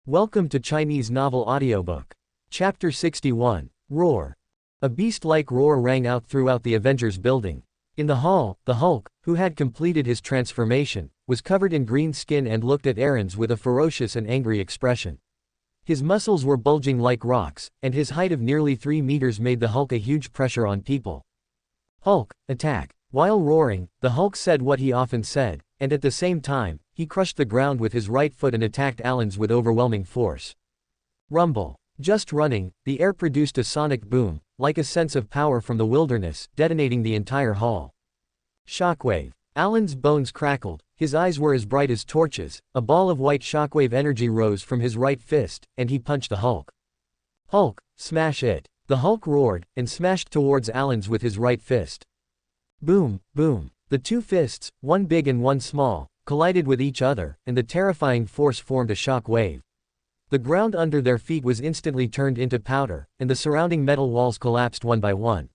Welcome to Chinese Novel Audiobook. Chapter 61, Roar. A beast-like roar rang out throughout the Avengers building. In the hall, the Hulk, who had completed his transformation, was covered in green skin and looked at Aaron's with a ferocious and angry expression. His muscles were bulging like rocks, and his height of nearly 3 meters made the Hulk a huge pressure on people. Hulk, attack. While roaring, the Hulk said what he often said, and at the same time, he crushed the ground with his right foot and attacked Alan's with overwhelming force. Rumble. Just running, the air produced a sonic boom, like a sense of power from the wilderness, detonating the entire hall. Shockwave. Alan's bones crackled, his eyes were as bright as torches, a ball of white shockwave energy rose from his right fist, and he punched the Hulk. Hulk, smash it. The Hulk roared, and smashed towards Alan's with his right fist. Boom, boom. The two fists, one big and one small, collided with each other, and the terrifying force formed a shock wave. The ground under their feet was instantly turned into powder, and the surrounding metal walls collapsed one by one.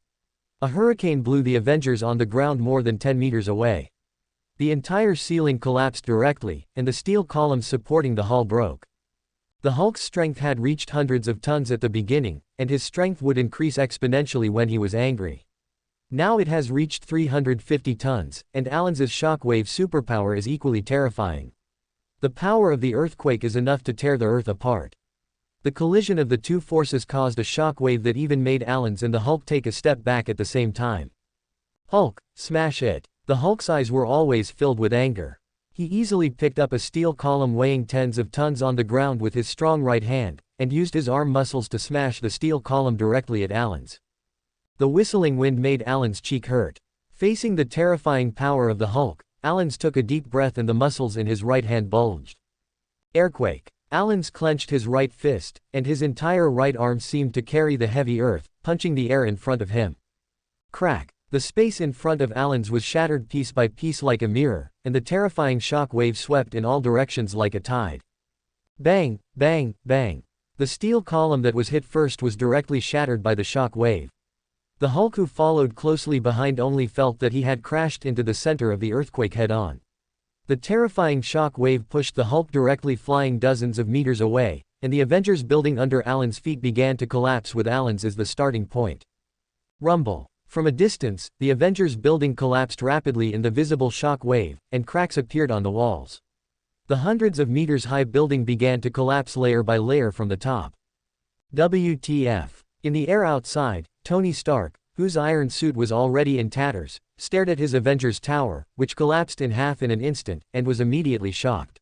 A hurricane blew the Avengers on the ground more than 10 meters away. The entire ceiling collapsed directly, and the steel columns supporting the hall broke. The Hulk's strength had reached hundreds of tons at the beginning, and his strength would increase exponentially when he was angry. Now it has reached 350 tons, and Alan's shockwave superpower is equally terrifying. The power of the earthquake is enough to tear the earth apart. The collision of the two forces caused a shockwave that even made Alan's and the Hulk take a step back at the same time. Hulk, smash it. The Hulk's eyes were always filled with anger. He easily picked up a steel column weighing tens of tons on the ground with his strong right hand, and used his arm muscles to smash the steel column directly at Alan's. The whistling wind made Alan's cheek hurt. Facing the terrifying power of the Hulk, Alan's took a deep breath and the muscles in his right hand bulged. Airquake. Alan's clenched his right fist, and his entire right arm seemed to carry the heavy earth, punching the air in front of him. Crack. The space in front of Alan's was shattered piece by piece like a mirror, and the terrifying shock wave swept in all directions like a tide. Bang, bang, bang. The steel column that was hit first was directly shattered by the shock wave. The Hulk, who followed closely behind, only felt that he had crashed into the center of the earthquake head-on. The terrifying shock wave pushed the Hulk directly flying dozens of meters away, and the Avengers building under Alan's feet began to collapse with Alan's as the starting point. Rumble. From a distance, the Avengers building collapsed rapidly in the visible shock wave, and cracks appeared on the walls. The hundreds of meters high building began to collapse layer by layer from the top. WTF. In the air outside, Tony Stark, whose iron suit was already in tatters, stared at his Avengers tower, which collapsed in half in an instant, and was immediately shocked.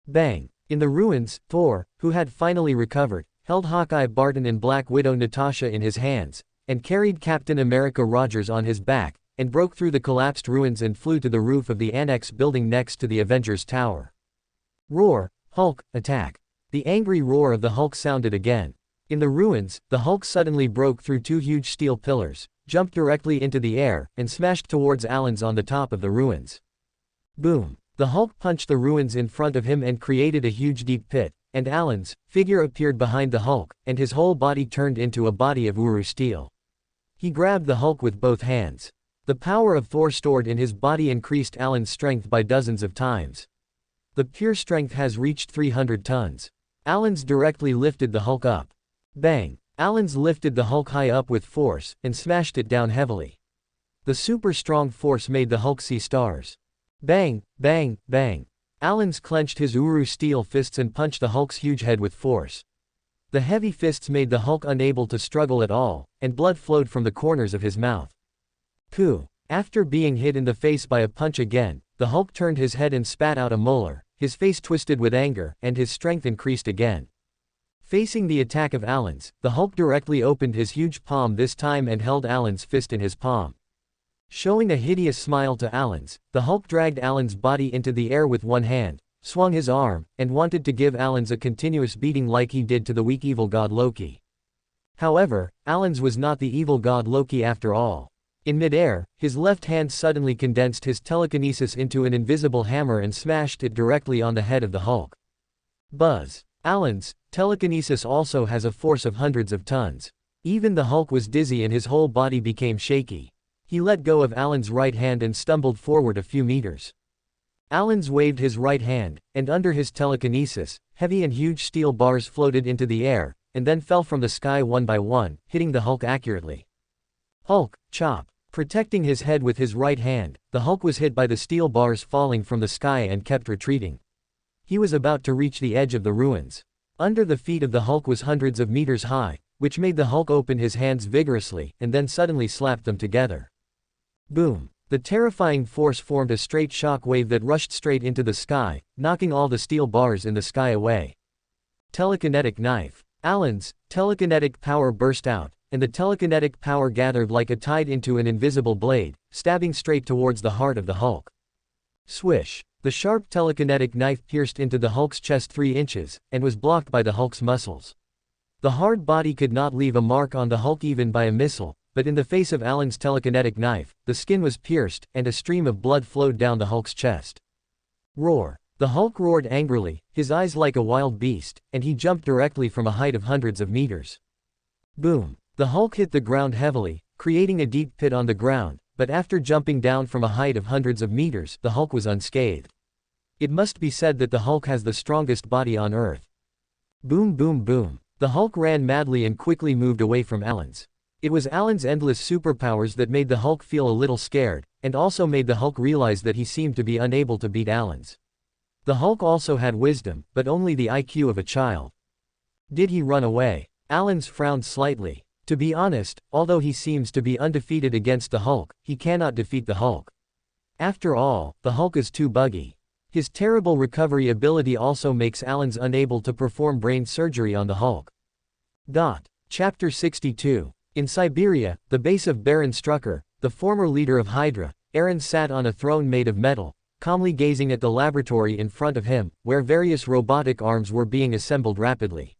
Bang. In the ruins, Thor, who had finally recovered, held Hawkeye Barton and Black Widow Natasha in his hands, and carried Captain America Rogers on his back, and broke through the collapsed ruins and flew to the roof of the annex building next to the Avengers tower. Roar. Hulk, attack. The angry roar of the Hulk sounded again. In the ruins, the Hulk suddenly broke through two huge steel pillars, jumped directly into the air, and smashed towards Alan's on the top of the ruins. Boom. The Hulk punched the ruins in front of him and created a huge deep pit, and Alan's figure appeared behind the Hulk, and his whole body turned into a body of Uru steel. He grabbed the Hulk with both hands. The power of Thor stored in his body increased Alan's strength by dozens of times. The pure strength has reached 300 tons. Alan's directly lifted the Hulk up. Bang. Alan's lifted the Hulk high up with force, and smashed it down heavily. The super strong force made the Hulk see stars. Bang, bang, bang. Alan's clenched his Uru steel fists and punched the Hulk's huge head with force. The heavy fists made the Hulk unable to struggle at all, and blood flowed from the corners of his mouth. Pooh. After being hit in the face by a punch again, the Hulk turned his head and spat out a molar, his face twisted with anger, and his strength increased again. Facing the attack of Alan's, the Hulk directly opened his huge palm this time and held Alan's fist in his palm. Showing a hideous smile to Alan's, the Hulk dragged Alan's body into the air with one hand, swung his arm, and wanted to give Alan's a continuous beating like he did to the weak evil god Loki. However, Alan's was not the evil god Loki after all. In midair, his left hand suddenly condensed his telekinesis into an invisible hammer and smashed it directly on the head of the Hulk. Buzz. Alan's telekinesis also has a force of hundreds of tons. Even the Hulk was dizzy and his whole body became shaky. He let go of Alan's right hand and stumbled forward a few meters. Alan's waved his right hand, and under his telekinesis, heavy and huge steel bars floated into the air, and then fell from the sky one by one, hitting the Hulk accurately. Hulk, chop. Protecting his head with his right hand, the Hulk was hit by the steel bars falling from the sky and kept retreating. He was about to reach the edge of the ruins. Under the feet of the Hulk was hundreds of meters high, which made the Hulk open his hands vigorously and then suddenly slapped them together. Boom! The terrifying force formed a straight shock wave that rushed straight into the sky, knocking all the steel bars in the sky away. Telekinetic knife. Alan's telekinetic power burst out, and the telekinetic power gathered like a tide into an invisible blade, stabbing straight towards the heart of the Hulk. Swish! The sharp telekinetic knife pierced into the Hulk's chest 3 inches, and was blocked by the Hulk's muscles. The hard body could not leave a mark on the Hulk even by a missile, but in the face of Alan's telekinetic knife, the skin was pierced, and a stream of blood flowed down the Hulk's chest. Roar! The Hulk roared angrily, his eyes like a wild beast, and he jumped directly from a height of hundreds of meters. Boom! The Hulk hit the ground heavily, creating a deep pit on the ground, but after jumping down from a height of hundreds of meters, the Hulk was unscathed. It must be said that the Hulk has the strongest body on Earth. Boom boom boom. The Hulk ran madly and quickly moved away from Alan's. It was Alan's endless superpowers that made the Hulk feel a little scared, and also made the Hulk realize that he seemed to be unable to beat Alan's. The Hulk also had wisdom, but only the IQ of a child. Did he run away? Alan's frowned slightly. To be honest, although he seems to be undefeated against the Hulk, he cannot defeat the Hulk. After all, the Hulk is too buggy. His terrible recovery ability also makes Alan's unable to perform brain surgery on the Hulk. Chapter 62. In Siberia, the base of Baron Strucker, the former leader of Hydra, Aaron sat on a throne made of metal, calmly gazing at the laboratory in front of him, where various robotic arms were being assembled rapidly.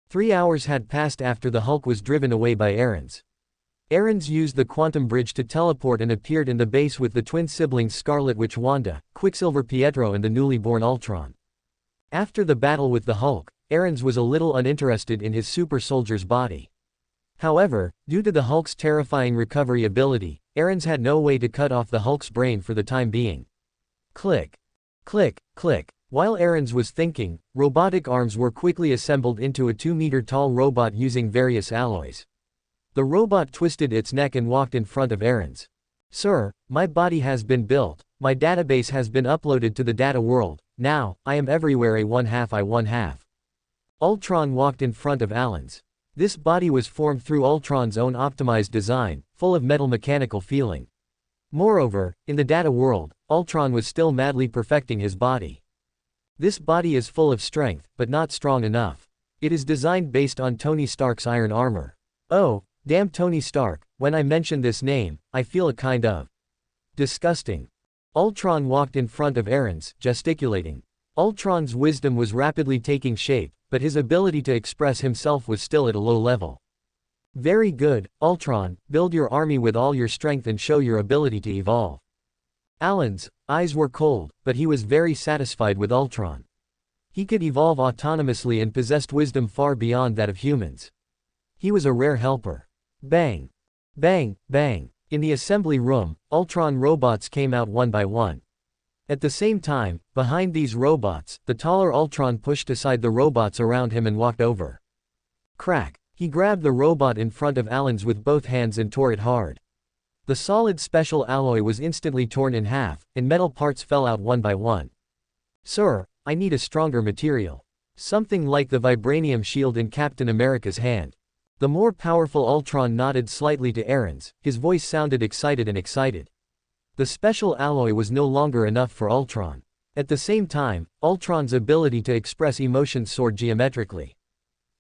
3 hours had passed after the Hulk was driven away by Aaron's. Aaron's used the quantum bridge to teleport and appeared in the base with the twin siblings Scarlet Witch Wanda, Quicksilver Pietro and the newly born Ultron. After the battle with the Hulk, Aaron's was a little uninterested in his super soldier's body. However, due to the Hulk's terrifying recovery ability, Aaron's had no way to cut off the Hulk's brain for the time being. Click. Click, click. While Aaron's was thinking, robotic arms were quickly assembled into a 2-meter-tall robot using various alloys. The robot twisted its neck and walked in front of Aaron's. Sir, my body has been built, my database has been uploaded to the data world, now, I am everywhere a 1/2 I 1/2. Ultron walked in front of Alan's. This body was formed through Ultron's own optimized design, full of metal mechanical feeling. Moreover, in the data world, Ultron was still madly perfecting his body. This body is full of strength, but not strong enough. It is designed based on Tony Stark's iron armor. Oh, damn Tony Stark, when I mention this name, I feel a kind of disgusting. Ultron walked in front of Aaron's, gesticulating. Ultron's wisdom was rapidly taking shape, but his ability to express himself was still at a low level. Very good, Ultron, build your army with all your strength and show your ability to evolve. Alan's eyes were cold, but he was very satisfied with Ultron. He could evolve autonomously and possessed wisdom far beyond that of humans. He was a rare helper. Bang! Bang, bang! In the assembly room, Ultron robots came out one by one. At the same time, behind these robots, the taller Ultron pushed aside the robots around him and walked over. Crack! He grabbed the robot in front of Alan's with both hands and tore it hard. The solid special alloy was instantly torn in half, and metal parts fell out one by one. Sir, I need a stronger material. Something like the vibranium shield in Captain America's hand. The more powerful Ultron nodded slightly to Aaron's, his voice sounded excited and excited. The special alloy was no longer enough for Ultron. At the same time, Ultron's ability to express emotions soared geometrically.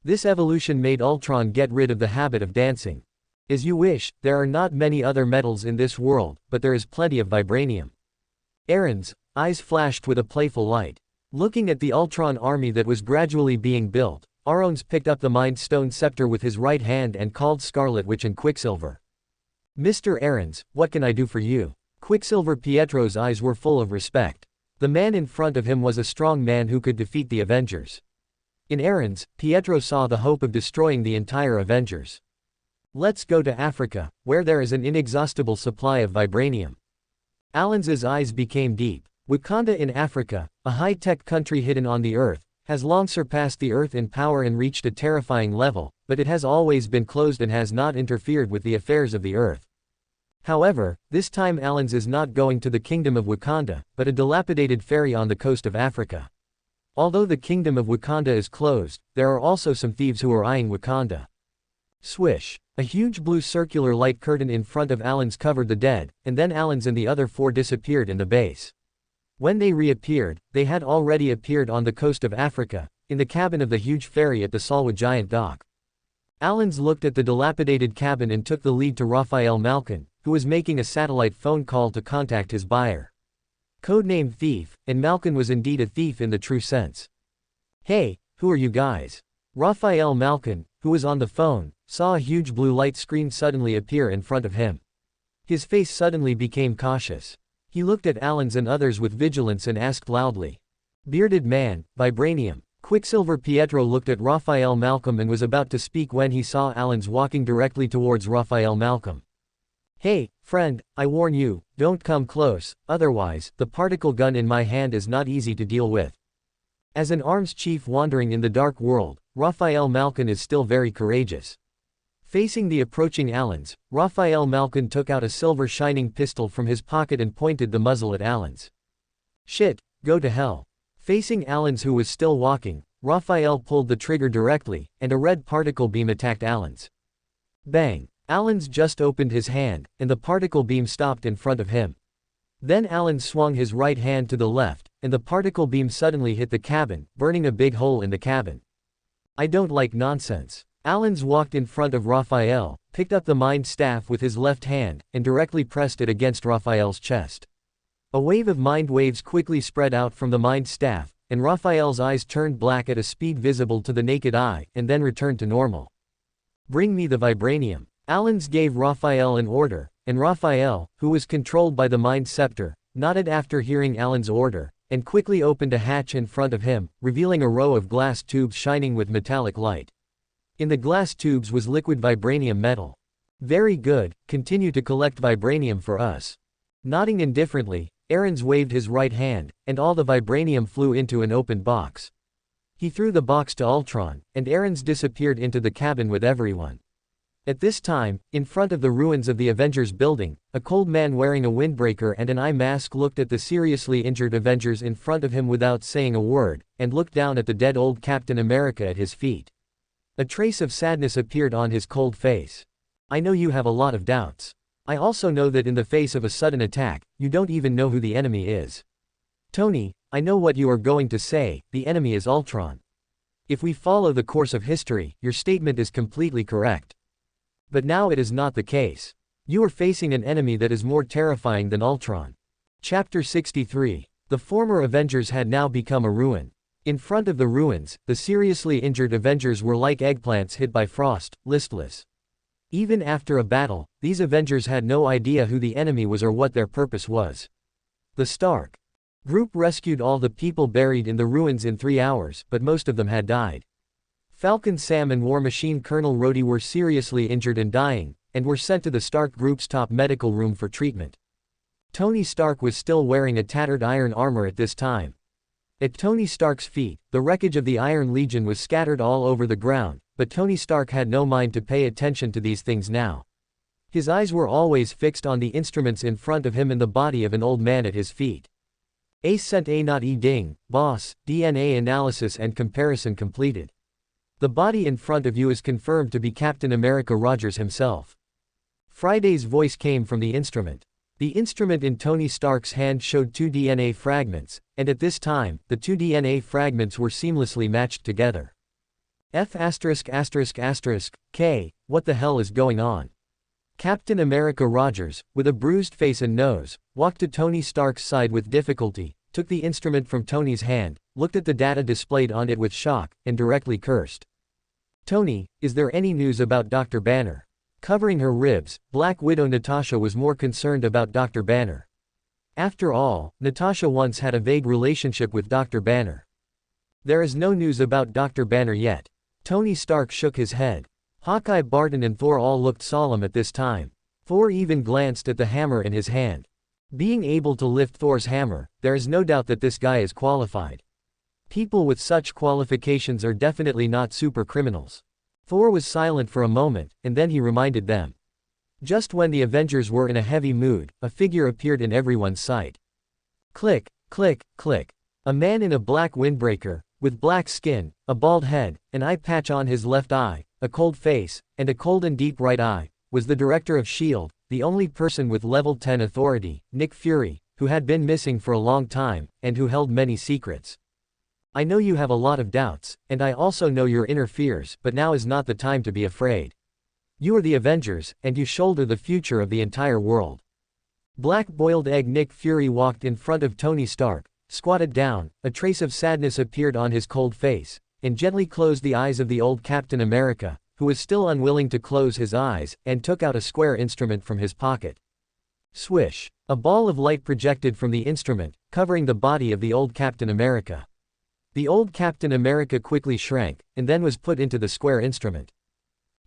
This evolution made Ultron get rid of the habit of dancing. As you wish, there are not many other metals in this world, but there is plenty of vibranium. Aaron's eyes flashed with a playful light. Looking at the Ultron army that was gradually being built, Aaron's picked up the Mind Stone scepter with his right hand and called Scarlet Witch and Quicksilver. Mr. Aaron's, what can I do for you? Quicksilver Pietro's eyes were full of respect. The man in front of him was a strong man who could defeat the Avengers. In Aaron's, Pietro saw the hope of destroying the entire Avengers. Let's go to Africa, where there is an inexhaustible supply of vibranium. Alan's eyes became deep. Wakanda in Africa, a high-tech country hidden on the earth, has long surpassed the Earth in power and reached a terrifying level, but it has always been closed and has not interfered with the affairs of the Earth. However, this time Alan's is not going to the Kingdom of Wakanda, but a dilapidated ferry on the coast of Africa. Although the Kingdom of Wakanda is closed, there are also some thieves who are eyeing Wakanda. Swish. A huge blue circular light curtain in front of Alan's covered the dead, and then Alan's and the other four disappeared in the base. When they reappeared, they had already appeared on the coast of Africa, in the cabin of the huge ferry at the Salwa Giant Dock. Alan's looked at the dilapidated cabin and took the lead to Raphael Malkin, who was making a satellite phone call to contact his buyer. Codenamed Thief, and Malkin was indeed a thief in the true sense. "Hey, who are you guys?" Raphael Malkin, who was on the phone, saw a huge blue light screen suddenly appear in front of him. His face suddenly became cautious. He looked at Alan's and others with vigilance and asked loudly, "Bearded man, vibranium." Quicksilver Pietro looked at Raphael Malcolm and was about to speak when he saw Alan's walking directly towards Raphael Malcolm. "Hey, friend, I warn you, don't come close, otherwise, the particle gun in my hand is not easy to deal with." As an arms chief wandering in the dark world, Raphael Malcolm is still very courageous. Facing the approaching Alan's, Raphael Malcolm took out a silver shining pistol from his pocket and pointed the muzzle at Alan's. "Shit, go to hell." Facing Alan's, who was still walking, Raphael pulled the trigger directly, and a red particle beam attacked Alan's. Bang! Alan's just opened his hand, and the particle beam stopped in front of him. Then Alan swung his right hand to the left, and the particle beam suddenly hit the cabin, burning a big hole in the cabin. "I don't like nonsense." Alan's walked in front of Raphael, picked up the mind staff with his left hand, and directly pressed it against Raphael's chest. A wave of mind waves quickly spread out from the mind staff, and Raphael's eyes turned black at a speed visible to the naked eye, and then returned to normal. "Bring me the vibranium." Alan's gave Raphael an order, and Raphael, who was controlled by the mind scepter, nodded after hearing Alan's order, and quickly opened a hatch in front of him, revealing a row of glass tubes shining with metallic light. In the glass tubes was liquid vibranium metal. "Very good, continue to collect vibranium for us." Nodding indifferently, Aarons waved his right hand, and all the vibranium flew into an open box. He threw the box to Ultron, and Aarons disappeared into the cabin with everyone. At this time, in front of the ruins of the Avengers building, a cold man wearing a windbreaker and an eye mask looked at the seriously injured Avengers in front of him without saying a word, and looked down at the dead old Captain America at his feet. A trace of sadness appeared on his cold face. "I know you have a lot of doubts. I also know that in the face of a sudden attack, you don't even know who the enemy is. Tony, I know what you are going to say, the enemy is Ultron. If we follow the course of history, your statement is completely correct. But now it is not the case. You are facing an enemy that is more terrifying than Ultron." Chapter 63. The former Avengers had now become a ruin. In front of the ruins, the seriously injured Avengers were like eggplants hit by frost, listless. Even after a battle, these Avengers had no idea who the enemy was or what their purpose was. The Stark Group rescued all the people buried in the ruins in 3 hours, but most of them had died. Falcon Sam and War Machine Colonel Rhodey were seriously injured and dying, and were sent to the Stark Group's top medical room for treatment. Tony Stark was still wearing a tattered iron armor at this time. At Tony Stark's feet, the wreckage of the Iron Legion was scattered all over the ground, but Tony Stark had no mind to pay attention to these things now. His eyes were always fixed on the instruments in front of him and the body of an old man at his feet. Ace sent a not e ding, boss, DNA analysis and comparison completed. The body in front of you is confirmed to be Captain America Rogers himself. Friday's voice came from the instrument. The instrument in Tony Stark's hand showed 2 DNA fragments, and at this time, the 2 DNA fragments were seamlessly matched together. K, what the hell is going on? Captain America Rogers, with a bruised face and nose, walked to Tony Stark's side with difficulty, took the instrument from Tony's hand, looked at the data displayed on it with shock, and directly cursed. "Tony, is there any news about Dr. Banner?" Covering her ribs, Black Widow Natasha was more concerned about Dr. Banner. After all, Natasha once had a vague relationship with Dr. Banner. "There is no news about Dr. Banner yet." Tony Stark shook his head. Hawkeye, Barton and Thor all looked solemn at this time. Thor even glanced at the hammer in his hand. Being able to lift Thor's hammer, there is no doubt that this guy is qualified. People with such qualifications are definitely not super criminals. Thor was silent for a moment, and then he reminded them. Just when the Avengers were in a heavy mood, a figure appeared in everyone's sight. Click, click, click. A man in a black windbreaker, with black skin, a bald head, an eye patch on his left eye, a cold face, and a cold and deep right eye, was the director of S.H.I.E.L.D., the only person with level 10 authority, Nick Fury, who had been missing for a long time, and who held many secrets. I know you have a lot of doubts, and I also know your inner fears, but now is not the time to be afraid. You are the Avengers, and you shoulder the future of the entire world. Black boiled egg Nick Fury walked in front of Tony Stark, squatted down, a trace of sadness appeared on his cold face, and gently closed the eyes of the old Captain America, who was still unwilling to close his eyes, and took out a square instrument from his pocket. Swish! A ball of light projected from the instrument, covering the body of the old Captain America. The old Captain America quickly shrank, and then was put into the square instrument.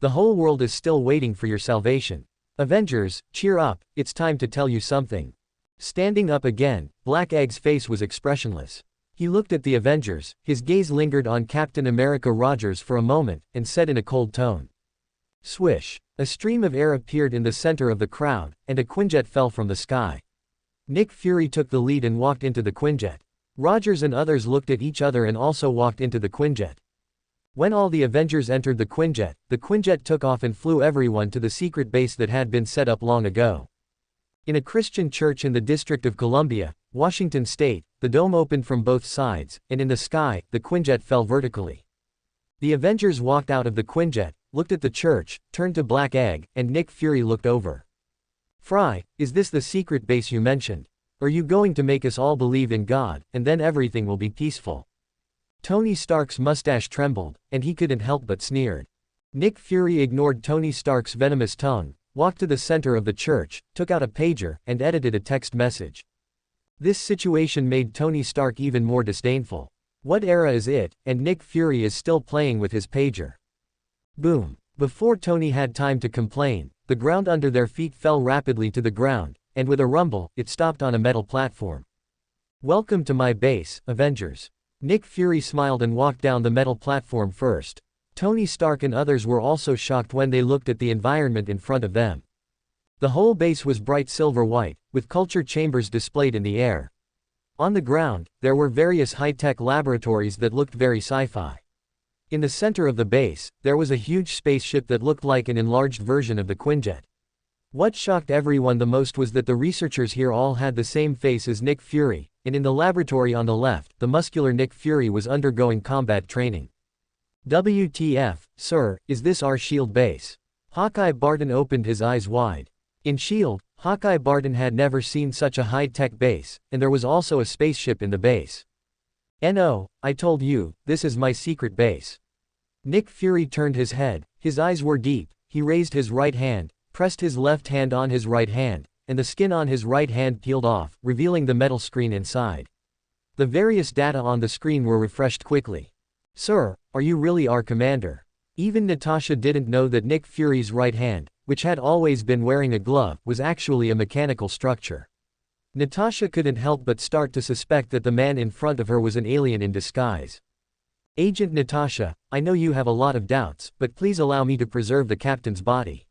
The whole world is still waiting for your salvation. Avengers, cheer up, it's time to tell you something. Standing up again, Black Egg's face was expressionless. He looked at the Avengers, his gaze lingered on Captain America Rogers for a moment, and said in a cold tone. Swish! A stream of air appeared in the center of the crowd, and a Quinjet fell from the sky. Nick Fury took the lead and walked into the Quinjet. Rogers and others looked at each other and also walked into the Quinjet. When all the Avengers entered the Quinjet took off and flew everyone to the secret base that had been set up long ago. In a Christian church in the District of Columbia, Washington State, the dome opened from both sides, and in the sky, the Quinjet fell vertically. The Avengers walked out of the Quinjet, looked at the church, turned to Black Egg, and Nick Fury looked over. Fry, is this the secret base you mentioned? Are you going to make us all believe in God, and then everything will be peaceful? Tony Stark's mustache trembled, and he couldn't help but sneered. Nick Fury ignored Tony Stark's venomous tongue, walked to the center of the church, took out a pager, and edited a text message. This situation made Tony Stark even more disdainful. What era is it, and Nick Fury is still playing with his pager? Boom! Before Tony had time to complain, the ground under their feet fell rapidly to the ground, and with a rumble, it stopped on a metal platform. Welcome to my base, Avengers. Nick Fury smiled and walked down the metal platform first. Tony Stark and others were also shocked when they looked at the environment in front of them. The whole base was bright silver white, with culture chambers displayed in the air. On the ground, there were various high-tech laboratories that looked very sci-fi. In the center of the base, there was a huge spaceship that looked like an enlarged version of the Quinjet. What shocked everyone the most was that the researchers here all had the same face as Nick Fury, and in the laboratory on the left, the muscular Nick Fury was undergoing combat training. WTF, sir, is this our S.H.I.E.L.D. base? Hawkeye Barton opened his eyes wide. In S.H.I.E.L.D., Hawkeye Barton had never seen such a high-tech base, and there was also a spaceship in the base. No, I told you, this is my secret base. Nick Fury turned his head, his eyes were deep, he raised his right hand, pressed his left hand on his right hand, and the skin on his right hand peeled off, revealing the metal screen inside. The various data on the screen were refreshed quickly. Sir, are you really our commander? Even Natasha didn't know that Nick Fury's right hand, which had always been wearing a glove, was actually a mechanical structure. Natasha couldn't help but start to suspect that the man in front of her was an alien in disguise. Agent Natasha, I know you have a lot of doubts, but please allow me to preserve the captain's body.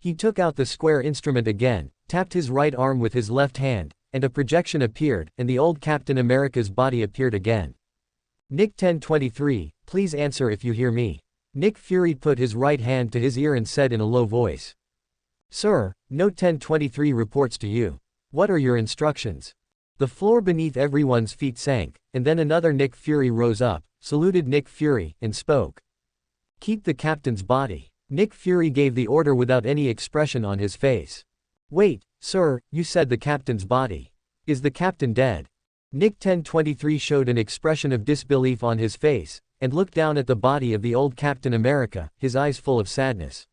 He took out the square instrument again, tapped his right arm with his left hand, and a projection appeared, and the old Captain America's body appeared again. Nick 1023, please answer if you hear me. Nick Fury put his right hand to his ear and said in a low voice. Sir, Note 1023 reports to you. What are your instructions? The floor beneath everyone's feet sank, and then another Nick Fury rose up, saluted Nick Fury, and spoke. Keep the captain's body. Nick Fury gave the order without any expression on his face. Wait, sir, you said the captain's body. Is the captain dead? Nick 1023 showed an expression of disbelief on his face, and looked down at the body of the old Captain America, his eyes full of sadness.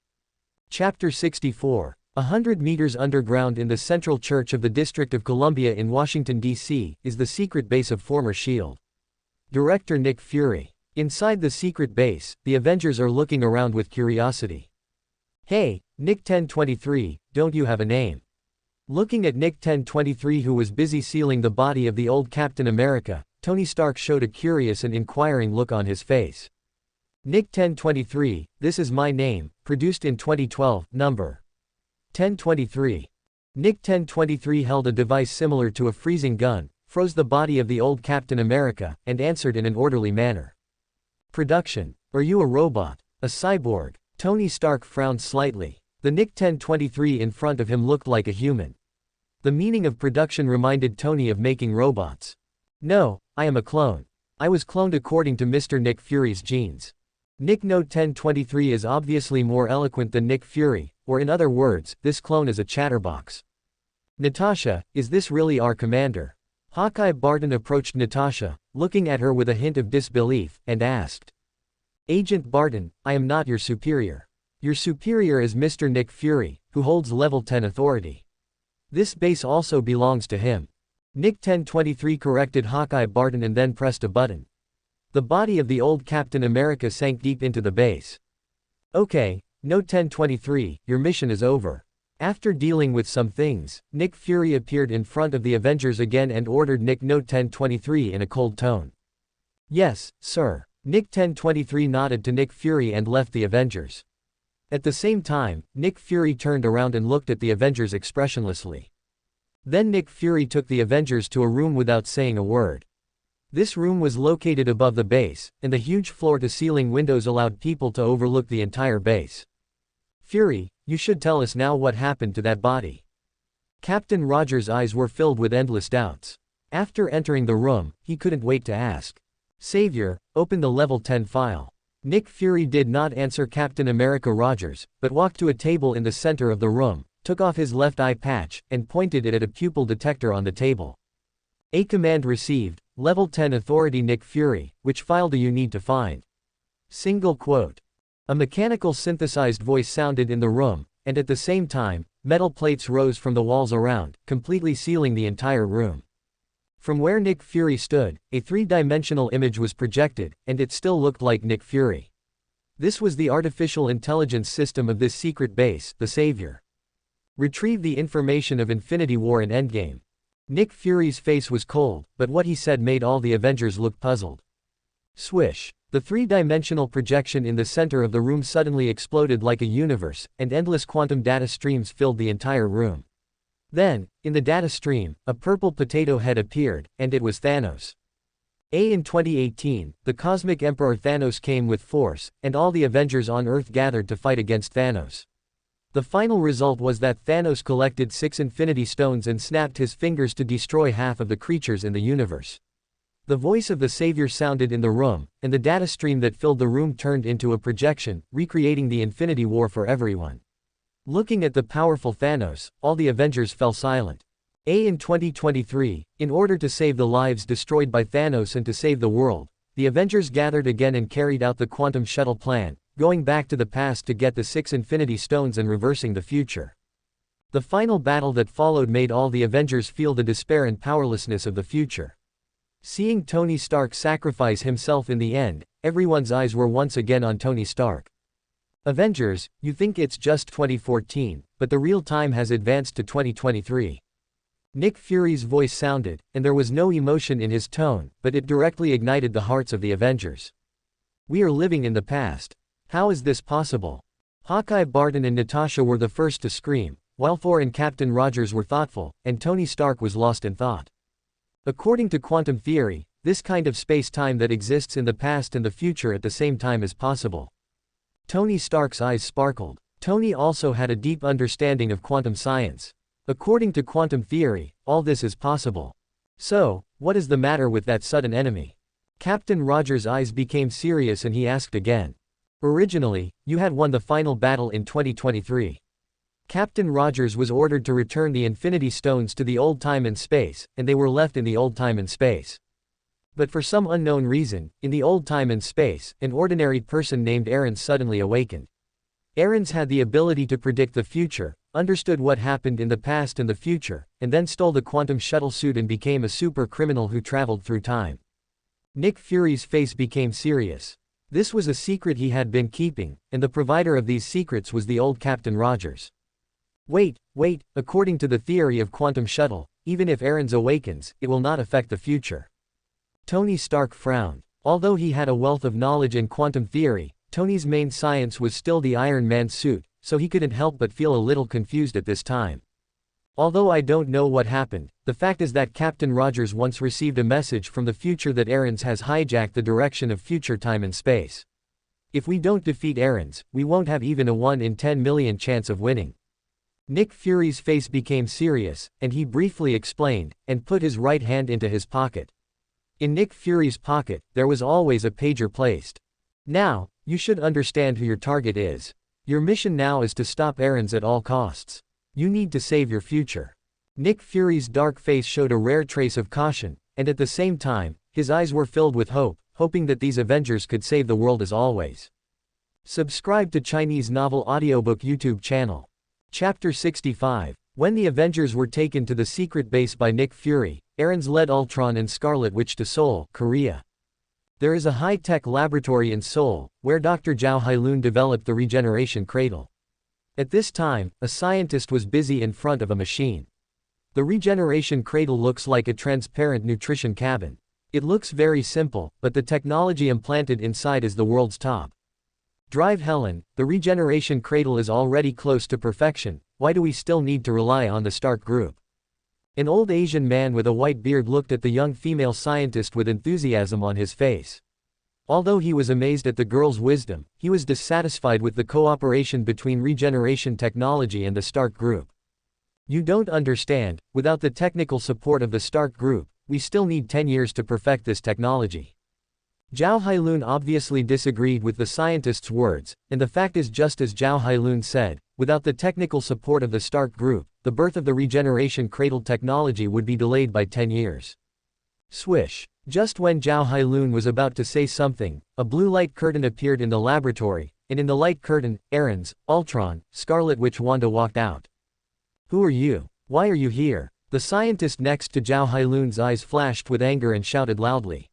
Chapter 64. 100 meters underground in the Central Church of the District of Columbia in Washington, D.C., is the secret base of former S.H.I.E.L.D. Director Nick Fury. Inside the secret base, the Avengers are looking around with curiosity. Hey, Nick 1023, don't you have a name? Looking at Nick 1023 who was busy sealing the body of the old Captain America, Tony Stark showed a curious and inquiring look on his face. Nick 1023, this is my name, produced in 2012, number 1023. Nick 1023 held a device similar to a freezing gun, froze the body of the old Captain America, and answered in an orderly manner. Production. Are you a robot? A cyborg? Tony Stark frowned slightly. The Nick 1023 in front of him looked like a human. The meaning of production reminded Tony of making robots. No, I am a clone. I was cloned according to Mr. Nick Fury's genes. Nick Note 1023 is obviously more eloquent than Nick Fury, or in other words, this clone is a chatterbox. Natasha, is this really our commander? Hawkeye Barton approached Natasha, looking at her with a hint of disbelief, and asked. Agent Barton, I am not your superior. Your superior is Mr. Nick Fury, who holds level 10 authority. This base also belongs to him. Nick 1023 corrected Hawkeye Barton and then pressed a button. The body of the old Captain America sank deep into the base. Okay, Note 1023, your mission is over. After dealing with some things, Nick Fury appeared in front of the Avengers again and ordered Nick Note 1023 in a cold tone. Yes, sir. Nick 1023 nodded to Nick Fury and left the Avengers. At the same time, Nick Fury turned around and looked at the Avengers expressionlessly. Then Nick Fury took the Avengers to a room without saying a word. This room was located above the base, and the huge floor-to-ceiling windows allowed people to overlook the entire base. Fury, you should tell us now what happened to that body. Captain Rogers' eyes were filled with endless doubts. After entering the room, he couldn't wait to ask. Savior, open the level 10 file. Nick Fury did not answer Captain America Rogers, but walked to a table in the center of the room, took off his left eye patch, and pointed it at a pupil detector on the table. A command received, level 10 authority Nick Fury, which file do you need to find? Single quote. A mechanical synthesized voice sounded in the room, and at the same time, metal plates rose from the walls around, completely sealing the entire room. From where Nick Fury stood, a three-dimensional image was projected, and it still looked like Nick Fury. This was the artificial intelligence system of this secret base, the Savior. Retrieve the information of Infinity War and Endgame. Nick Fury's face was cold, but what he said made all the Avengers look puzzled. Swish. The three-dimensional projection in the center of the room suddenly exploded like a universe, and endless quantum data streams filled the entire room. Then, in the data stream, a purple potato head appeared, and it was Thanos. In 2018, the Cosmic Emperor Thanos came with force, and all the Avengers on Earth gathered to fight against Thanos. The final result was that Thanos collected 6 Infinity Stones and snapped his fingers to destroy half of the creatures in the universe. The voice of the Savior sounded in the room, and the data stream that filled the room turned into a projection, recreating the Infinity War for everyone. Looking at the powerful Thanos, all the Avengers fell silent. In 2023, in order to save the lives destroyed by Thanos and to save the world, the Avengers gathered again and carried out the quantum shuttle plan, going back to the past to get the 6 Infinity Stones and reversing the future. The final battle that followed made all the Avengers feel the despair and powerlessness of the future. Seeing Tony Stark sacrifice himself in the end, everyone's eyes were once again on Tony Stark. Avengers, you think it's just 2014, but the real time has advanced to 2023. Nick Fury's voice sounded, and there was no emotion in his tone, but it directly ignited the hearts of the Avengers. We are living in the past. How is this possible? Hawkeye Barton and Natasha were the first to scream, while Thor and Captain Rogers were thoughtful, and Tony Stark was lost in thought. According to quantum theory, this kind of space-time that exists in the past and the future at the same time is possible. Tony Stark's eyes sparkled. Tony also had a deep understanding of quantum science. According to quantum theory, all this is possible. So, what is the matter with that sudden enemy? Captain Rogers' eyes became serious and he asked again. Originally, you had won the final battle in 2023. Captain Rogers was ordered to return the Infinity Stones to the old time and space, and they were left in the old time and space. But for some unknown reason, in the old time and space, an ordinary person named Aarons suddenly awakened. Aarons had the ability to predict the future, understood what happened in the past and the future, and then stole the quantum shuttle suit and became a super criminal who traveled through time. Nick Fury's face became serious. This was a secret he had been keeping, and the provider of these secrets was the old Captain Rogers. Wait, according to the theory of quantum shuttle, even if Aarons awakens, it will not affect the future. Tony Stark frowned. Although he had a wealth of knowledge in quantum theory, Tony's main science was still the Iron Man suit, so he couldn't help but feel a little confused at this time. Although I don't know what happened, the fact is that Captain Rogers once received a message from the future that Aarons has hijacked the direction of future time and space. If we don't defeat Aarons, we won't have even a 1 in 10 million chance of winning. Nick Fury's face became serious, and he briefly explained, and put his right hand into his pocket. In Nick Fury's pocket, there was always a pager placed. Now, you should understand who your target is. Your mission now is to stop Aarons at all costs. You need to save your future. Nick Fury's dark face showed a rare trace of caution, and at the same time, his eyes were filled with hope, hoping that these Avengers could save the world as always. Subscribe to Chinese Novel Audiobook YouTube channel. Chapter 65. When the Avengers were taken to the secret base by Nick Fury, Aarons led Ultron and Scarlet Witch to Seoul, Korea. There is a high-tech laboratory in Seoul, where Dr. Zhao Hailun developed the regeneration cradle. At this time, a scientist was busy in front of a machine. The regeneration cradle looks like a transparent nutrition cabin. It looks very simple, but the technology implanted inside is the world's top. Drive Helen, the regeneration cradle is already close to perfection, why do we still need to rely on the Stark Group? An old Asian man with a white beard looked at the young female scientist with enthusiasm on his face. Although he was amazed at the girl's wisdom, he was dissatisfied with the cooperation between regeneration technology and the Stark Group. You don't understand, without the technical support of the Stark Group, we still need 10 years to perfect this technology. Zhao Hailun obviously disagreed with the scientist's words, and the fact is just as Zhao Hailun said, without the technical support of the Stark Group, the birth of the regeneration cradle technology would be delayed by 10 years. Swish. Just when Zhao Hailun was about to say something, a blue light curtain appeared in the laboratory, and in the light curtain, Aarons, Ultron, Scarlet Witch Wanda walked out. Who are you? Why are you here? The scientist next to Zhao Hailun's eyes flashed with anger and shouted loudly.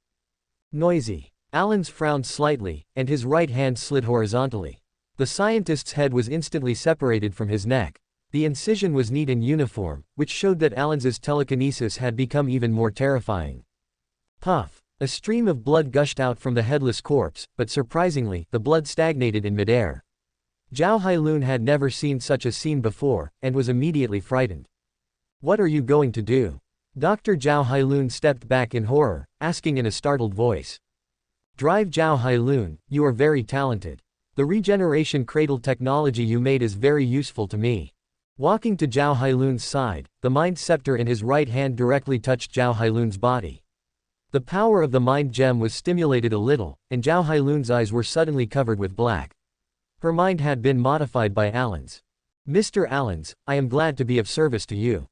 Noisy. Alan's frowned slightly, and his right hand slid horizontally. The scientist's head was instantly separated from his neck. The incision was neat and uniform, which showed that Alan's telekinesis had become even more terrifying. Puff. A stream of blood gushed out from the headless corpse, but surprisingly, the blood stagnated in midair. Zhao Hailun had never seen such a scene before, and was immediately frightened. What are you going to do? Dr. Zhao Hailun stepped back in horror, asking in a startled voice. Drive Zhao Hailun, you are very talented. The regeneration cradle technology you made is very useful to me. Walking to Zhao Hailun's side, the mind scepter in his right hand directly touched Zhao Hailun's body. The power of the mind gem was stimulated a little, and Zhao Hailun's eyes were suddenly covered with black. Her mind had been modified by Alan's. Mr. Alan's, I am glad to be of service to you.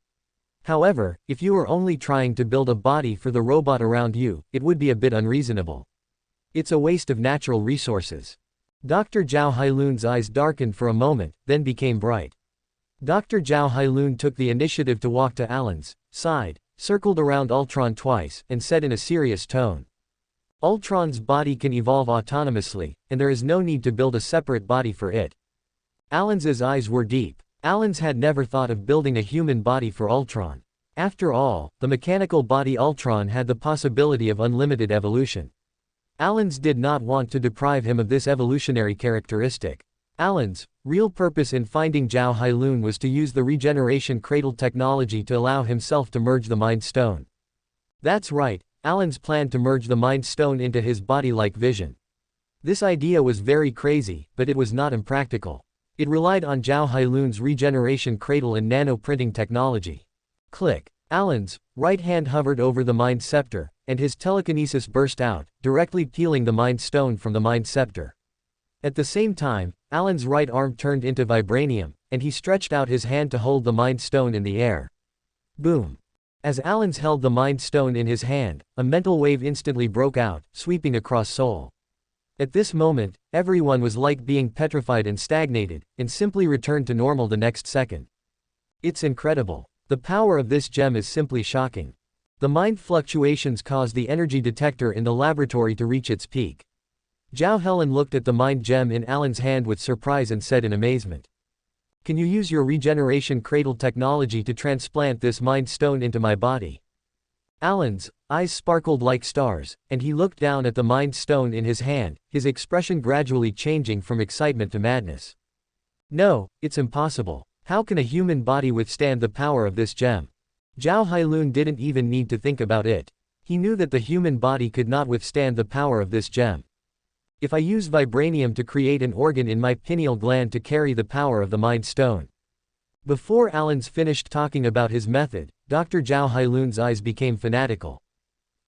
However, if you were only trying to build a body for the robot around you, it would be a bit unreasonable. It's a waste of natural resources. Dr. Zhao Hailun's eyes darkened for a moment, then became bright. Dr. Zhao Hailun took the initiative to walk to Alan's side, circled around Ultron twice, and said in a serious tone. Ultron's body can evolve autonomously, and there is no need to build a separate body for it. Alan's eyes were deep. Alan's had never thought of building a human body for Ultron. After all, the mechanical body Ultron had the possibility of unlimited evolution. Alan's did not want to deprive him of this evolutionary characteristic. Alan's real purpose in finding Zhao Hailun was to use the regeneration cradle technology to allow himself to merge the Mind Stone. That's right, Alan's planned to merge the Mind Stone into his body-like vision. This idea was very crazy, but it was not impractical. It relied on Zhao Hailun's regeneration cradle and nano-printing technology. Click. Alan's right hand hovered over the Mind Scepter, and his telekinesis burst out, directly peeling the Mind Stone from the Mind Scepter. At the same time, Alan's right arm turned into vibranium, and he stretched out his hand to hold the Mind Stone in the air. Boom. As Alan's held the Mind Stone in his hand, a mental wave instantly broke out, sweeping across Seoul. At this moment, everyone was like being petrified and stagnated, and simply returned to normal the next second. It's incredible. The power of this gem is simply shocking. The mind fluctuations caused the energy detector in the laboratory to reach its peak. Zhao Helen looked at the mind gem in Alan's hand with surprise and said in amazement. Can you use your regeneration cradle technology to transplant this mind stone into my body? Alan's eyes sparkled like stars, and he looked down at the Mind Stone in his hand, his expression gradually changing from excitement to madness. No, it's impossible. How can a human body withstand the power of this gem? Zhao Hailun didn't even need to think about it. He knew that the human body could not withstand the power of this gem. If I use vibranium to create an organ in my pineal gland to carry the power of the Mind Stone. Before Alan's finished talking about his method, Dr. Zhao Hailun's eyes became fanatical.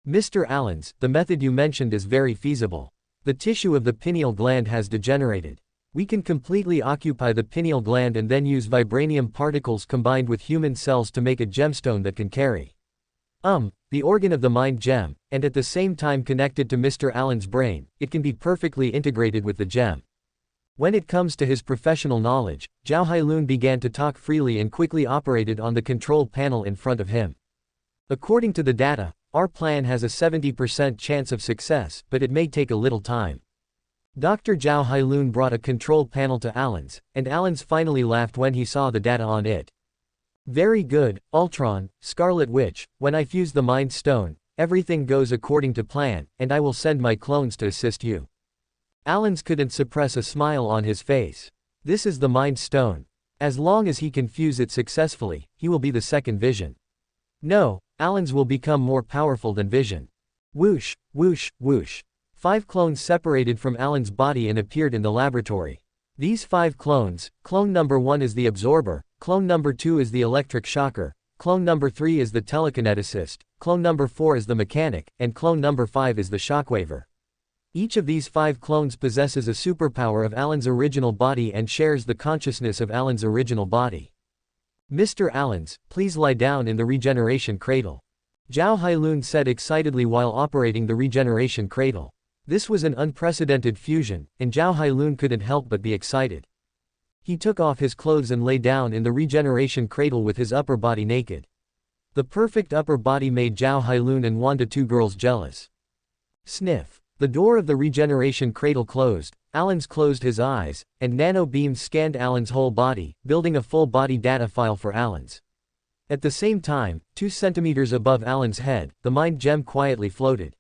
Mr. Allens, the method you mentioned is very feasible. The tissue of the pineal gland has degenerated. We can completely occupy the pineal gland and then use vibranium particles combined with human cells to make a gemstone that can carry the organ of the mind gem, and at the same time connected to Mr. Allen's brain, it can be perfectly integrated with the gem. When it comes to his professional knowledge, Zhao Hailun began to talk freely and quickly operated on the control panel in front of him. According to the data, our plan has a 70% chance of success, but it may take a little time. Dr. Zhao Hailun brought a control panel to Allens, and Allens finally laughed when he saw the data on it. Very good, Ultron, Scarlet Witch, when I fuse the Mind Stone, everything goes according to plan, and I will send my clones to assist you. Allens couldn't suppress a smile on his face. This is the Mind Stone. As long as he can fuse it successfully, he will be the second Vision. No, Allens will become more powerful than Vision. Whoosh, whoosh, whoosh. 5 clones separated from Allen's body and appeared in the laboratory. These 5 clones, clone number 1 is the absorber, clone number 2 is the electric shocker, clone number 3 is the telekineticist, clone number 4 is the mechanic, and clone number 5 is the shockwaver. Each of these 5 clones possesses a superpower of Allen's original body and shares the consciousness of Allen's original body. Mr. Allens, please lie down in the regeneration cradle. Zhao Hailun said excitedly while operating the regeneration cradle. This was an unprecedented fusion, and Zhao Hailun couldn't help but be excited. He took off his clothes and lay down in the regeneration cradle with his upper body naked. The perfect upper body made Zhao Hailun and Wanda, 2 girls, jealous. Sniff. The door of the regeneration cradle closed, Allens closed his eyes, and nano beams scanned Allen's whole body, building a full body data file for Allens. At the same time, 2 centimeters above Allen's head, the mind gem quietly floated.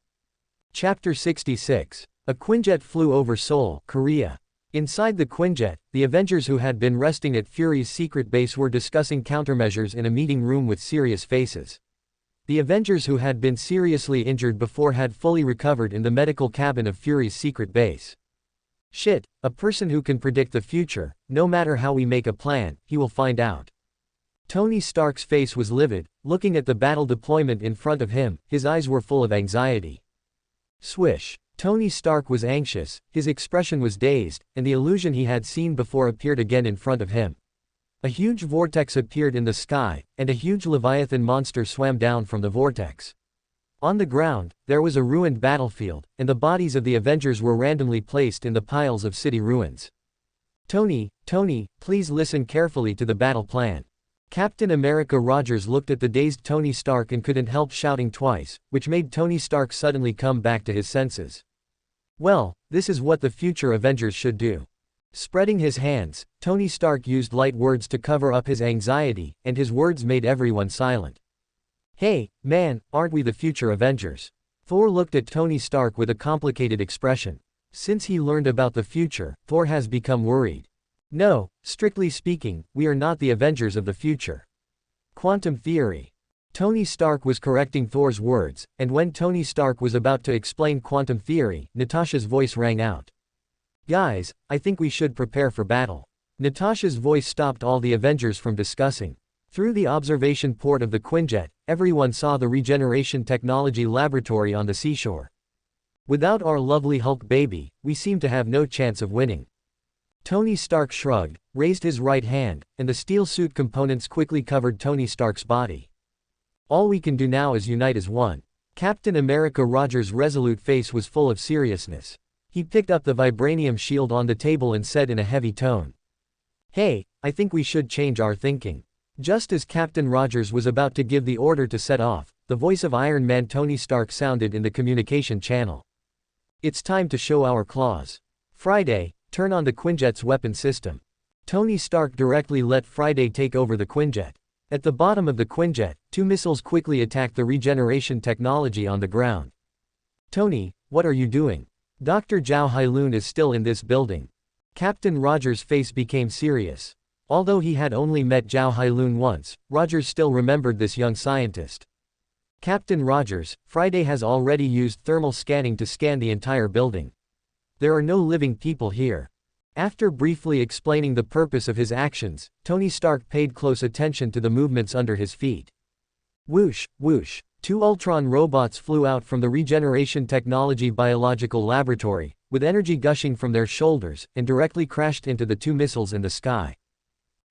Chapter 66. A Quinjet flew over Seoul, Korea. Inside the Quinjet, the Avengers who had been resting at Fury's secret base were discussing countermeasures in a meeting room with serious faces. The Avengers who had been seriously injured before had fully recovered in the medical cabin of Fury's secret base. Shit, a person who can predict the future, no matter how we make a plan, he will find out. Tony Stark's face was livid, looking at the battle deployment in front of him, his eyes were full of anxiety. Swish. Tony Stark was anxious, his expression was dazed, and the illusion he had seen before appeared again in front of him. A huge vortex appeared in the sky, and a huge Leviathan monster swam down from the vortex. On the ground, there was a ruined battlefield, and the bodies of the Avengers were randomly placed in the piles of city ruins. Tony, please listen carefully to the battle plan. Captain America Rogers looked at the dazed Tony Stark and couldn't help shouting twice, which made Tony Stark suddenly come back to his senses. Well, this is what the future Avengers should do. Spreading his hands, Tony Stark used light words to cover up his anxiety, and his words made everyone silent. Hey, man, aren't we the future Avengers? Thor looked at Tony Stark with a complicated expression. Since he learned about the future, Thor has become worried. No, strictly speaking, we are not the Avengers of the future. Quantum theory. Tony Stark was correcting Thor's words, and when Tony Stark was about to explain quantum theory, Natasha's voice rang out. Guys, I think we should prepare for battle. Natasha's voice stopped all the Avengers from discussing. Through the observation port of the Quinjet, everyone saw the regeneration technology laboratory on the seashore. Without our lovely Hulk baby, we seem to have no chance of winning. Tony Stark shrugged, raised his right hand, and the steel suit components quickly covered Tony Stark's body. All we can do now is unite as one. Captain America Rogers' resolute face was full of seriousness. He picked up the vibranium shield on the table and said in a heavy tone. Hey, I think we should change our thinking. Just as Captain Rogers was about to give the order to set off, the voice of Iron Man Tony Stark sounded in the communication channel. It's time to show our claws. Friday, turn on the Quinjet's weapon system. Tony Stark directly let Friday take over the Quinjet. At the bottom of the Quinjet, 2 missiles quickly attacked the regeneration technology on the ground. Tony, what are you doing? Dr. Zhao Hailun is still in this building. Captain Rogers' face became serious. Although he had only met Zhao Hailun once, Rogers still remembered this young scientist. Captain Rogers, Friday has already used thermal scanning to scan the entire building. There are no living people here. After briefly explaining the purpose of his actions, Tony Stark paid close attention to the movements under his feet. Whoosh, whoosh. 2 Ultron robots flew out from the Regeneration Technology Biological Laboratory, with energy gushing from their shoulders, and directly crashed into the 2 missiles in the sky.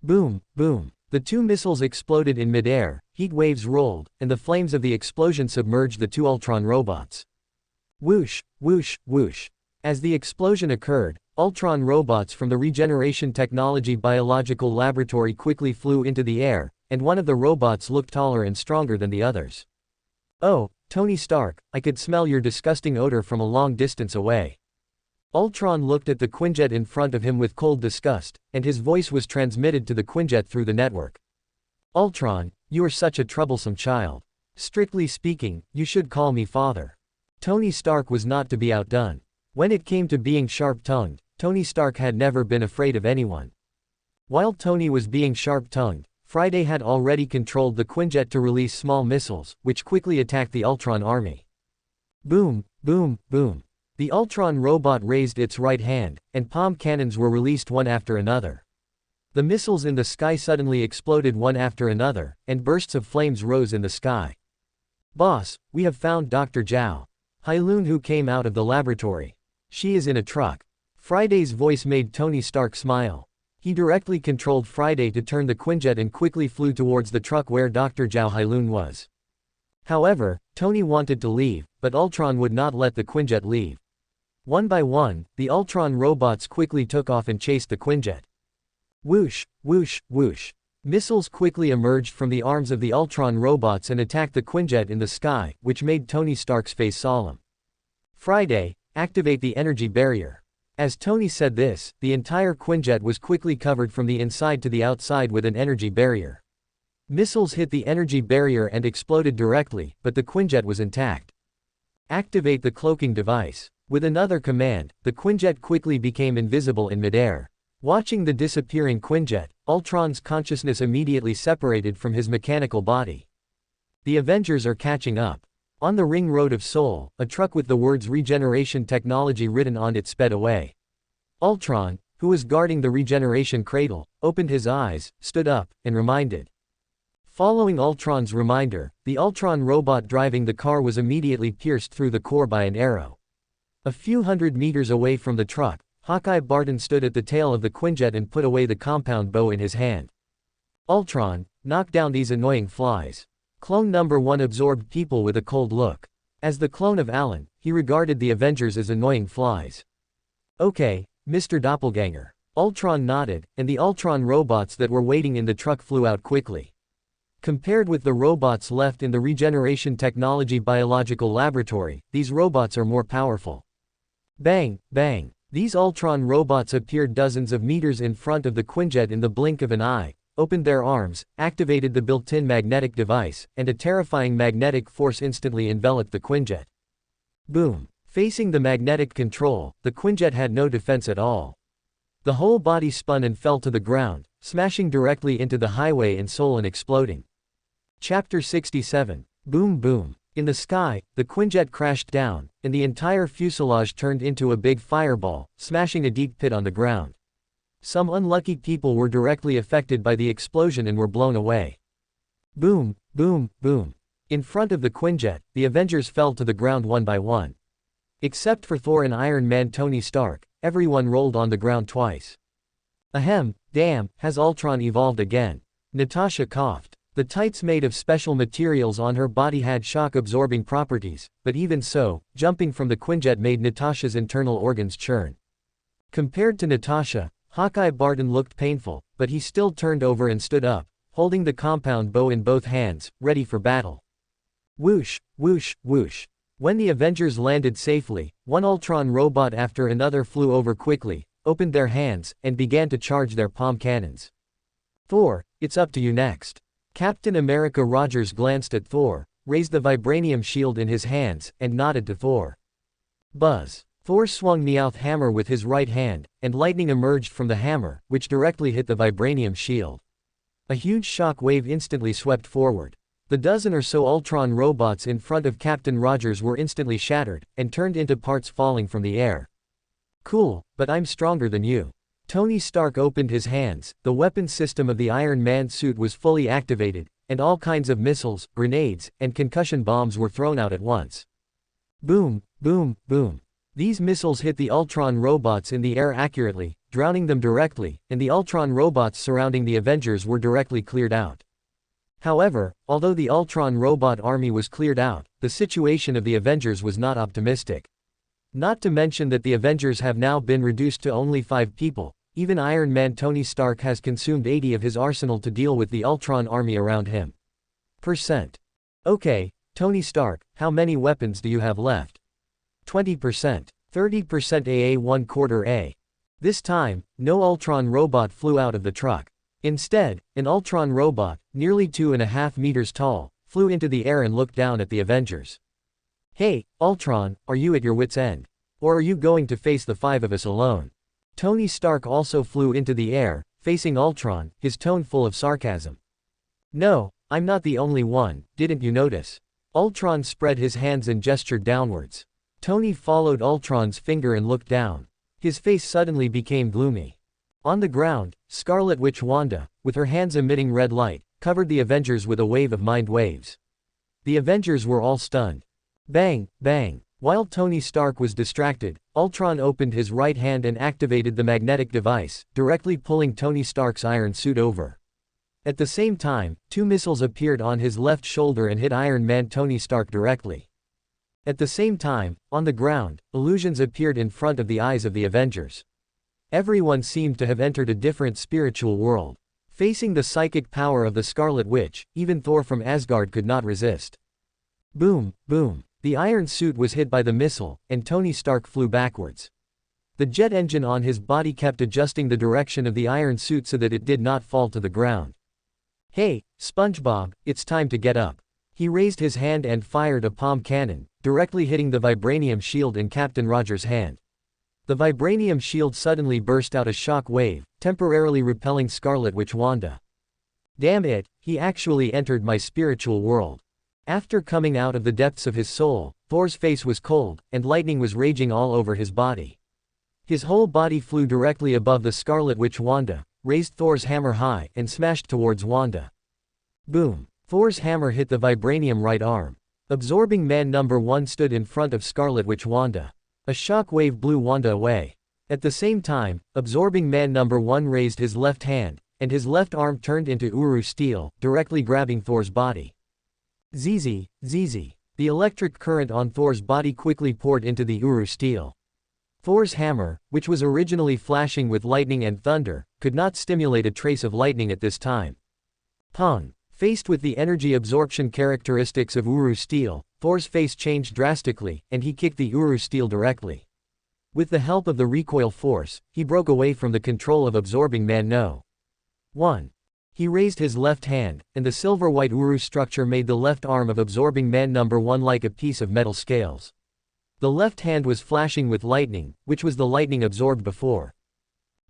Boom, boom. The 2 missiles exploded in midair, heat waves rolled, and the flames of the explosion submerged the 2 Ultron robots. Whoosh, whoosh, whoosh. As the explosion occurred, Ultron robots from the Regeneration Technology Biological Laboratory quickly flew into the air, and one of the robots looked taller and stronger than the others. Oh, Tony Stark, I could smell your disgusting odor from a long distance away. Ultron looked at the Quinjet in front of him with cold disgust, and his voice was transmitted to the Quinjet through the network. Ultron, you are such a troublesome child. Strictly speaking, you should call me father. Tony Stark was not to be outdone. When it came to being sharp-tongued, Tony Stark had never been afraid of anyone. While Tony was being sharp-tongued, Friday had already controlled the Quinjet to release small missiles, which quickly attacked the Ultron army. Boom, boom, boom. The Ultron robot raised its right hand, and palm cannons were released one after another. The missiles in the sky suddenly exploded one after another, and bursts of flames rose in the sky. Boss, we have found Dr. Zhao Hailun, who came out of the laboratory. She is in a truck. Friday's voice made Tony Stark smile. He directly controlled Friday to turn the Quinjet and quickly flew towards the truck where Dr. Zhao Hailun was. However, Tony wanted to leave, but Ultron would not let the Quinjet leave. One by one, the Ultron robots quickly took off and chased the Quinjet. Whoosh, whoosh, whoosh. Missiles quickly emerged from the arms of the Ultron robots and attacked the Quinjet in the sky, which made Tony Stark's face solemn. Friday, activate the energy barrier. As Tony said this, the entire Quinjet was quickly covered from the inside to the outside with an energy barrier. Missiles hit the energy barrier and exploded directly, but the Quinjet was intact. Activate the cloaking device. With another command, the Quinjet quickly became invisible in midair. Watching the disappearing Quinjet, Ultron's consciousness immediately separated from his mechanical body. The Avengers are catching up. On the ring road of Seoul, a truck with the words Regeneration Technology written on it sped away. Ultron, who was guarding the regeneration cradle, opened his eyes, stood up, and reminded. Following Ultron's reminder, the Ultron robot driving the car was immediately pierced through the core by an arrow. A few hundred meters away from the truck, Hawkeye Barton stood at the tail of the Quinjet and put away the compound bow in his hand. Ultron, knock down these annoying flies. Clone number 1 absorbed people with a cold look. As the clone of Alan, he regarded the Avengers as annoying flies. Okay, Mr. Doppelganger. Ultron nodded, and the Ultron robots that were waiting in the truck flew out quickly. Compared with the robots left in the Regeneration Technology Biological Laboratory, these robots are more powerful. Bang, bang. These Ultron robots appeared dozens of meters in front of the Quinjet in the blink of an eye, opened their arms, activated the built-in magnetic device, and a terrifying magnetic force instantly enveloped the Quinjet. Boom. Facing the magnetic control, the Quinjet had no defense at all. The whole body spun and fell to the ground, smashing directly into the highway in Seoul and exploding. Chapter 67. Boom boom. In the sky, the Quinjet crashed down, and the entire fuselage turned into a big fireball, smashing a deep pit on the ground. Some unlucky people were directly affected by the explosion and were blown away. Boom, boom, boom. In front of the Quinjet, the Avengers fell to the ground one by one. Except for Thor and Iron Man Tony Stark, everyone rolled on the ground twice. Ahem, damn, has Ultron evolved again? Natasha coughed. The tights made of special materials on her body had shock-absorbing properties, but even so, jumping from the Quinjet made Natasha's internal organs churn. Compared to Natasha, Hawkeye Barton looked painful, but he still turned over and stood up, holding the compound bow in both hands, ready for battle. Whoosh, whoosh, whoosh. When the Avengers landed safely, one Ultron robot after another flew over quickly, opened their hands, and began to charge their palm cannons. Thor, it's up to you next. Captain America Rogers glanced at Thor, raised the vibranium shield in his hands, and nodded to Thor. Buzz. Thor swung Neoth hammer with his right hand, and lightning emerged from the hammer, which directly hit the vibranium shield. A huge shock wave instantly swept forward. The dozen or so Ultron robots in front of Captain Rogers were instantly shattered, and turned into parts falling from the air. Cool, but I'm stronger than you. Tony Stark opened his hands, the weapons system of the Iron Man suit was fully activated, and all kinds of missiles, grenades, and concussion bombs were thrown out at once. Boom, boom, boom. These missiles hit the Ultron robots in the air accurately, drowning them directly, and the Ultron robots surrounding the Avengers were directly cleared out. However, although the Ultron robot army was cleared out, the situation of the Avengers was not optimistic. Not to mention that the Avengers have now been reduced to only 5 people, even Iron Man Tony Stark has consumed 80 of his arsenal to deal with the Ultron army around him. Okay, Tony Stark, how many weapons do you have left? 20%. 30% AA 1/4 A. This time, no Ultron robot flew out of the truck. Instead, an Ultron robot, nearly 2.5 meters tall, flew into the air and looked down at the Avengers. Hey, Ultron, are you at your wit's end? Or are you going to face the 5 of us alone? Tony Stark also flew into the air, facing Ultron, his tone full of sarcasm. No, I'm not the only one, didn't you notice? Ultron spread his hands and gestured downwards. Tony followed Ultron's finger and looked down. His face suddenly became gloomy. On the ground, Scarlet Witch Wanda, with her hands emitting red light, covered the Avengers with a wave of mind waves. The Avengers were all stunned. Bang, bang. While Tony Stark was distracted, Ultron opened his right hand and activated the magnetic device, directly pulling Tony Stark's iron suit over. At the same time, 2 missiles appeared on his left shoulder and hit Iron Man Tony Stark directly. At the same time, on the ground, illusions appeared in front of the eyes of the Avengers. Everyone seemed to have entered a different spiritual world. Facing the psychic power of the Scarlet Witch, even Thor from Asgard could not resist. Boom, boom. The iron suit was hit by the missile, and Tony Stark flew backwards. The jet engine on his body kept adjusting the direction of the iron suit so that it did not fall to the ground. Hey, SpongeBob, it's time to get up. He raised his hand and fired a palm cannon, directly hitting the vibranium shield in Captain Rogers' hand. The vibranium shield suddenly burst out a shock wave, temporarily repelling Scarlet Witch Wanda. Damn it, he actually entered my spiritual world. After coming out of the depths of his soul, Thor's face was cold, and lightning was raging all over his body. His whole body flew directly above the Scarlet Witch Wanda, raised Thor's hammer high, and smashed towards Wanda. Boom. Thor's hammer hit the vibranium right arm. Absorbing Man No. 1 stood in front of Scarlet Witch Wanda. A shock wave blew Wanda away. At the same time, Absorbing Man No. 1 raised his left hand, and his left arm turned into Uru steel, directly grabbing Thor's body. Zzz. The electric current on Thor's body quickly poured into the Uru steel. Thor's hammer, which was originally flashing with lightning and thunder, could not stimulate a trace of lightning at this time. Pong. Faced with the energy absorption characteristics of Uru steel, Thor's face changed drastically, and he kicked the Uru steel directly. With the help of the recoil force, he broke away from the control of Absorbing Man No. 1. He raised his left hand, and the silver-white Uru structure made the left arm of Absorbing Man No. 1 like a piece of metal scales. The left hand was flashing with lightning, which was the lightning absorbed before.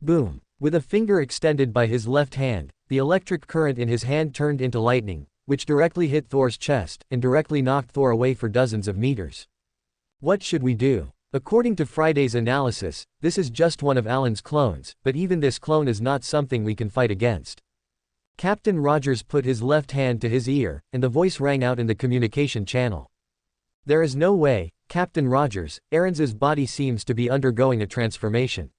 Boom. With a finger extended by his left hand, the electric current in his hand turned into lightning, which directly hit Thor's chest, and directly knocked Thor away for dozens of meters. What should we do? According to Friday's analysis, this is just one of Alan's clones, but even this clone is not something we can fight against. Captain Rogers put his left hand to his ear, and the voice rang out in the communication channel. There is no way, Captain Rogers, Aaron's body seems to be undergoing a transformation.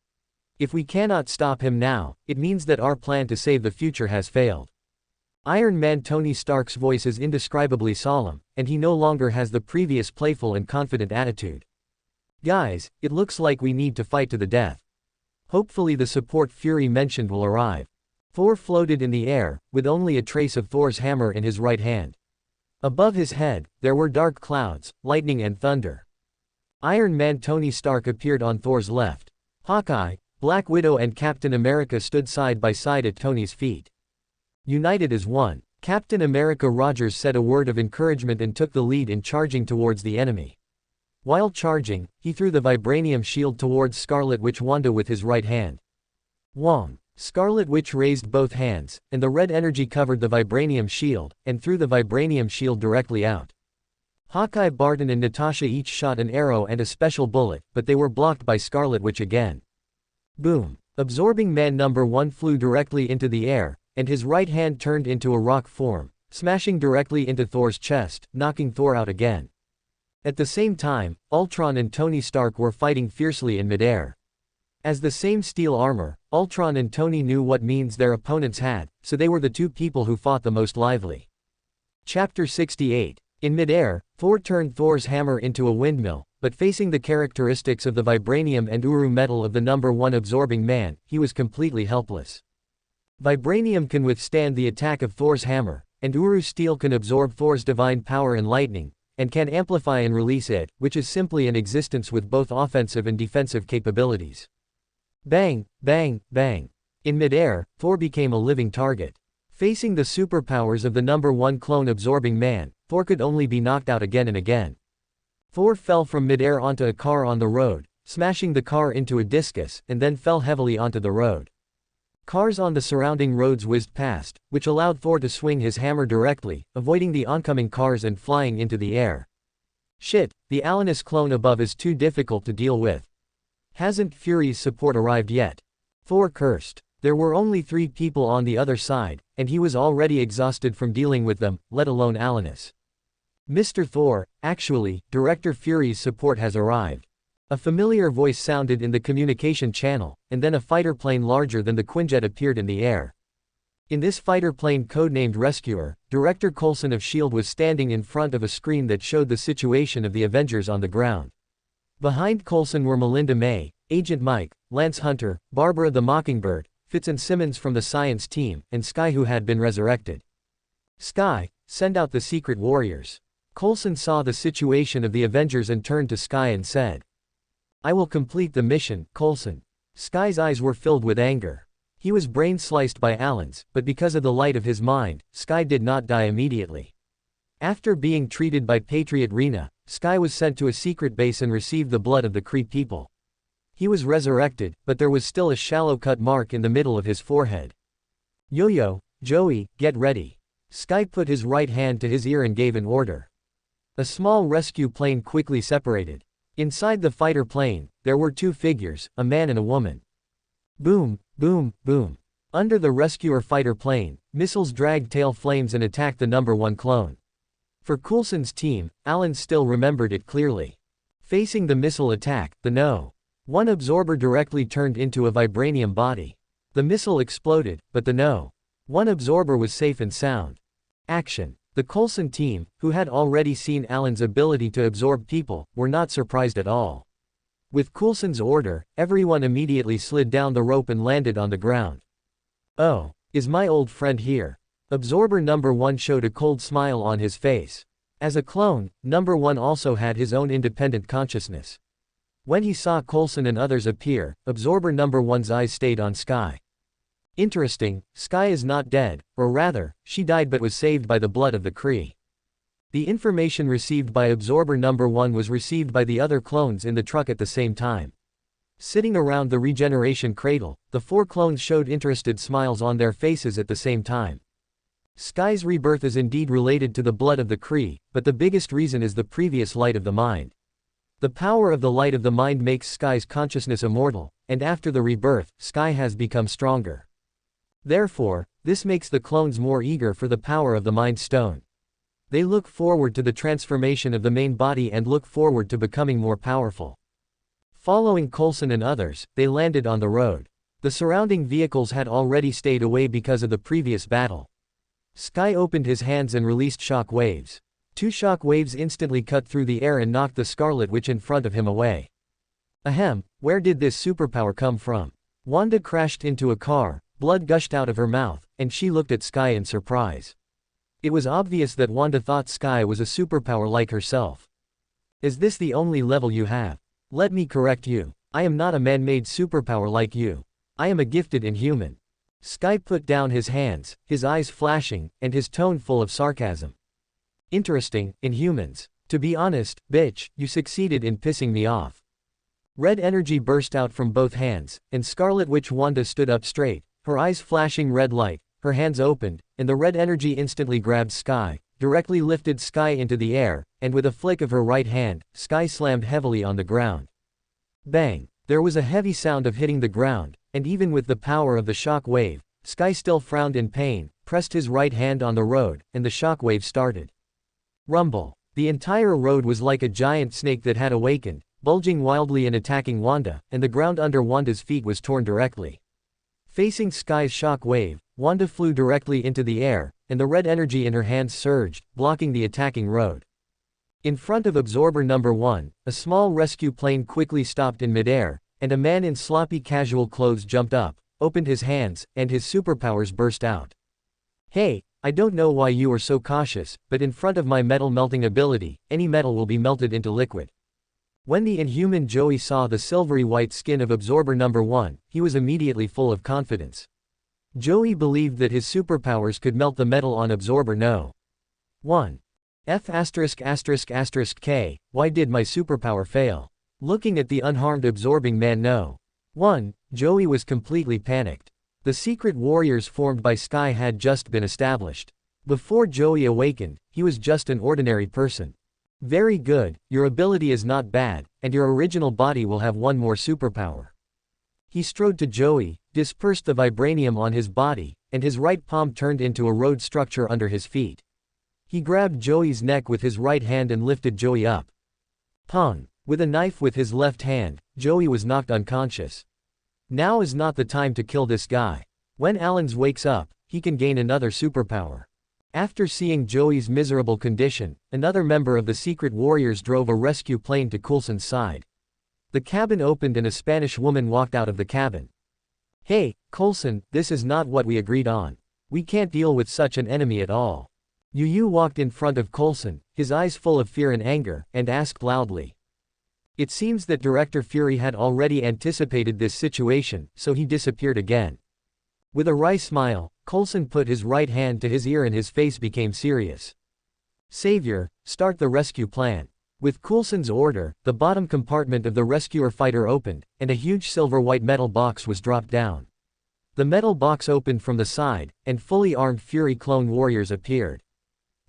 If we cannot stop him now, it means that our plan to save the future has failed. Iron Man Tony Stark's voice is indescribably solemn, and he no longer has the previous playful and confident attitude. Guys, it looks like we need to fight to the death. Hopefully the support Fury mentioned will arrive. Thor floated in the air, with only a trace of Thor's hammer in his right hand. Above his head, there were dark clouds, lightning and thunder. Iron Man Tony Stark appeared on Thor's left. Hawkeye, Black Widow and Captain America stood side by side at Tony's feet. United as one, Captain America Rogers said a word of encouragement and took the lead in charging towards the enemy. While charging, he threw the vibranium shield towards Scarlet Witch Wanda with his right hand. Wong! Scarlet Witch raised both hands, and the red energy covered the vibranium shield, and threw the vibranium shield directly out. Hawkeye, Barton and Natasha each shot an arrow and a special bullet, but they were blocked by Scarlet Witch again. Boom! Absorbing Man number 1 flew directly into the air, and his right hand turned into a rock form, smashing directly into Thor's chest, knocking Thor out again. At the same time, Ultron and Tony Stark were fighting fiercely in midair. As the same steel armor, Ultron and Tony knew what means their opponents had, so they were the two people who fought the most lively. Chapter 68. In midair, Thor turned Thor's hammer into a windmill, but facing the characteristics of the vibranium and Uru metal of the number 1 absorbing man, he was completely helpless. Vibranium can withstand the attack of Thor's hammer, and Uru steel can absorb Thor's divine power and lightning, and can amplify and release it, which is simply an existence with both offensive and defensive capabilities. Bang, bang, bang. In midair, Thor became a living target. Facing the superpowers of the number 1 clone absorbing man, Thor could only be knocked out again and again. Thor fell from midair onto a car on the road, smashing the car into a discus, and then fell heavily onto the road. Cars on the surrounding roads whizzed past, which allowed Thor to swing his hammer directly, avoiding the oncoming cars and flying into the air. Shit, the Alanus clone above is too difficult to deal with. Hasn't Fury's support arrived yet? Thor cursed. There were only 3 people on the other side, and he was already exhausted from dealing with them, let alone Alanus. Mr. Thor, actually, Director Fury's support has arrived. A familiar voice sounded in the communication channel, and then a fighter plane larger than the Quinjet appeared in the air. In this fighter plane codenamed Rescuer, Director Coulson of S.H.I.E.L.D. was standing in front of a screen that showed the situation of the Avengers on the ground. Behind Coulson were Melinda May, Agent Mike, Lance Hunter, Barbara the Mockingbird, Fitz and Simmons from the science team, and Skye, who had been resurrected. Skye, send out the secret warriors. Coulson saw the situation of the Avengers and turned to Skye and said, I will complete the mission, Coulson. Skye's eyes were filled with anger. He was brain sliced by Alan's, but because of the light of his mind, Skye did not die immediately. After being treated by Patriot Rena, Skye was sent to a secret base and received the blood of the Kree people. He was resurrected, but there was still a shallow cut mark in the middle of his forehead. Yo-Yo, Joey, get ready. Skye put his right hand to his ear and gave an order. A small rescue plane quickly separated. Inside the fighter plane, there were 2 figures, a man and a woman. Boom, boom, boom. Under the rescuer fighter plane, missiles dragged tail flames and attacked the number 1 clone. For Coulson's team, Alan still remembered it clearly. Facing the missile attack, the No. 1 absorber directly turned into a vibranium body. The missile exploded, but the No. 1 absorber was safe and sound. Action. The Coulson team, who had already seen Alan's ability to absorb people, were not surprised at all. With Coulson's order, everyone immediately slid down the rope and landed on the ground. Oh, is my old friend here? Absorber number 1 showed a cold smile on his face. As a clone, number 1 also had his own independent consciousness. When he saw Coulson and others appear, Absorber number 1's eyes stayed on Skye. Interesting, Skye is not dead, or rather, she died but was saved by the blood of the Kree. The information received by Absorber number 1 was received by the other clones in the truck at the same time. Sitting around the regeneration cradle, the 4 clones showed interested smiles on their faces at the same time. Skye's rebirth is indeed related to the blood of the Kree, but the biggest reason is the previous light of the mind. The power of the light of the mind makes Skye's consciousness immortal, and after the rebirth, Skye has become stronger. Therefore, this makes the clones more eager for the power of the Mind Stone. They look forward to the transformation of the main body and look forward to becoming more powerful. Following Coulson and others, they landed on the road. The surrounding vehicles had already stayed away because of the previous battle. Skye opened his hands and released shock waves. 2 shock waves instantly cut through the air and knocked the Scarlet Witch in front of him away. Ahem, where did this superpower come from? Wanda crashed into a car, blood gushed out of her mouth, and she looked at Skye in surprise. It was obvious that Wanda thought Skye was a superpower like herself. Is this the only level you have? Let me correct you. I am not a man-made superpower like you. I am a gifted inhuman. Sky put down his hands, his eyes flashing, and his tone full of sarcasm. Interesting, Inhumans. To be honest, bitch, you succeeded in pissing me off. Red energy burst out from both hands, and Scarlet Witch Wanda stood up straight, her eyes flashing red light, her hands opened, and the red energy instantly grabbed Sky, directly lifted Sky into the air, and with a flick of her right hand, Sky slammed heavily on the ground. Bang! There was a heavy sound of hitting the ground, and even with the power of the shock wave, Sky still frowned in pain, pressed his right hand on the road, and the shock wave started. Rumble. The entire road was like a giant snake that had awakened, bulging wildly and attacking Wanda, and the ground under Wanda's feet was torn directly. Facing Sky's shock wave, Wanda flew directly into the air, and the red energy in her hands surged, blocking the attacking road. In front of Absorber Number 1, a small rescue plane quickly stopped in midair, and a man in sloppy casual clothes jumped up, opened his hands, and his superpowers burst out. Hey, I don't know why you are so cautious, but in front of my metal melting ability, any metal will be melted into liquid. When the Inhuman Joey saw the silvery white skin of Absorber Number 1, he was immediately full of confidence. Joey believed that his superpowers could melt the metal on Absorber No. 1. F***K, why did my superpower fail? Looking at the unharmed absorbing man No. 1, Joey was completely panicked. The secret warriors formed by Sky had just been established. Before Joey awakened, he was just an ordinary person. Very good, your ability is not bad, and your original body will have one more superpower. He strode to Joey, dispersed the vibranium on his body, and his right palm turned into a road structure under his feet. He grabbed Joey's neck with his right hand and lifted Joey up. Pong! With a knife with his left hand, Joey was knocked unconscious. Now is not the time to kill this guy. When Allens wakes up, he can gain another superpower. After seeing Joey's miserable condition, another member of the Secret Warriors drove a rescue plane to Coulson's side. The cabin opened and a Spanish woman walked out of the cabin. Hey, Coulson, this is not what we agreed on. We can't deal with such an enemy at all. Yu walked in front of Coulson, his eyes full of fear and anger, and asked loudly. It seems that Director Fury had already anticipated this situation, so he disappeared again. With a wry smile, Coulson put his right hand to his ear and his face became serious. Savior, start the rescue plan. With Coulson's order, the bottom compartment of the rescuer fighter opened, and a huge silver-white metal box was dropped down. The metal box opened from the side, and fully armed Fury clone warriors appeared.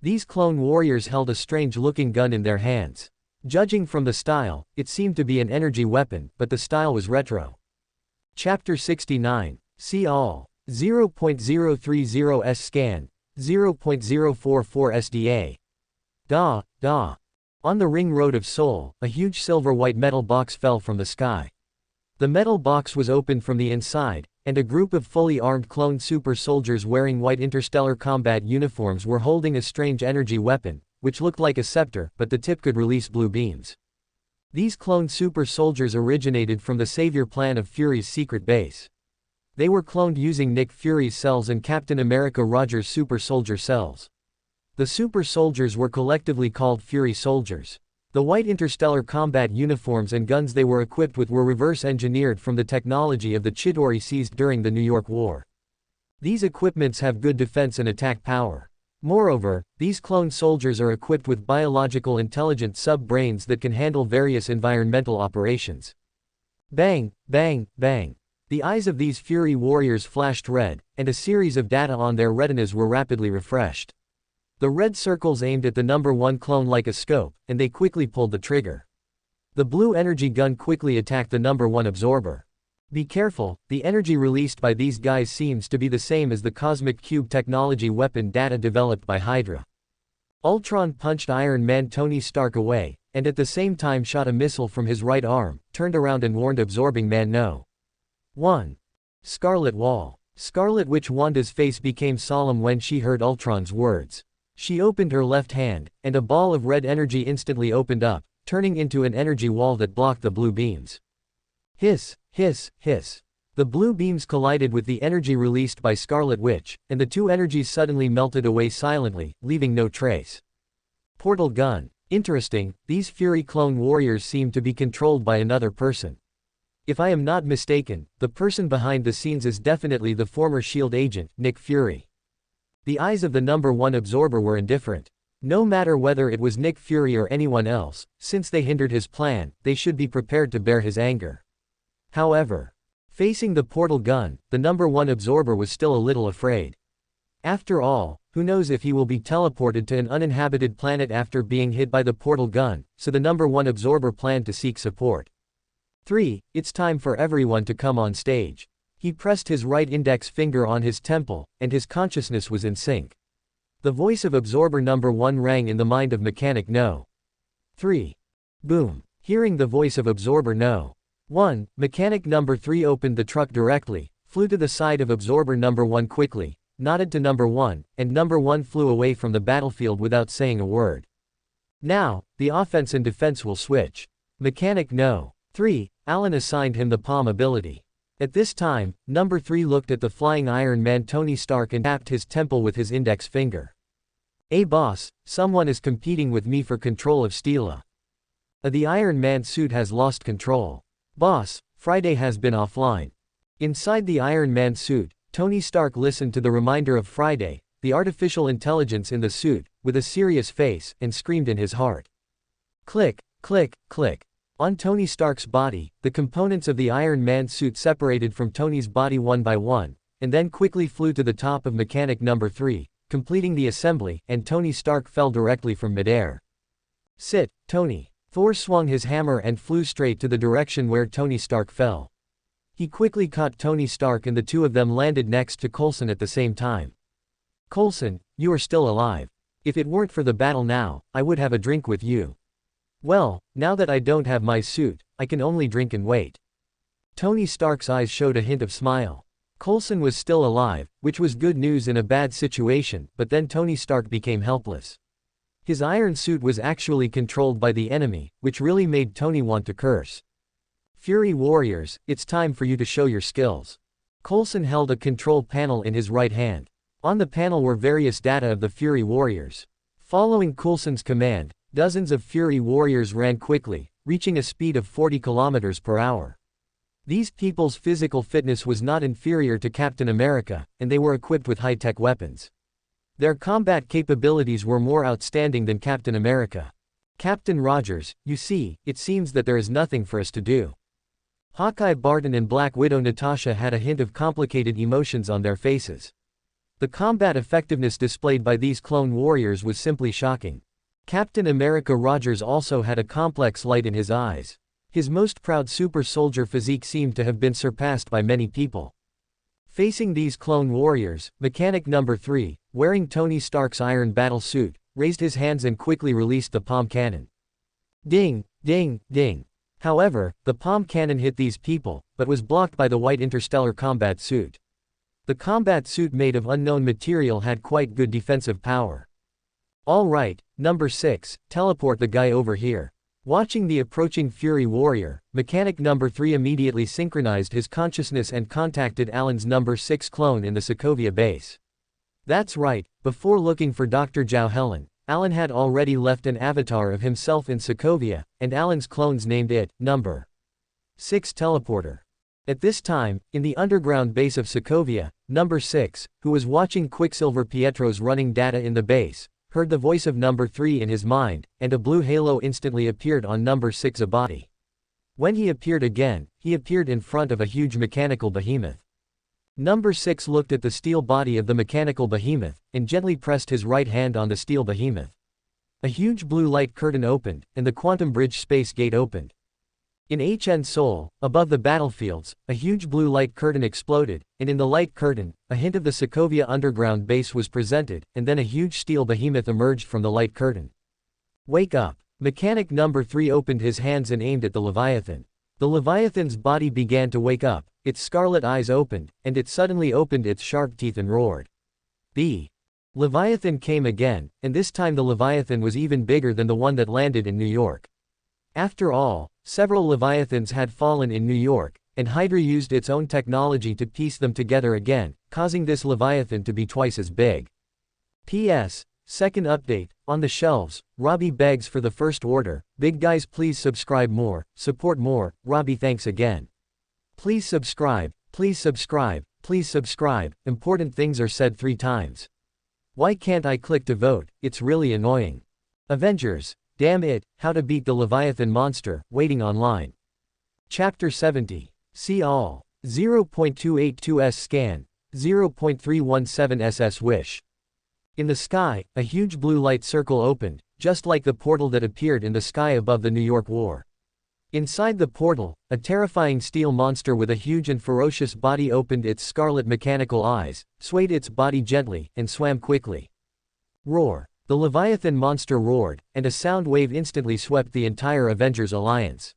These clone warriors held a strange-looking gun in their hands. Judging from the style, it seemed to be an energy weapon, but the style was retro. Chapter 69. See all. 0.030s scan. 0.044 SDA. Da. On the ring road of Seoul, a huge silver-white metal box fell from the sky. The metal box was opened from the inside, and a group of fully armed clone super soldiers wearing white interstellar combat uniforms were holding a strange energy weapon, which looked like a scepter, but the tip could release blue beams. These clone super soldiers originated from the Savior plan of Fury's secret base. They were cloned using Nick Fury's cells and Captain America Rogers' super soldier cells. The super soldiers were collectively called Fury soldiers. The white interstellar combat uniforms and guns they were equipped with were reverse-engineered from the technology of the Chidori seized during the New York War. These equipments have good defense and attack power. Moreover, these clone soldiers are equipped with biological intelligent sub-brains that can handle various environmental operations. Bang, bang, bang. The eyes of these Fury warriors flashed red, and a series of data on their retinas were rapidly refreshed. The red circles aimed at the number 1 clone like a scope, and they quickly pulled the trigger. The blue energy gun quickly attacked the number 1 absorber. Be careful, the energy released by these guys seems to be the same as the cosmic cube technology weapon data developed by Hydra. Ultron punched Iron Man Tony Stark away, and at the same time shot a missile from his right arm, turned around and warned Absorbing Man No. 1. Scarlet Wall. Scarlet Witch Wanda's face became solemn when she heard Ultron's words. She opened her left hand, and a ball of red energy instantly opened up, turning into an energy wall that blocked the blue beams. Hiss, hiss, hiss. The blue beams collided with the energy released by Scarlet Witch, and the two energies suddenly melted away silently, leaving no trace. Portal gun. Interesting, these Fury clone warriors seem to be controlled by another person. If I am not mistaken, the person behind the scenes is definitely the former S.H.I.E.L.D. agent, Nick Fury. The eyes of the number one absorber were indifferent. No matter whether it was Nick Fury or anyone else, since they hindered his plan, they should be prepared to bear his anger. However, facing the portal gun, the number one absorber was still a little afraid. After all, who knows if he will be teleported to an uninhabited planet after being hit by the portal gun, so the number one absorber planned to seek support. 3. It's time for everyone to come on stage. He pressed his right index finger on his temple, and his consciousness was in sync. The voice of absorber number 1 rang in the mind of Mechanic No. 3. Boom. Hearing the voice of absorber No. 1, Mechanic number 3 opened the truck directly, flew to the side of absorber number 1 quickly, nodded to number 1, and number 1 flew away from the battlefield without saying a word. Now, the offense and defense will switch. Mechanic No. 3, Alan assigned him the palm ability. At this time, number 3 looked at the flying Iron Man Tony Stark and tapped his temple with his index finger. "Hey boss, someone is competing with me for control of Stila. The Iron Man suit has lost control. Boss, Friday has been offline." Inside the Iron Man suit, Tony Stark listened to the reminder of Friday, the artificial intelligence in the suit, with a serious face, and screamed in his heart. Click, click, click. On Tony Stark's body, the components of the Iron Man suit separated from Tony's body one by one, and then quickly flew to the top of Mechanic number 3, completing the assembly, and Tony Stark fell directly from midair. "Sit, Tony." Thor swung his hammer and flew straight to the direction where Tony Stark fell. He quickly caught Tony Stark and the two of them landed next to Coulson at the same time. "Coulson, you are still alive. If it weren't for the battle now, I would have a drink with you." "Well, now that I don't have my suit, I can only drink and wait." Tony Stark's eyes showed a hint of smile. Coulson was still alive, which was good news in a bad situation, but then Tony Stark became helpless. His iron suit was actually controlled by the enemy, which really made Tony want to curse. "Fury Warriors, it's time for you to show your skills." Coulson held a control panel in his right hand. On the panel were various data of the Fury Warriors. Following Coulson's command, dozens of Fury Warriors ran quickly, reaching a speed of 40 kilometers per hour. These people's physical fitness was not inferior to Captain America, and they were equipped with high-tech weapons. Their combat capabilities were more outstanding than Captain America. "Captain Rogers, you see, it seems that there is nothing for us to do." Hawkeye Barton and Black Widow Natasha had a hint of complicated emotions on their faces. The combat effectiveness displayed by these clone warriors was simply shocking. Captain America Rogers also had a complex light in his eyes. His most proud super soldier physique seemed to have been surpassed by many people. Facing these clone warriors, Mechanic number 3, wearing Tony Stark's iron battle suit, raised his hands and quickly released the palm cannon. Ding, ding, ding. However, the palm cannon hit these people, but was blocked by the white interstellar combat suit. The combat suit made of unknown material had quite good defensive power. "All right, number 6, teleport the guy over here." Watching the approaching Fury Warrior, Mechanic number 3 immediately synchronized his consciousness and contacted Alan's number 6 clone in the Sokovia base. That's right, before looking for Dr. Zhao Helen, Alan had already left an avatar of himself in Sokovia, and Alan's clones named it, number 6 Teleporter. At this time, in the underground base of Sokovia, number 6, who was watching Quicksilver Pietro's running data in the base, heard the voice of number 3 in his mind, and a blue halo instantly appeared on number 6's body. When he appeared again, he appeared in front of a huge mechanical behemoth. Number 6 looked at the steel body of the mechanical behemoth, and gently pressed his right hand on the steel behemoth. A huge blue light curtain opened, and the quantum bridge space gate opened. In HN Seoul, above the battlefields, a huge blue light curtain exploded, and in the light curtain, a hint of the Sokovia underground base was presented, and then a huge steel behemoth emerged from the light curtain. "Wake up." Mechanic number 3 opened his hands and aimed at the Leviathan. The Leviathan's body began to wake up, its scarlet eyes opened, and it suddenly opened its sharp teeth and roared. The Leviathan came again, and this time the Leviathan was even bigger than the one that landed in New York. After all, several Leviathans had fallen in New York, and Hydra used its own technology to piece them together again, causing this Leviathan to be twice as big. P.S. Second update, on the shelves, Robbie begs for the first order, "Big guys please subscribe more, support more, Robbie thanks again." Please subscribe, please subscribe, please subscribe. Important things are said 3 times. Why can't I click to vote? It's really annoying. Avengers. Damn it, how to beat the Leviathan monster, waiting online. Chapter 70. See all. 0.282s scan. 0.317ss wish. In the sky, a huge blue light circle opened, just like the portal that appeared in the sky above the New York War. Inside the portal, a terrifying steel monster with a huge and ferocious body opened its scarlet mechanical eyes, swayed its body gently, and swam quickly. Roar. The Leviathan monster roared, and a sound wave instantly swept the entire Avengers alliance.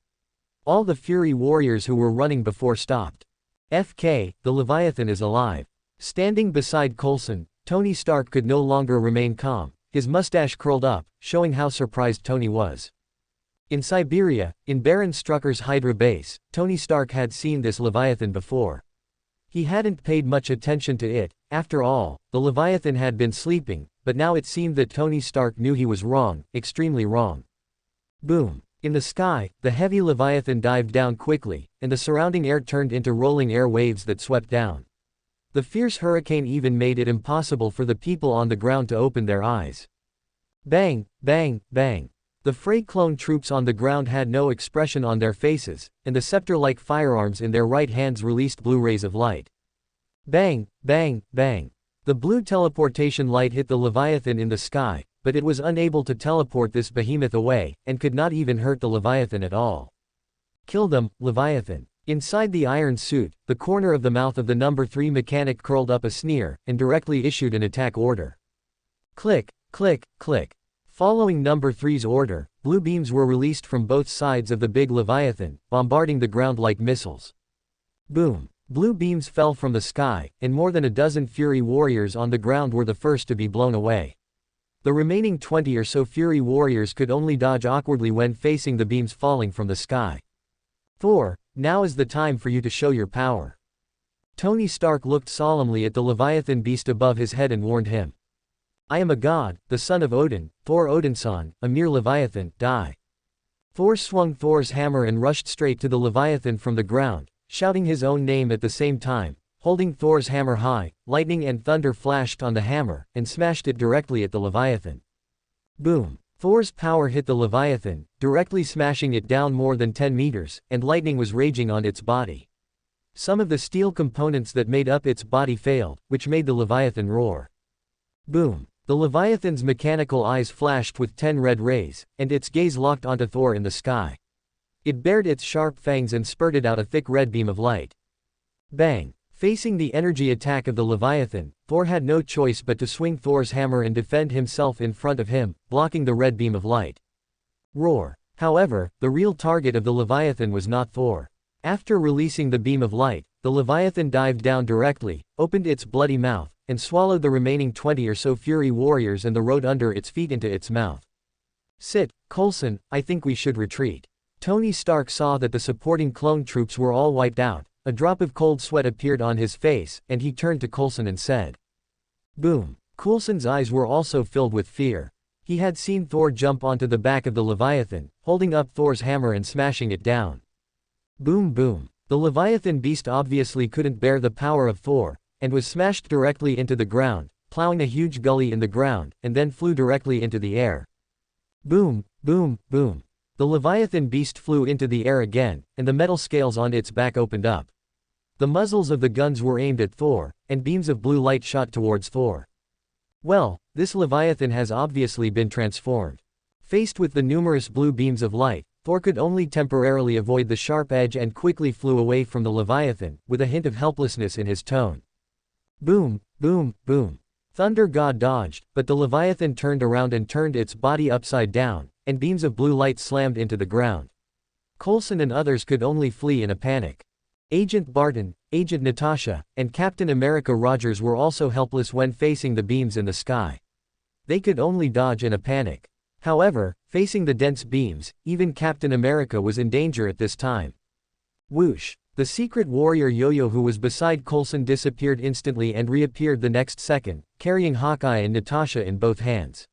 All the Fury warriors who were running before stopped. FK, the Leviathan is alive. Standing beside Coulson, Tony Stark could no longer remain calm, his mustache curled up, showing how surprised Tony was. In Siberia, in Baron Strucker's Hydra base, Tony Stark had seen this Leviathan before. He hadn't paid much attention to it, after all, the Leviathan had been sleeping, but now it seemed that Tony Stark knew he was wrong, extremely wrong. Boom. In the sky, the heavy Leviathan dived down quickly, and the surrounding air turned into rolling air waves that swept down. The fierce hurricane even made it impossible for the people on the ground to open their eyes. Bang, bang, bang. The Frey clone troops on the ground had no expression on their faces, and the scepter-like firearms in their right hands released blue rays of light. Bang, bang, bang. The blue teleportation light hit the Leviathan in the sky, but it was unable to teleport this behemoth away, and could not even hurt the Leviathan at all. Kill them, Leviathan. Inside the iron suit, the corner of the mouth of the number 3 mechanic curled up a sneer, and directly issued an attack order. Click, click, click. Following number 3's order, blue beams were released from both sides of the big Leviathan, bombarding the ground like missiles. Boom. Blue beams fell from the sky, and more than a dozen Fury warriors on the ground were the first to be blown away. The remaining 20 or so Fury warriors could only dodge awkwardly when facing the beams falling from the sky. Thor, now is the time for you to show your power. Tony Stark looked solemnly at the Leviathan beast above his head and warned him. I am a god, the son of Odin, Thor Odinson, a mere Leviathan, die. Thor swung Thor's hammer and rushed straight to the Leviathan from the ground, shouting his own name at the same time. Holding Thor's hammer high, lightning and thunder flashed on the hammer, and smashed it directly at the Leviathan. Boom. Thor's power hit the Leviathan, directly smashing it down more than 10 meters, and lightning was raging on its body. Some of the steel components that made up its body failed, which made the Leviathan roar. Boom. The Leviathan's mechanical eyes flashed with 10 red rays, and its gaze locked onto Thor in the sky. It bared its sharp fangs and spurted out a thick red beam of light. Bang. Facing the energy attack of the Leviathan, Thor had no choice but to swing Thor's hammer and defend himself in front of him, blocking the red beam of light. Roar. However, the real target of the Leviathan was not Thor. After releasing the beam of light, the Leviathan dived down directly, opened its bloody mouth, and swallowed the remaining 20 or so Fury warriors and the road under its feet into its mouth. Sit, Coulson, I think we should retreat. Tony Stark saw that the supporting clone troops were all wiped out. A drop of cold sweat appeared on his face, and he turned to Coulson and said. Boom. Coulson's eyes were also filled with fear. He had seen Thor jump onto the back of the Leviathan, holding up Thor's hammer and smashing it down. Boom boom. The Leviathan beast obviously couldn't bear the power of Thor, and was smashed directly into the ground, plowing a huge gully in the ground, and then flew directly into the air. Boom, boom, boom. The Leviathan beast flew into the air again, and the metal scales on its back opened up. The muzzles of the guns were aimed at Thor, and beams of blue light shot towards Thor. Well, this Leviathan has obviously been transformed. Faced with the numerous blue beams of light, Thor could only temporarily avoid the sharp edge and quickly flew away from the Leviathan, with a hint of helplessness in his tone. Boom, boom, boom. Thunder God dodged, but the Leviathan turned around and turned its body upside down, and beams of blue light slammed into the ground. Coulson and others could only flee in a panic. Agent Barton, Agent Natasha, and Captain America Rogers were also helpless when facing the beams in the sky. They could only dodge in a panic. However, facing the dense beams, even Captain America was in danger at this time. Whoosh! The secret warrior Yo-Yo who was beside Coulson disappeared instantly and reappeared the next second, carrying Hawkeye and Natasha in both hands.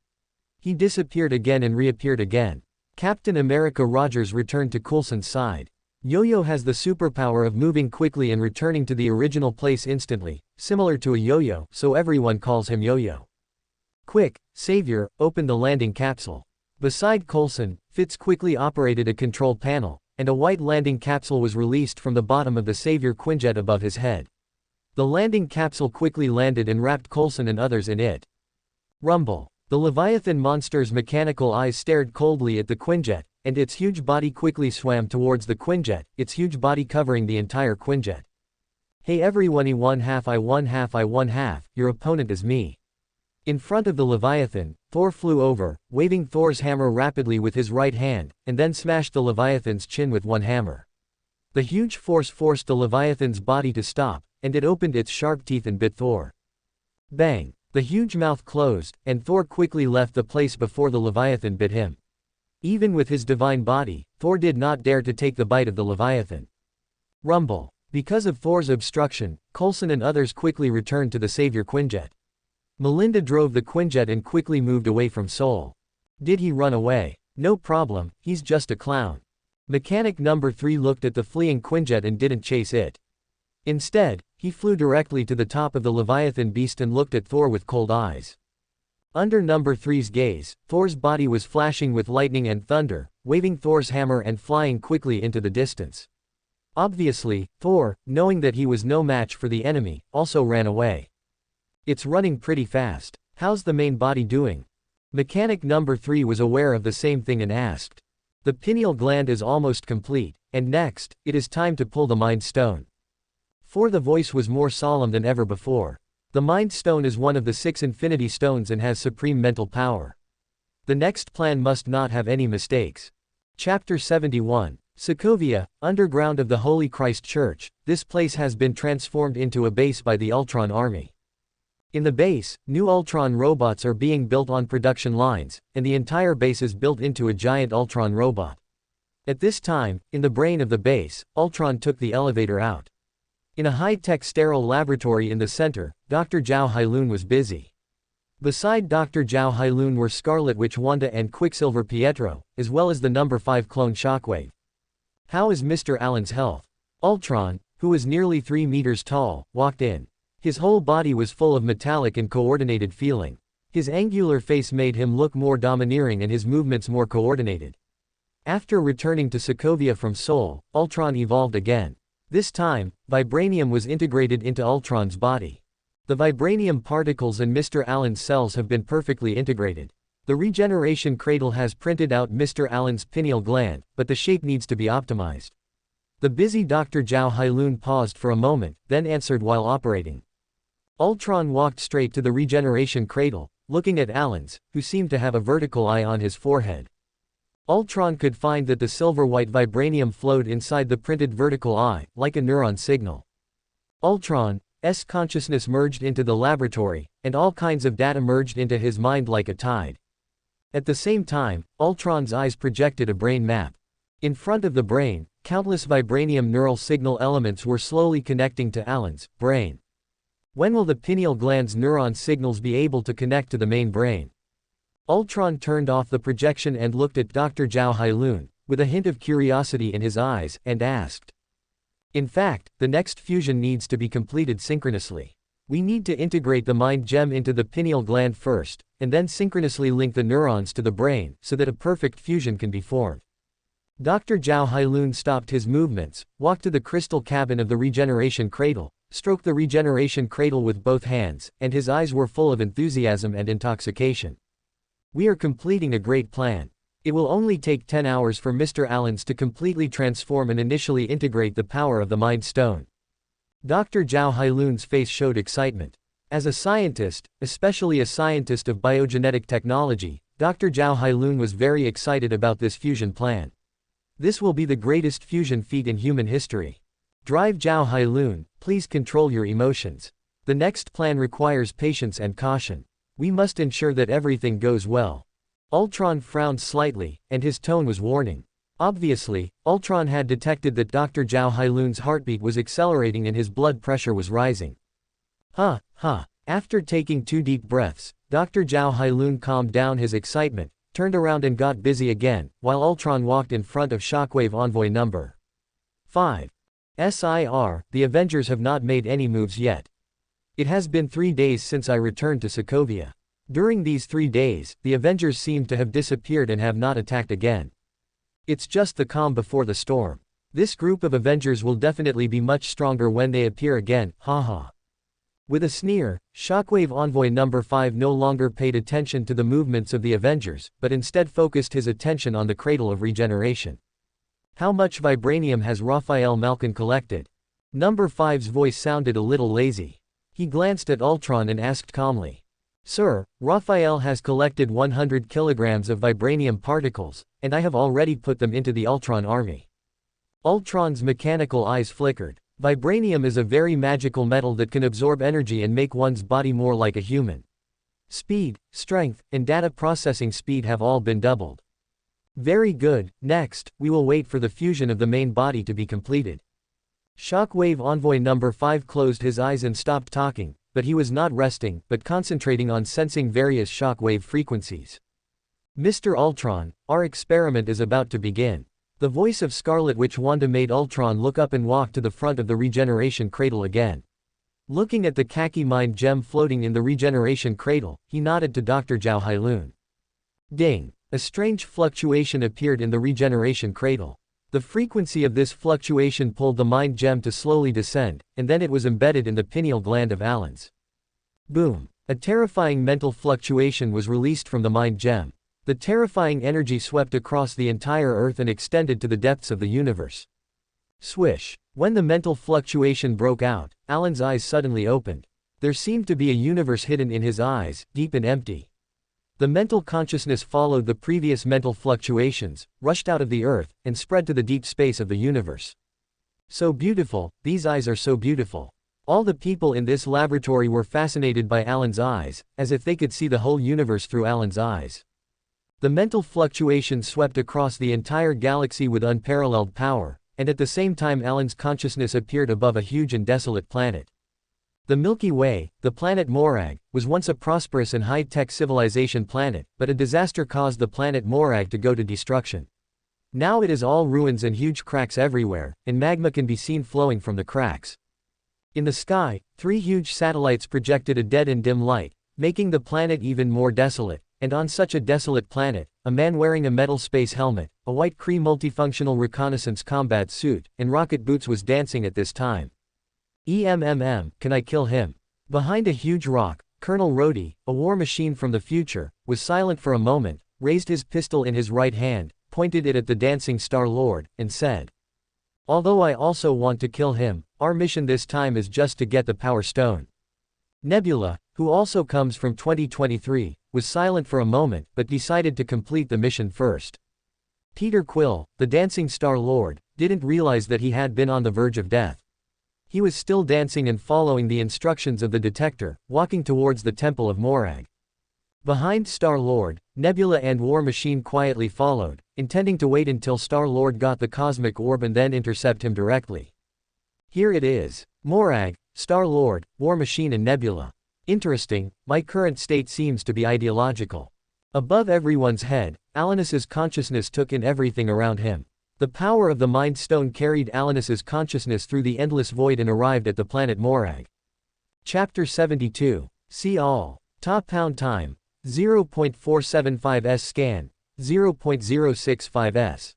He disappeared again and reappeared again. Captain America Rogers returned to Coulson's side. Yo-Yo has the superpower of moving quickly and returning to the original place instantly, similar to a yo-yo, so everyone calls him Yo-Yo. Quick, Savior, open the landing capsule. Beside Coulson, Fitz quickly operated a control panel, and a white landing capsule was released from the bottom of the Savior Quinjet above his head. The landing capsule quickly landed and wrapped Coulson and others in it. Rumble. The Leviathan monster's mechanical eyes stared coldly at the Quinjet, and its huge body quickly swam towards the Quinjet, its huge body covering the entire Quinjet. Hey everyone, I won half, your opponent is me. In front of the Leviathan, Thor flew over, waving Thor's hammer rapidly with his right hand, and then smashed the Leviathan's chin with one hammer. The huge force forced the Leviathan's body to stop, and it opened its sharp teeth and bit Thor. Bang! The huge mouth closed, and Thor quickly left the place before the Leviathan bit him. Even with his divine body, Thor did not dare to take the bite of the Leviathan. Rumble. Because of Thor's obstruction, Coulson and others quickly returned to the Savior Quinjet. Melinda drove the Quinjet and quickly moved away from Sol. Did he run away? No problem, he's just a clown. Mechanic number 3 looked at the fleeing Quinjet and didn't chase it. Instead, he flew directly to the top of the Leviathan beast and looked at Thor with cold eyes. Under number 3's gaze, Thor's body was flashing with lightning and thunder, waving Thor's hammer and flying quickly into the distance. Obviously, Thor, knowing that he was no match for the enemy, also ran away. It's running pretty fast. How's the main body doing? Mechanic number 3 was aware of the same thing and asked. The pineal gland is almost complete, and next, it is time to pull the Mind Stone. For the voice was more solemn than ever before. The Mind Stone is one of the 6 Infinity Stones and has supreme mental power. The next plan must not have any mistakes. Chapter 71. Sokovia, underground of the Holy Christ Church. This place has been transformed into a base by the Ultron army. In the base, new Ultron robots are being built on production lines, and the entire base is built into a giant Ultron robot. At this time, in the brain of the base, Ultron took the elevator out. In a high-tech sterile laboratory in the center, Dr. Zhao Hailun was busy. Beside Dr. Zhao Hailun were Scarlet Witch Wanda and Quicksilver Pietro, as well as the number 5 clone Shockwave. How is Mr. Allen's health? Ultron, who was nearly 3 meters tall, walked in. His whole body was full of metallic and coordinated feeling. His angular face made him look more domineering and his movements more coordinated. After returning to Sokovia from Seoul, Ultron evolved again. This time, vibranium was integrated into Ultron's body. The vibranium particles and Mr. Allen's cells have been perfectly integrated. The regeneration cradle has printed out Mr. Allen's pineal gland, but the shape needs to be optimized. The busy Dr. Zhao Hailun paused for a moment, then answered while operating. Ultron walked straight to the regeneration cradle, looking at Allen's, who seemed to have a vertical eye on his forehead. Ultron could find that the silver-white vibranium flowed inside the printed vertical eye, like a neuron signal. Ultron's consciousness merged into the laboratory, and all kinds of data merged into his mind like a tide. At the same time, Ultron's eyes projected a brain map. In front of the brain, countless vibranium neural signal elements were slowly connecting to Allen's brain. When will the pineal gland's neuron signals be able to connect to the main brain? Ultron turned off the projection and looked at Dr. Zhao Hailun, with a hint of curiosity in his eyes, and asked. In fact, the next fusion needs to be completed synchronously. We need to integrate the mind gem into the pineal gland first, and then synchronously link the neurons to the brain, so that a perfect fusion can be formed. Dr. Zhao Hailun stopped his movements, walked to the crystal cabin of the regeneration cradle, stroked the regeneration cradle with both hands, and his eyes were full of enthusiasm and intoxication. We are completing a great plan. It will only take 10 hours for Mr. Allen's to completely transform and initially integrate the power of the Mind Stone. Dr. Zhao Hailun's face showed excitement. As a scientist, especially a scientist of biogenetic technology, Dr. Zhao Hailun was very excited about this fusion plan. This will be the greatest fusion feat in human history. Drive Zhao Hailun, please control your emotions. The next plan requires patience and caution. We must ensure that everything goes well. Ultron frowned slightly, and his tone was warning. Obviously, Ultron had detected that Dr. Zhao Hailun's heartbeat was accelerating and his blood pressure was rising. After taking 2 deep breaths, Dr. Zhao Hailun calmed down his excitement, turned around and got busy again, while Ultron walked in front of Shockwave Envoy number 5. SIR, the Avengers have not made any moves yet. It has been 3 days since I returned to Sokovia. During these 3 days, the Avengers seem to have disappeared and have not attacked again. It's just the calm before the storm. This group of Avengers will definitely be much stronger when they appear again, haha. With a sneer, Shockwave Envoy number 5 no longer paid attention to the movements of the Avengers, but instead focused his attention on the Cradle of Regeneration. How much vibranium has Raphael Malkin collected? Number 5's voice sounded a little lazy. He glanced at Ultron and asked calmly. Sir, Raphael has collected 100 kilograms of vibranium particles, and I have already put them into the Ultron army. Ultron's mechanical eyes flickered. Vibranium is a very magical metal that can absorb energy and make one's body more like a human. Speed, strength, and data processing speed have all been doubled. Very good. Next, we will wait for the fusion of the main body to be completed. Shockwave Envoy number 5 closed his eyes and stopped talking, but he was not resting, but concentrating on sensing various shockwave frequencies. Mr. Ultron, our experiment is about to begin. The voice of Scarlet Witch Wanda made Ultron look up and walk to the front of the regeneration cradle again. Looking at the khaki mind gem floating in the regeneration cradle, he nodded to Dr. Zhao Hailun. Ding! A strange fluctuation appeared in the regeneration cradle. The frequency of this fluctuation pulled the mind gem to slowly descend, and then it was embedded in the pineal gland of Alan's. Boom! A terrifying mental fluctuation was released from the mind gem. The terrifying energy swept across the entire Earth and extended to the depths of the universe. Swish! When the mental fluctuation broke out, Alan's eyes suddenly opened. There seemed to be a universe hidden in his eyes, deep and empty. The mental consciousness followed the previous mental fluctuations, rushed out of the Earth, and spread to the deep space of the universe. So beautiful, these eyes are so beautiful. All the people in this laboratory were fascinated by Alan's eyes, as if they could see the whole universe through Alan's eyes. The mental fluctuation swept across the entire galaxy with unparalleled power, and at the same time Alan's consciousness appeared above a huge and desolate planet. The Milky Way, the planet Morag, was once a prosperous and high-tech civilization planet, but a disaster caused the planet Morag to go to destruction. Now it is all ruins and huge cracks everywhere, and magma can be seen flowing from the cracks. In the sky, 3 huge satellites projected a dead and dim light, making the planet even more desolate, and on such a desolate planet, a man wearing a metal space helmet, a white Kree multifunctional reconnaissance combat suit, and rocket boots was dancing at this time. Can I kill him? Behind a huge rock, Colonel Robbie, a war machine from the future, was silent for a moment, raised his pistol in his right hand, pointed it at the dancing Star-Lord, and said, although I also want to kill him, our mission this time is just to get the Power Stone. Nebula, who also comes from 2023, was silent for a moment but decided to complete the mission first. Peter Quill, the dancing Star-Lord, didn't realize that he had been on the verge of death. He was still dancing and following the instructions of the detector, walking towards the Temple of Morag. Behind Star-Lord, Nebula and War Machine quietly followed, intending to wait until Star-Lord got the cosmic orb and then intercept him directly. Here it is. Morag, Star-Lord, War Machine and Nebula. Interesting, my current state seems to be ideological. Above everyone's head, Alanus's consciousness took in everything around him. The power of the Mind Stone carried Alanus's consciousness through the endless void and arrived at the planet Morag. Chapter 72. See all. Top pound time. 0.475s scan. 0.065s.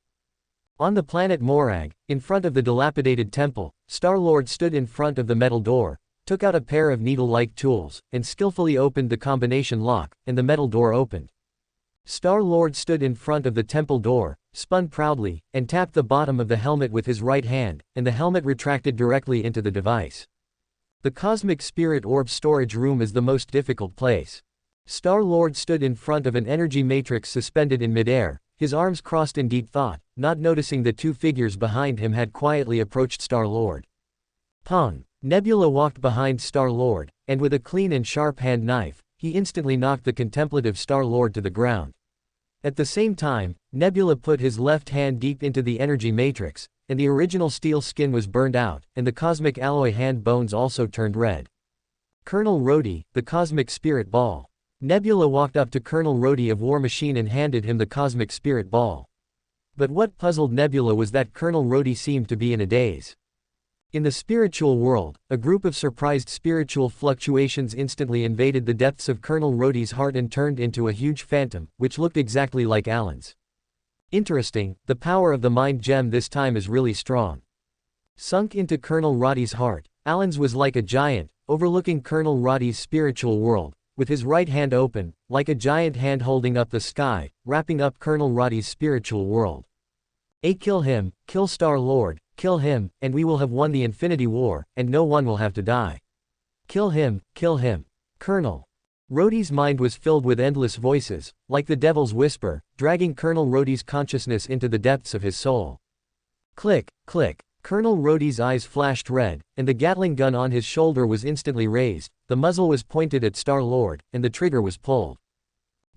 On the planet Morag, in front of the dilapidated temple, Star-Lord stood in front of the metal door, took out a pair of needle-like tools, and skillfully opened the combination lock, and the metal door opened. Star-Lord stood in front of the temple door, spun proudly, and tapped the bottom of the helmet with his right hand, and the helmet retracted directly into the device. The Cosmic Spirit Orb storage room is the most difficult place. Star-Lord stood in front of an energy matrix suspended in midair, his arms crossed in deep thought, not noticing that 2 figures behind him had quietly approached Star-Lord. Pong! Nebula walked behind Star-Lord, and with a clean and sharp hand knife, he instantly knocked the contemplative Star-Lord to the ground. At the same time, Nebula put his left hand deep into the energy matrix, and the original steel skin was burned out, and the cosmic alloy hand bones also turned red. Colonel Robbie, the Cosmic Spirit Ball. Nebula walked up to Colonel Robbie of War Machine and handed him the Cosmic Spirit Ball. But what puzzled Nebula was that Colonel Robbie seemed to be in a daze. In the spiritual world, a group of surprised spiritual fluctuations instantly invaded the depths of Colonel Robbie's heart and turned into a huge phantom, which looked exactly like Alan's. Interesting, the power of the mind gem this time is really strong. Sunk into Colonel Robbie's heart, Alan's was like a giant, overlooking Colonel Robbie's spiritual world, with his right hand open, like a giant hand holding up the sky, wrapping up Colonel Robbie's spiritual world. Kill him, kill Star-Lord, kill him, and we will have won the Infinity War, and no one will have to die. Kill him, kill him. Colonel Robbie's mind was filled with endless voices, like the devil's whisper, dragging Colonel Robbie's consciousness into the depths of his soul. Click, click. Colonel Robbie's eyes flashed red, and the Gatling gun on his shoulder was instantly raised, the muzzle was pointed at Star-Lord, and the trigger was pulled.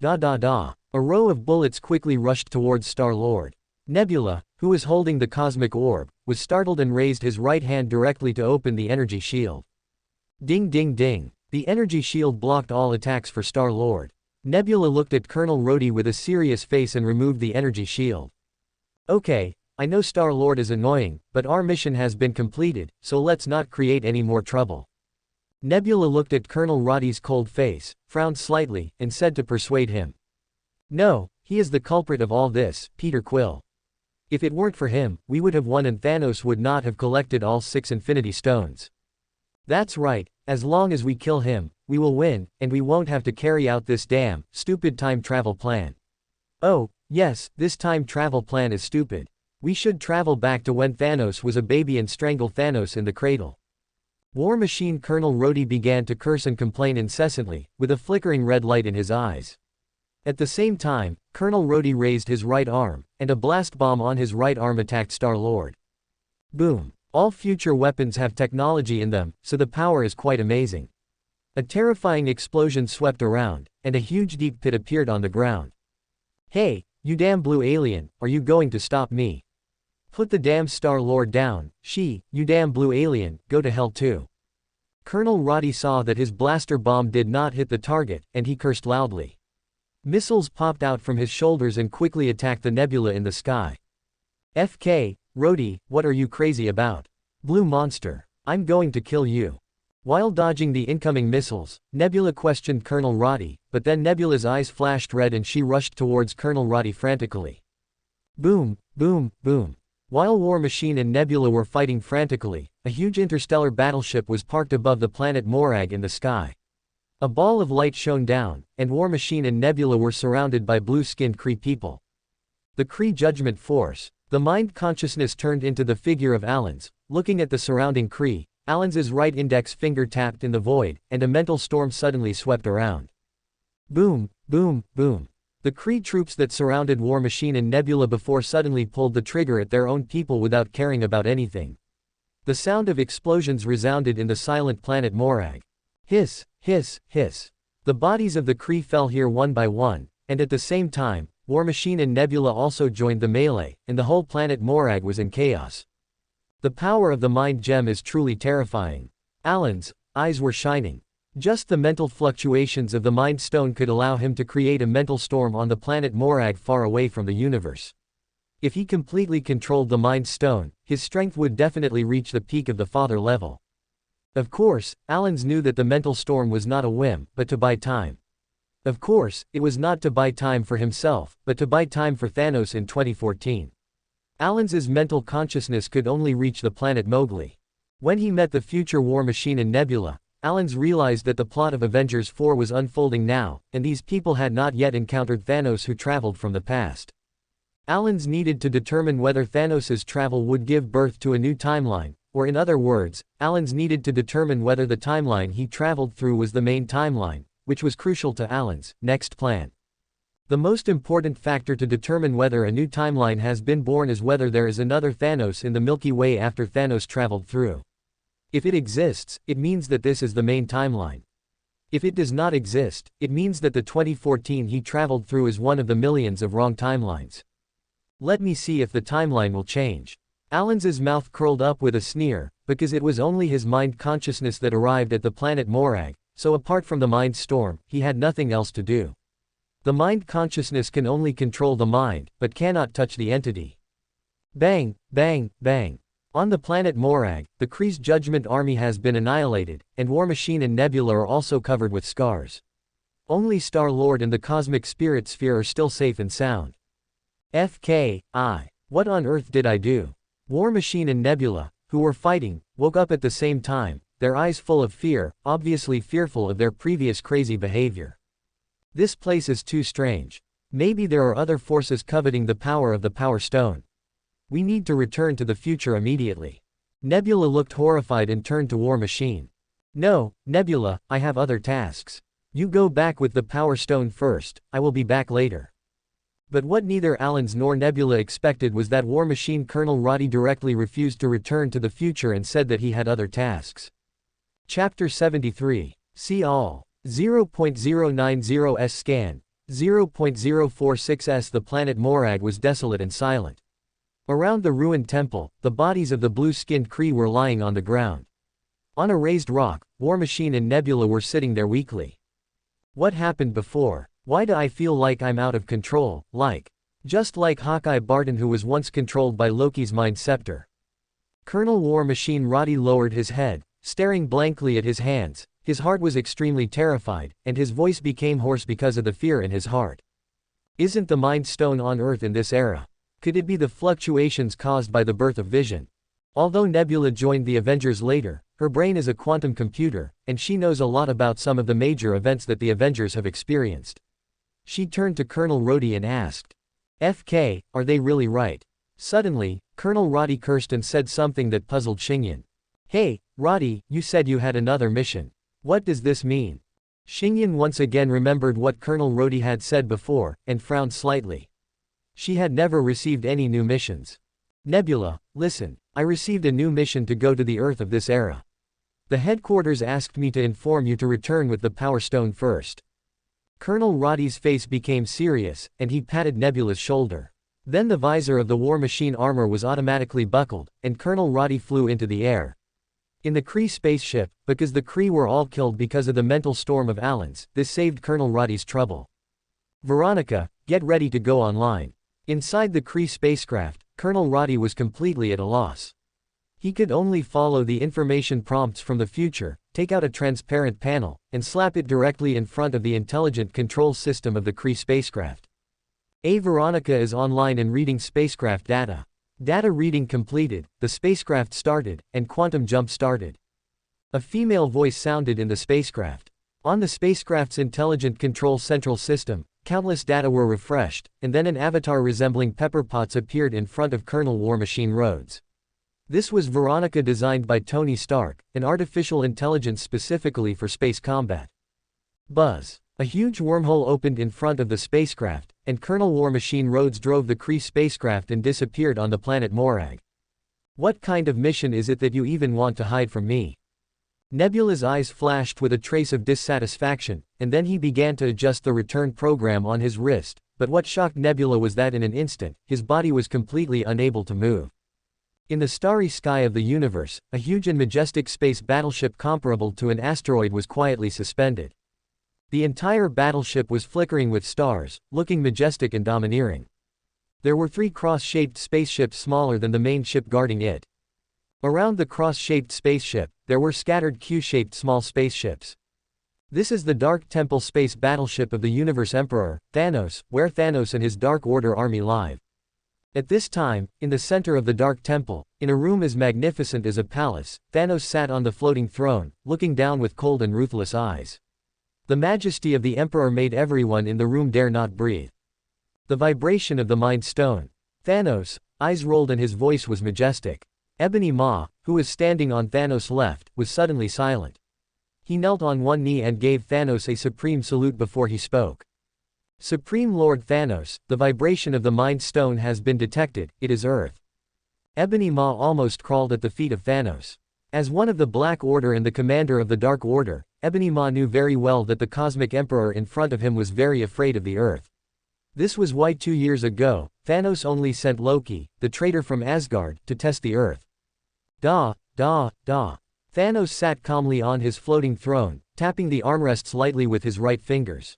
Da da da. A row of bullets quickly rushed towards Star-Lord. Nebula, who was holding the cosmic orb, was startled and raised his right hand directly to open the energy shield. Ding ding ding. The energy shield blocked all attacks for Star-Lord. Nebula looked at Colonel Robbie with a serious face and removed the energy shield. Okay, I know Star-Lord is annoying, but our mission has been completed, so let's not create any more trouble. Nebula looked at Colonel Robbie's cold face, frowned slightly, and said to persuade him. No, he is the culprit of all this, Peter Quill. If it weren't for him, we would have won and Thanos would not have collected all 6 Infinity Stones. That's right, as long as we kill him, we will win, and we won't have to carry out this damn, stupid time travel plan. Oh, yes, this time travel plan is stupid. We should travel back to when Thanos was a baby and strangle Thanos in the cradle. War Machine Colonel Robbie began to curse and complain incessantly, with a flickering red light in his eyes. At the same time, Colonel Robbie raised his right arm, and a blast bomb on his right arm attacked Star-Lord. Boom. All future weapons have technology in them, so the power is quite amazing. A terrifying explosion swept around, and a huge deep pit appeared on the ground. Hey, you damn blue alien, are you going to stop me? Put the damn Star-Lord down, you damn blue alien, go to hell too. Colonel Robbie saw that his blaster bomb did not hit the target, and he cursed loudly. Missiles popped out from his shoulders and quickly attacked the nebula in the sky. FK, Robbie, what are you crazy about? Blue monster, I'm going to kill you. While dodging the incoming missiles, Nebula questioned Colonel Robbie, but then Nebula's eyes flashed red and she rushed towards Colonel Robbie frantically. Boom, boom, boom. While War Machine and Nebula were fighting frantically, a huge interstellar battleship was parked above the planet Morag in the sky. A ball of light shone down, and War Machine and Nebula were surrounded by blue-skinned Kree people. The Kree Judgment Force. The mind consciousness turned into the figure of Alan's, looking at the surrounding Kree. Alan's right index finger tapped in the void, and a mental storm suddenly swept around. Boom, boom, boom. The Kree troops that surrounded War Machine and Nebula before suddenly pulled the trigger at their own people without caring about anything. The sound of explosions resounded in the silent planet Morag. Hiss, hiss, hiss. The bodies of the Kree fell here one by one, and at the same time, War Machine and Nebula also joined the melee, and the whole planet Morag was in chaos. The power of the mind gem is truly terrifying. Alan's eyes were shining. Just the mental fluctuations of the Mind Stone could allow him to create a mental storm on the planet Morag far away from the universe. If he completely controlled the Mind Stone, his strength would definitely reach the peak of the Father level. Of course, Alan's knew that the mental storm was not a whim, but to buy time. Of course, it was not to buy time for himself, but to buy time for Thanos in 2014. Alan's mental consciousness could only reach the planet Mowgli. When he met the future War Machine and Nebula, Alan's realized that the plot of Avengers 4 was unfolding now, and these people had not yet encountered Thanos who traveled from the past. Alan's needed to determine whether Thanos's travel would give birth to a new timeline, or in other words, Alan's needed to determine whether the timeline he traveled through was the main timeline, which was crucial to Alan's next plan. The most important factor to determine whether a new timeline has been born is whether there is another Thanos in the Milky Way after Thanos traveled through. If it exists, it means that this is the main timeline. If it does not exist, it means that the 2014 he traveled through is one of the millions of wrong timelines. Let me see if the timeline will change. Alan's mouth curled up with a sneer, because it was only his mind consciousness that arrived at the planet Morag, so apart from the mind storm, he had nothing else to do. The mind consciousness can only control the mind, but cannot touch the entity. Bang, bang, bang. On the planet Morag, the Kree's Judgment Army has been annihilated, and War Machine and Nebula are also covered with scars. Only Star-Lord and the Cosmic Spirit Sphere are still safe and sound. FK, what on earth did I do? War Machine and Nebula, who were fighting, woke up at the same time, their eyes full of fear, obviously fearful of their previous crazy behavior. This place is too strange. Maybe there are other forces coveting the power of the Power Stone. We need to return to the future immediately. Nebula looked horrified and turned to War Machine. No, Nebula, I have other tasks. You go back with the Power Stone first, I will be back later. But what neither Allens nor Nebula expected was that War Machine Colonel Robbie directly refused to return to the future and said that he had other tasks. Chapter 73. See all. 0.090s Scan. 0.046s The planet Morag was desolate and silent. Around the ruined temple, the bodies of the blue-skinned Kree were lying on the ground. On a raised rock, War Machine and Nebula were sitting there weakly. What happened before? Why do I feel like I'm out of control, just like Hawkeye Barton, who was once controlled by Loki's mind scepter? Colonel War Machine Robbie lowered his head, staring blankly at his hands. His heart was extremely terrified, and his voice became hoarse because of the fear in his heart. Isn't the Mind Stone on Earth in this era? Could it be the fluctuations caused by the birth of Vision? Although Nebula joined the Avengers later, her brain is a quantum computer, and she knows a lot about some of the major events that the Avengers have experienced. She turned to Colonel Robbie and asked, FK, are they really right? Suddenly, Colonel Robbie cursed and said something that puzzled Xingyan. Hey, Robbie, you said you had another mission. What does this mean? Xingyan once again remembered what Colonel Robbie had said before, and frowned slightly. She had never received any new missions. Nebula, listen, I received a new mission to go to the Earth of this era. The headquarters asked me to inform you to return with the Power Stone first. Colonel Robbie's face became serious, and he patted Nebula's shoulder. Then the visor of the War Machine armor was automatically buckled, and Colonel Robbie flew into the air. In the Kree spaceship, because the Kree were all killed because of the mental storm of Allens, this saved Colonel Robbie's trouble. Veronica, get ready to go online. Inside the Kree spacecraft, Colonel Robbie was completely at a loss. He could only follow the information prompts from the future, take out a transparent panel, and slap it directly in front of the intelligent control system of the Kree spacecraft. Veronica is online and reading spacecraft data. Data reading completed, the spacecraft started, and quantum jump started. A female voice sounded in the spacecraft. On the spacecraft's intelligent control central system, countless data were refreshed, and then an avatar resembling Pepper Potts appeared in front of Colonel War Machine Rhodes. This was Veronica, designed by Tony Stark, an artificial intelligence specifically for space combat. Buzz. A huge wormhole opened in front of the spacecraft, and Colonel War Machine Rhodes drove the Kree spacecraft and disappeared on the planet Morag. What kind of mission is it that you even want to hide from me? Nebula's eyes flashed with a trace of dissatisfaction, and then he began to adjust the return program on his wrist, but what shocked Nebula was that in an instant, his body was completely unable to move. In the starry sky of the universe, a huge and majestic space battleship comparable to an asteroid was quietly suspended. The entire battleship was flickering with stars, looking majestic and domineering. There were 3 cross-shaped spaceships smaller than the main ship guarding it. Around the cross-shaped spaceship, there were scattered Q-shaped small spaceships. This is the Dark Temple space battleship of the Universe Emperor, Thanos, where Thanos and his Dark Order army live. At this time, in the center of the Dark Temple, in a room as magnificent as a palace, Thanos sat on the floating throne, looking down with cold and ruthless eyes. The majesty of the Emperor made everyone in the room dare not breathe. The vibration of the Mind Stone. Thanos' eyes rolled and his voice was majestic. Ebony Maw, who was standing on Thanos' left, was suddenly silent. He knelt on one knee and gave Thanos a supreme salute before he spoke. Supreme Lord Thanos, the vibration of the Mind Stone has been detected, it is Earth. Ebony Maw almost crawled at the feet of Thanos. As one of the Black Order and the commander of the Dark Order, Ebony Maw knew very well that the Cosmic Emperor in front of him was very afraid of the Earth. This was why 2 years ago, Thanos only sent Loki, the traitor from Asgard, to test the Earth. Da. Thanos sat calmly on his floating throne, tapping the armrests lightly with his right fingers.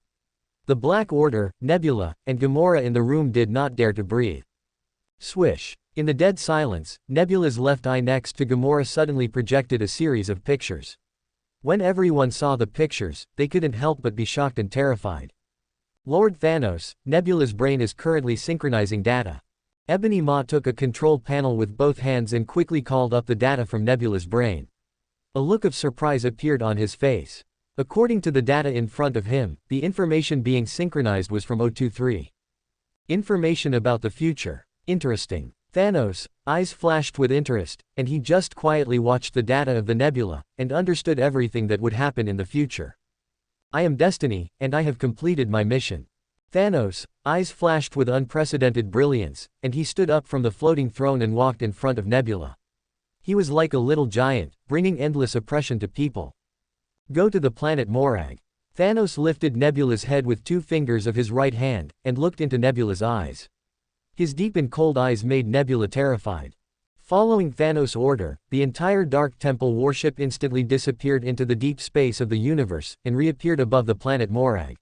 The Black Order, Nebula, and Gamora in the room did not dare to breathe. Swish. In the dead silence, Nebula's left eye next to Gamora suddenly projected a series of pictures. When everyone saw the pictures, they couldn't help but be shocked and terrified. Lord Thanos, Nebula's brain is currently synchronizing data. Ebony Maw took a control panel with both hands and quickly called up the data from Nebula's brain. A look of surprise appeared on his face. According to the data in front of him, the information being synchronized was from 023. Information about the future. Interesting. Thanos' eyes flashed with interest, and he just quietly watched the data of the nebula, and understood everything that would happen in the future. I am Destiny, and I have completed my mission. Thanos' eyes flashed with unprecedented brilliance, and he stood up from the floating throne and walked in front of Nebula. He was like a little giant, bringing endless oppression to people. Go to the planet Morag. Thanos lifted Nebula's head with 2 fingers of his right hand, and looked into Nebula's eyes. His deep and cold eyes made Nebula terrified. Following Thanos' order, the entire Dark Temple warship instantly disappeared into the deep space of the universe, and reappeared above the planet Morag.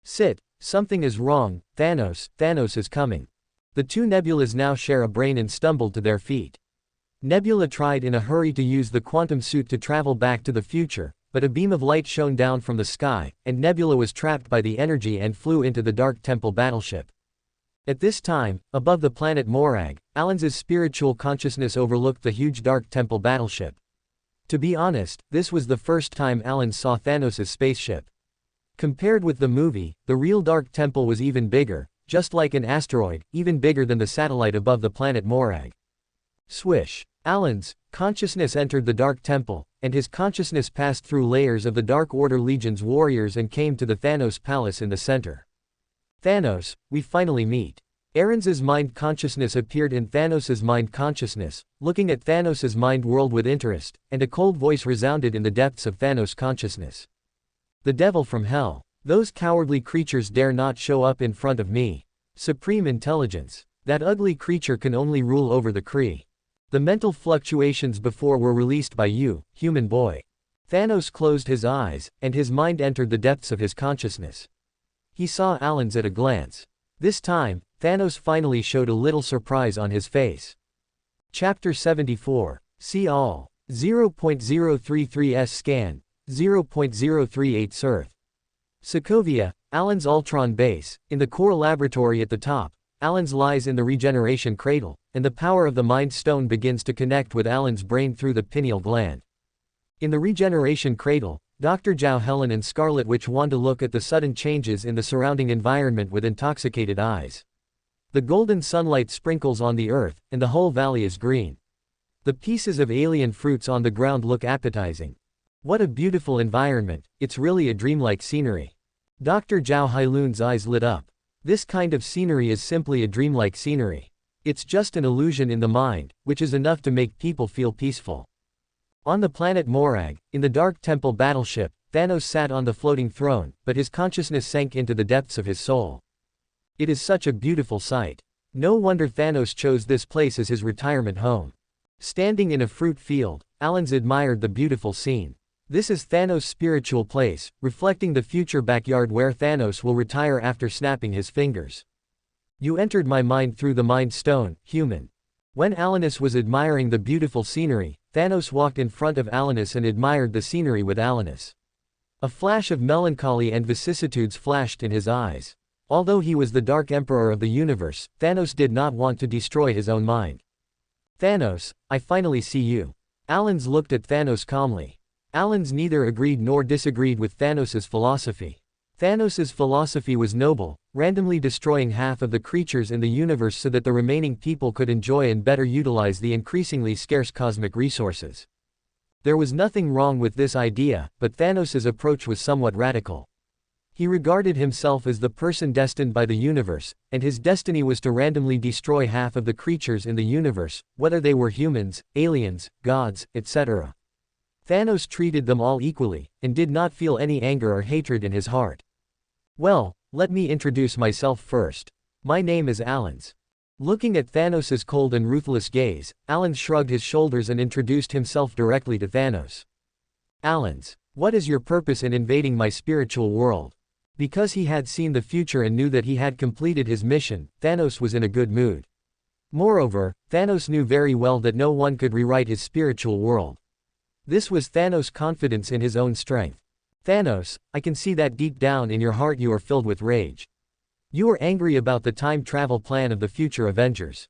Sit, something is wrong, Thanos is coming. The 2 Nebulas now share a brain and stumbled to their feet. Nebula tried in a hurry to use the quantum suit to travel back to the future, but a beam of light shone down from the sky, and Nebula was trapped by the energy and flew into the Dark Temple battleship. At this time, above the planet Morag, Alan's spiritual consciousness overlooked the huge Dark Temple battleship. To be honest, this was the first time Alan saw Thanos' spaceship. Compared with the movie, the real Dark Temple was even bigger, just like an asteroid, even bigger than the satellite above the planet Morag. Swish. Alan's consciousness entered the Dark Temple, and his consciousness passed through layers of the Dark Order Legion's warriors and came to the Thanos Palace in the center. Thanos, we finally meet. Aaron's mind consciousness appeared in Thanos' mind consciousness, looking at Thanos' mind world with interest, and a cold voice resounded in the depths of Thanos' consciousness. The devil from hell. Those cowardly creatures dare not show up in front of me. Supreme intelligence. That ugly creature can only rule over the Kree. The mental fluctuations before were released by you, human boy. Thanos closed his eyes, and his mind entered the depths of his consciousness. He saw Alan's at a glance. This time, Thanos finally showed a little surprise on his face. Chapter 74. See all. 0.033s scan. 0.038 Earth. Sokovia, Alan's Ultron base. In the core laboratory at the top, Alan's lies in the regeneration cradle, and the power of the Mind Stone begins to connect with Alan's brain through the pineal gland. In the regeneration cradle, Dr. Zhao Helen and Scarlet Witch want to look at the sudden changes in the surrounding environment with intoxicated eyes. The golden sunlight sprinkles on the earth, and the whole valley is green. The pieces of alien fruits on the ground look appetizing. What a beautiful environment, it's really a dreamlike scenery. Dr. Zhao Hailun's eyes lit up. This kind of scenery is simply a dreamlike scenery. It's just an illusion in the mind, which is enough to make people feel peaceful. On the planet Morag, in the Dark Temple battleship, Thanos sat on the floating throne, but his consciousness sank into the depths of his soul. It is such a beautiful sight. No wonder Thanos chose this place as his retirement home. Standing in a fruit field, Alan admired the beautiful scene. This is Thanos' spiritual place, reflecting the future backyard where Thanos will retire after snapping his fingers. You entered my mind through the Mind Stone, human. When Alanus was admiring the beautiful scenery, Thanos walked in front of Alanus and admired the scenery with Alanus. A flash of melancholy and vicissitudes flashed in his eyes. Although he was the Dark Emperor of the universe, Thanos did not want to destroy his own mind. Thanos, I finally see you. Alan's looked at Thanos calmly. Alan's neither agreed nor disagreed with Thanos' philosophy. Thanos' philosophy was noble, randomly destroying half of the creatures in the universe so that the remaining people could enjoy and better utilize the increasingly scarce cosmic resources. There was nothing wrong with this idea, but Thanos' approach was somewhat radical. He regarded himself as the person destined by the universe, and his destiny was to randomly destroy half of the creatures in the universe, whether they were humans, aliens, gods, etc. Thanos treated them all equally, and did not feel any anger or hatred in his heart. Well, let me introduce myself first. My name is Alan's. Looking at Thanos' cold and ruthless gaze, Alan shrugged his shoulders and introduced himself directly to Thanos. Alan's, what is your purpose in invading my spiritual world? Because he had seen the future and knew that he had completed his mission, Thanos was in a good mood. Moreover, Thanos knew very well that no one could rewrite his spiritual world. This was Thanos' confidence in his own strength. Thanos, I can see that deep down in your heart you are filled with rage. You are angry about the time travel plan of the future Avengers.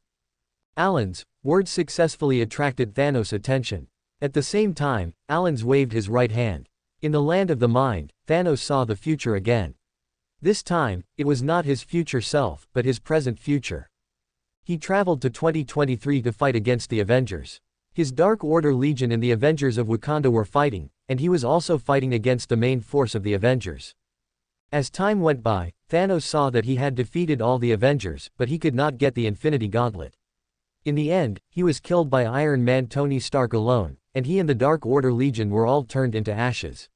Alan's words successfully attracted Thanos' attention. At the same time, Alan's waved his right hand. In the land of the mind, Thanos saw the future again. This time, it was not his future self, but his present future. He traveled to 2023 to fight against the Avengers. His Dark Order Legion and the Avengers of Wakanda were fighting, and he was also fighting against the main force of the Avengers. As time went by, Thanos saw that he had defeated all the Avengers, but he could not get the Infinity Gauntlet. In the end, he was killed by Iron Man Tony Stark alone, and he and the Dark Order Legion were all turned into ashes.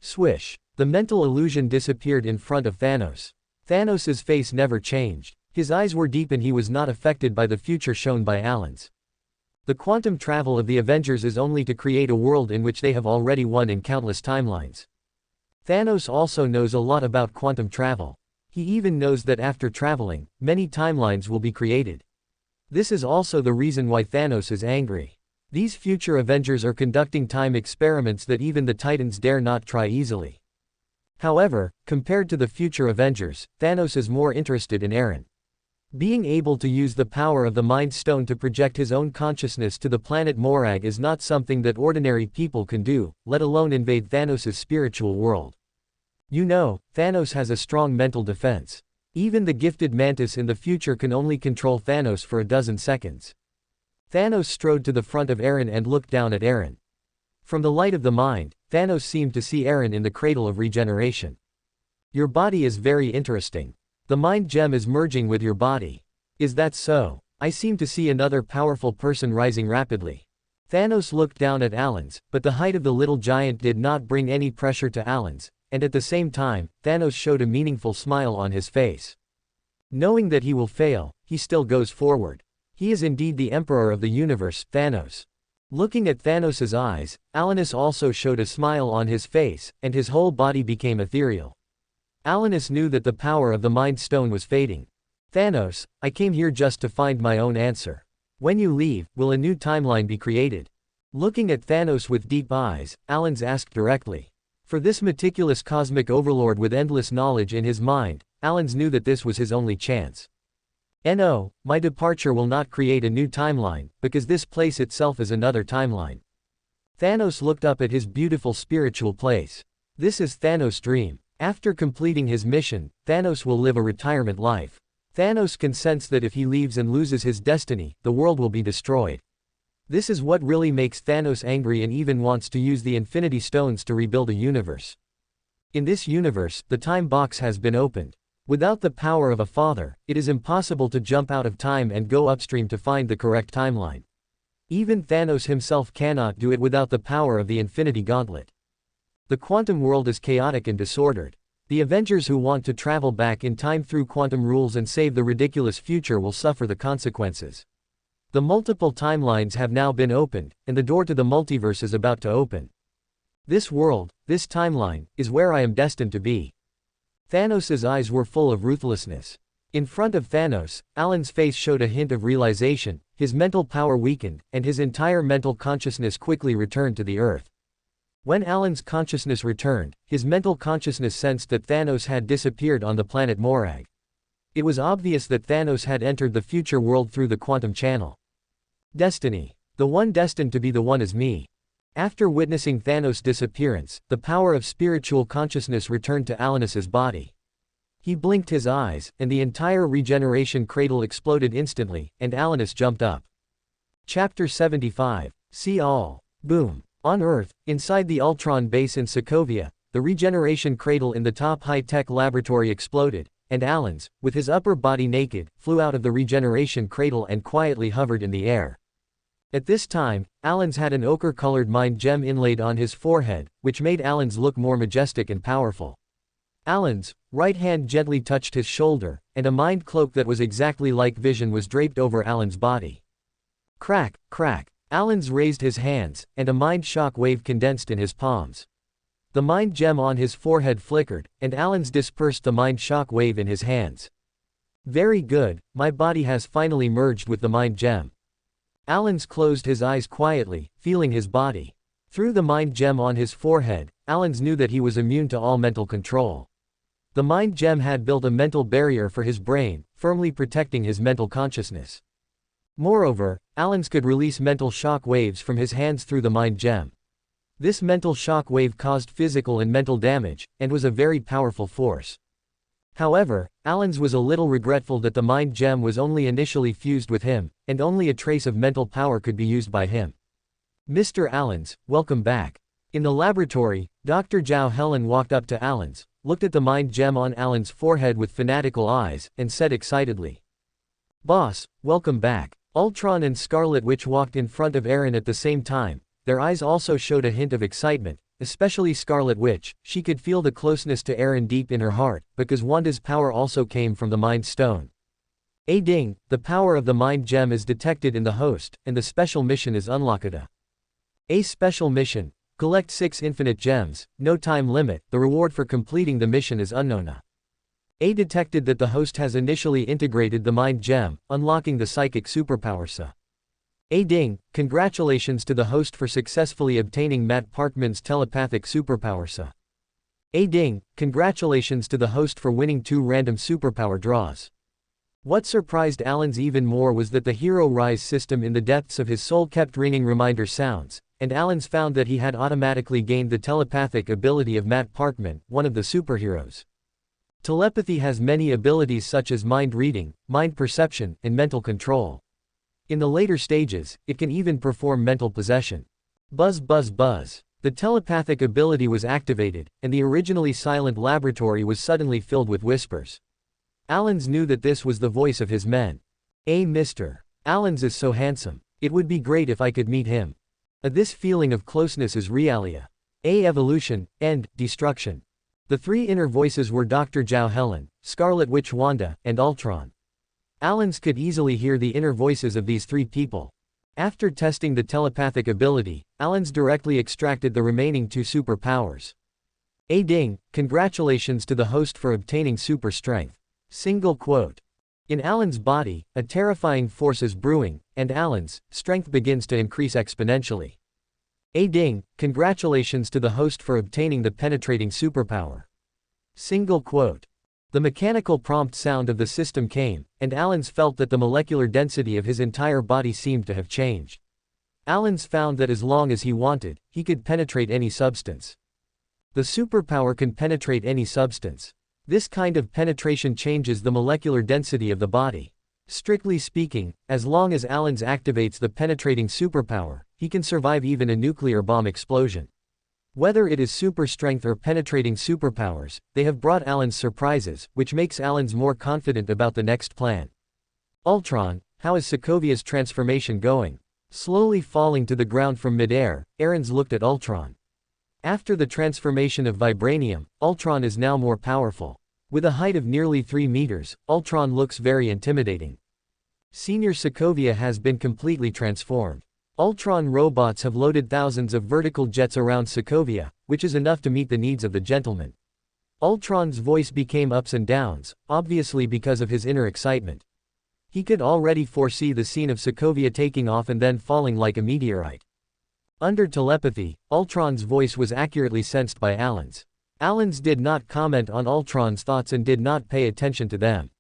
Swish! The mental illusion disappeared in front of Thanos. Thanos' face never changed. His eyes were deep and he was not affected by the future shown by Alan's. The quantum travel of the Avengers is only to create a world in which they have already won in countless timelines. Thanos also knows a lot about quantum travel. He even knows that after traveling, many timelines will be created. This is also the reason why Thanos is angry. These future Avengers are conducting time experiments that even the Titans dare not try easily. However, compared to the future Avengers, Thanos is more interested in Eren. Being able to use the power of the Mind Stone to project his own consciousness to the planet Morag is not something that ordinary people can do, let alone invade Thanos' spiritual world. You know, Thanos has a strong mental defense. Even the gifted Mantis in the future can only control Thanos for a dozen seconds. Thanos strode to the front of Eren and looked down at Eren. From the light of the mind, Thanos seemed to see Eren in the cradle of regeneration. Your body is very interesting. The mind gem is merging with your body. Is that so? I seem to see another powerful person rising rapidly. Thanos looked down at Alan's, but the height of the little giant did not bring any pressure to Alan's, and at the same time, Thanos showed a meaningful smile on his face. Knowing that he will fail, he still goes forward. He is indeed the Emperor of the universe, Thanos. Looking at Thanos' eyes, Alanus also showed a smile on his face, and his whole body became ethereal. Alanus knew that the power of the Mind Stone was fading. Thanos, I came here just to find my own answer. When you leave, will a new timeline be created? Looking at Thanos with deep eyes, Alan's asked directly. For this meticulous cosmic overlord with endless knowledge in his mind, Alan's knew that this was his only chance. No, my departure will not create a new timeline, because this place itself is another timeline. Thanos looked up at his beautiful spiritual place. This is Thanos' dream. After completing his mission, Thanos will live a retirement life. Thanos can sense that if he leaves and loses his destiny, the world will be destroyed. This is what really makes Thanos angry and even wants to use the Infinity Stones to rebuild a universe. In this universe, the time box has been opened. Without the power of a father, it is impossible to jump out of time and go upstream to find the correct timeline. Even Thanos himself cannot do it without the power of the Infinity Gauntlet. The quantum world is chaotic and disordered. The Avengers who want to travel back in time through quantum rules and save the ridiculous future will suffer the consequences. The multiple timelines have now been opened, and the door to the multiverse is about to open. This world, this timeline, is where I am destined to be. Thanos' eyes were full of ruthlessness. In front of Thanos, Alan's face showed a hint of realization, his mental power weakened, and his entire mental consciousness quickly returned to the Earth. When Alan's consciousness returned, his mental consciousness sensed that Thanos had disappeared on the planet Morag. It was obvious that Thanos had entered the future world through the quantum channel. Destiny. The one destined to be the one is me. After witnessing Thanos' disappearance, the power of spiritual consciousness returned to Alanus' body. He blinked his eyes, and the entire regeneration cradle exploded instantly, and Alanus jumped up. Chapter 75. See all. Boom. On Earth, inside the Ultron base in Sokovia, the regeneration cradle in the top high-tech laboratory exploded, and Alan's, with his upper body naked, flew out of the regeneration cradle and quietly hovered in the air. At this time, Alan's had an ochre-colored mind gem inlaid on his forehead, which made Alan's look more majestic and powerful. Alan's right hand gently touched his shoulder, and a mind cloak that was exactly like vision was draped over Alan's body. Crack, crack. Alan's raised his hands, and a mind shock wave condensed in his palms. The mind gem on his forehead flickered, and Alan's dispersed the mind shock wave in his hands. Very good, my body has finally merged with the mind gem. Alan's closed his eyes quietly, feeling his body. Through the mind gem on his forehead, Alan's knew that he was immune to all mental control. The mind gem had built a mental barrier for his brain, firmly protecting his mental consciousness. Moreover, Alan's could release mental shock waves from his hands through the mind gem. This mental shock wave caused physical and mental damage, and was a very powerful force. However, Alan's was a little regretful that the mind gem was only initially fused with him, and only a trace of mental power could be used by him. Mr. Alan's, welcome back. In the laboratory, Dr. Zhao Helen walked up to Alan's, looked at the mind gem on Alan's forehead with fanatical eyes, and said excitedly, "Boss, welcome back." Ultron and Scarlet Witch walked in front of Aaron at the same time. Their eyes also showed a hint of excitement, especially Scarlet Witch. She could feel the closeness to Aaron deep in her heart, because Wanda's power also came from the Mind Stone. Ding, the power of the Mind Gem is detected in the host, and the special mission is unlocked. A special mission. Collect 6 infinite gems, no time limit. The reward for completing the mission is unknown. A detected that the host has initially integrated the Mind Gem, unlocking the psychic superpowers. Ding, congratulations to the host for successfully obtaining Matt Parkman's telepathic superpowers. Ding, congratulations to the host for winning 2 random superpower draws. What surprised Alan's even more was that the Hero Rise system in the depths of his soul kept ringing reminder sounds, and Alan's found that he had automatically gained the telepathic ability of Matt Parkman, one of the superheroes. Telepathy has many abilities such as mind reading, mind perception, and mental control. In the later stages, it can even perform mental possession. Buzz buzz buzz. The telepathic ability was activated, and the originally silent laboratory was suddenly filled with whispers. Alan's knew that this was the voice of his men. Mr. Alan's is so handsome. It would be great if I could meet him. This feeling of closeness is realia. Evolution, end, destruction. The 3 inner voices were Dr. Zhao Helen, Scarlet Witch Wanda, and Ultron. Alan's could easily hear the inner voices of these 3 people. After testing the telepathic ability, Alan's directly extracted the remaining 2 superpowers. Ding, congratulations to the host for obtaining super strength. Single quote. In Alan's body, a terrifying force is brewing, and Alan's strength begins to increase exponentially. Ding, congratulations to the host for obtaining the penetrating superpower. Single quote. The mechanical prompt sound of the system came, and Alan's felt that the molecular density of his entire body seemed to have changed. Alan's found that as long as he wanted, he could penetrate any substance. The superpower can penetrate any substance. This kind of penetration changes the molecular density of the body. Strictly speaking, as long as Alan's activates the penetrating superpower, he can survive even a nuclear bomb explosion. Whether it is super strength or penetrating superpowers, they have brought Alan's surprises, which makes Alan's more confident about the next plan. Ultron, how is Sokovia's transformation going? Slowly falling to the ground from midair, Aaron's looked at Ultron. After the transformation of vibranium, Ultron is now more powerful. With a height of nearly 3 meters, Ultron looks very intimidating. Senior Sokovia has been completely transformed. Ultron robots have loaded thousands of vertical jets around Sokovia, which is enough to meet the needs of the gentleman. Ultron's voice became ups and downs, obviously because of his inner excitement. He could already foresee the scene of Sokovia taking off and then falling like a meteorite. Under telepathy, Ultron's voice was accurately sensed by Alan's. Alan's did not comment on Ultron's thoughts and did not pay attention to them.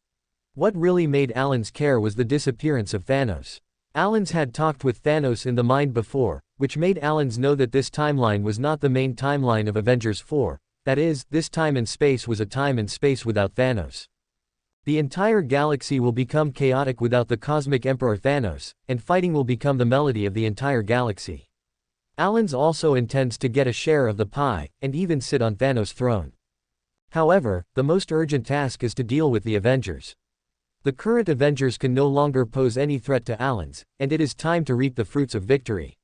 What really made Alan's care was the disappearance of Thanos. Alan's had talked with Thanos in the mind before, which made Alan's know that this timeline was not the main timeline of Avengers 4, that is, this time and space was a time and space without Thanos. The entire galaxy will become chaotic without the cosmic emperor Thanos, and fighting will become the melody of the entire galaxy. Alan's also intends to get a share of the pie, and even sit on Thanos' throne. However, the most urgent task is to deal with the Avengers. The current Avengers can no longer pose any threat to Alan's, and it is time to reap the fruits of victory.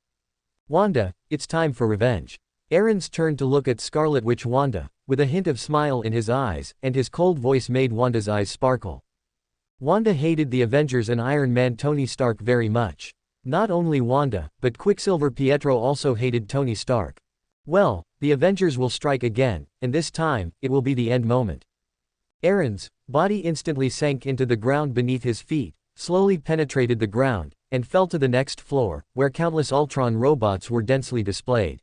Wanda, it's time for revenge. Aaron's turned to look at Scarlet Witch Wanda, with a hint of smile in his eyes, and his cold voice made Wanda's eyes sparkle. Wanda hated the Avengers and Iron Man Tony Stark very much. Not only Wanda, but Quicksilver Pietro also hated Tony Stark. Well, the Avengers will strike again, and this time, it will be the end moment. Aaron's body instantly sank into the ground beneath his feet, slowly penetrated the ground, and fell to the next floor, where countless Ultron robots were densely displayed.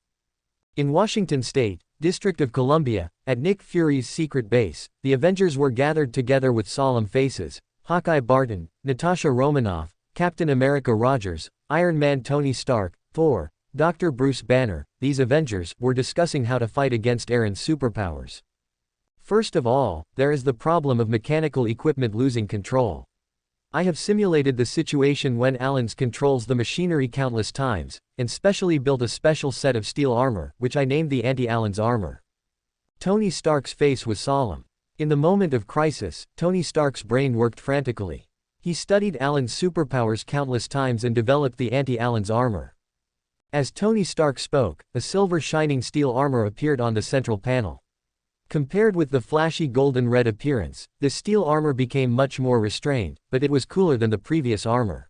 In Washington State, District of Columbia, at Nick Fury's secret base, the Avengers were gathered together with solemn faces: Hawkeye Barton, Natasha Romanoff, Captain America Rogers, Iron Man Tony Stark, Thor, Dr. Bruce Banner. These Avengers were discussing how to fight against Aaron's superpowers. First of all, there is the problem of mechanical equipment losing control. I have simulated the situation when Alan's controls the machinery countless times, and specially built a special set of steel armor, which I named the Anti-Alan's armor. Tony Stark's face was solemn. In the moment of crisis, Tony Stark's brain worked frantically. He studied Alan's superpowers countless times and developed the Anti-Alan's armor. As Tony Stark spoke, a silver shining steel armor appeared on the central panel. Compared with the flashy golden red appearance, this steel armor became much more restrained, but it was cooler than the previous armor.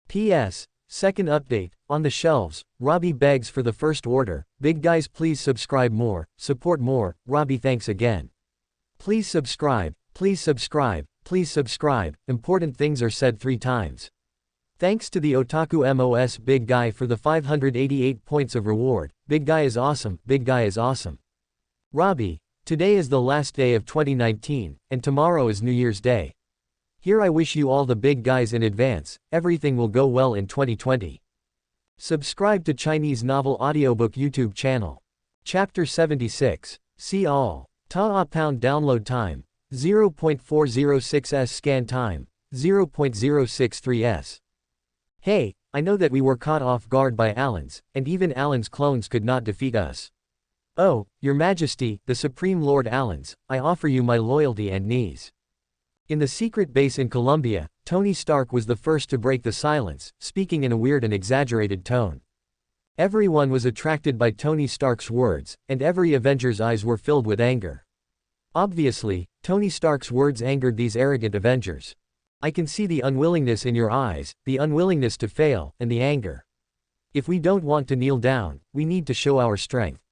P.S. Second update, on the shelves, Robbie begs for the first order: "Big guys, please subscribe more, support more." Robbie, thanks again. Please subscribe, please subscribe, please subscribe. Important things are said 3 times. Thanks to the Otaku MOS Big Guy for the 588 points of reward. Big Guy is awesome, Big Guy is awesome. Robbie, today is the last day of 2019, and tomorrow is New Year's Day. Here I wish you all the big guys in advance, everything will go well in 2020. Subscribe to Chinese Novel Audiobook YouTube channel. Chapter 76. See all. Ta pound download time. 0.406s scan time. 0.063s. Hey, I know that we were caught off guard by Alan's, and even Alan's clones could not defeat us. Oh, Your Majesty, the Supreme Lord Alan's, I offer you my loyalty and knees. In the secret base in Columbia, Tony Stark was the first to break the silence, speaking in a weird and exaggerated tone. Everyone was attracted by Tony Stark's words, and every Avenger's eyes were filled with anger. Obviously, Tony Stark's words angered these arrogant Avengers. I can see the unwillingness in your eyes, the unwillingness to fail, and the anger. If we don't want to kneel down, we need to show our strength.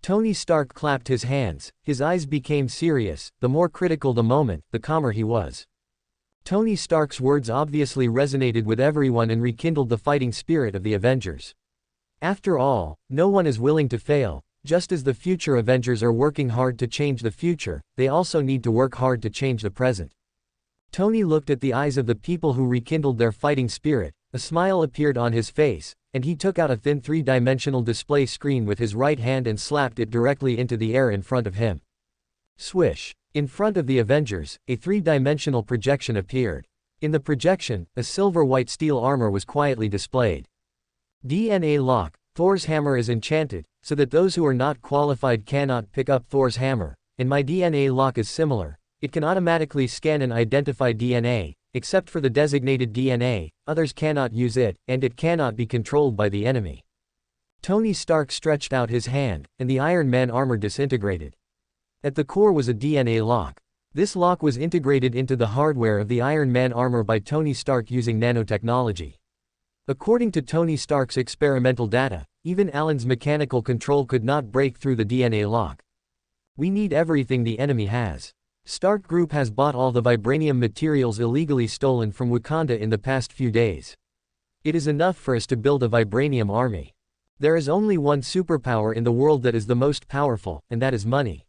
Tony Stark clapped his hands, his eyes became serious. The more critical the moment, the calmer he was. Tony Stark's words obviously resonated with everyone and rekindled the fighting spirit of the Avengers. After all, no one is willing to fail. Just as the future Avengers are working hard to change the future, they also need to work hard to change the present. Tony looked at the eyes of the people who rekindled their fighting spirit. A smile appeared on his face, and he took out a thin 3-dimensional display screen with his right hand and slapped it directly into the air in front of him. Swish! In front of the Avengers, a 3-dimensional projection appeared. In the projection, a silver-white steel armor was quietly displayed. DNA lock. Thor's hammer is enchanted, so that those who are not qualified cannot pick up Thor's hammer, and my DNA lock is similar. It can automatically scan and identify DNA, except for the designated DNA, others cannot use it, and it cannot be controlled by the enemy. Tony Stark stretched out his hand, and the Iron Man armor disintegrated. At the core was a DNA lock. This lock was integrated into the hardware of the Iron Man armor by Tony Stark using nanotechnology. According to Tony Stark's experimental data, even Alan's mechanical control could not break through the DNA lock. We need everything the enemy has. Stark Group has bought all the vibranium materials illegally stolen from Wakanda in the past few days. It is enough for us to build a vibranium army. There is only one superpower in the world that is the most powerful, and that is money.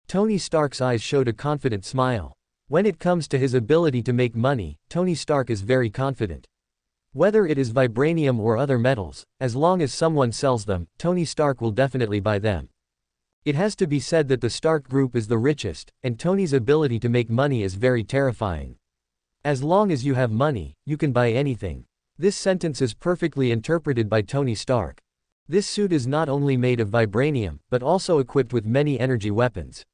Tony Stark's eyes showed a confident smile. When it comes to his ability to make money, Tony Stark is very confident. Whether it is vibranium or other metals, as long as someone sells them, Tony Stark will definitely buy them. It has to be said that the Stark Group is the richest, and Tony's ability to make money is very terrifying. As long as you have money, you can buy anything. This sentence is perfectly interpreted by Tony Stark. This suit is not only made of vibranium, but also equipped with many energy weapons.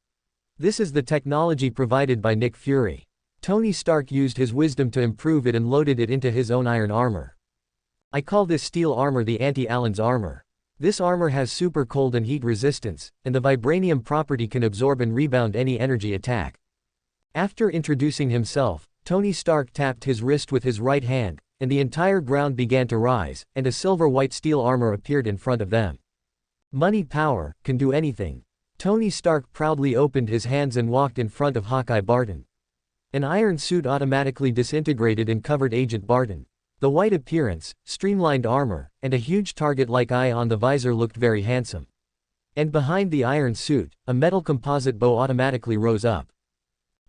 This is the technology provided by Nick Fury. Tony Stark used his wisdom to improve it and loaded it into his own iron armor. I call this steel armor the Anti-Alan's armor. This armor has super cold and heat resistance, and the vibranium property can absorb and rebound any energy attack. After introducing himself, Tony Stark tapped his wrist with his right hand, and the entire ground began to rise, and a silver-white steel armor appeared in front of them. Money power, can do anything. Tony Stark proudly opened his hands and walked in front of Hawkeye Barton. An iron suit automatically disintegrated and covered Agent Barton. The white appearance, streamlined armor, and a huge target-like eye on the visor looked very handsome. And behind the iron suit, a metal composite bow automatically rose up.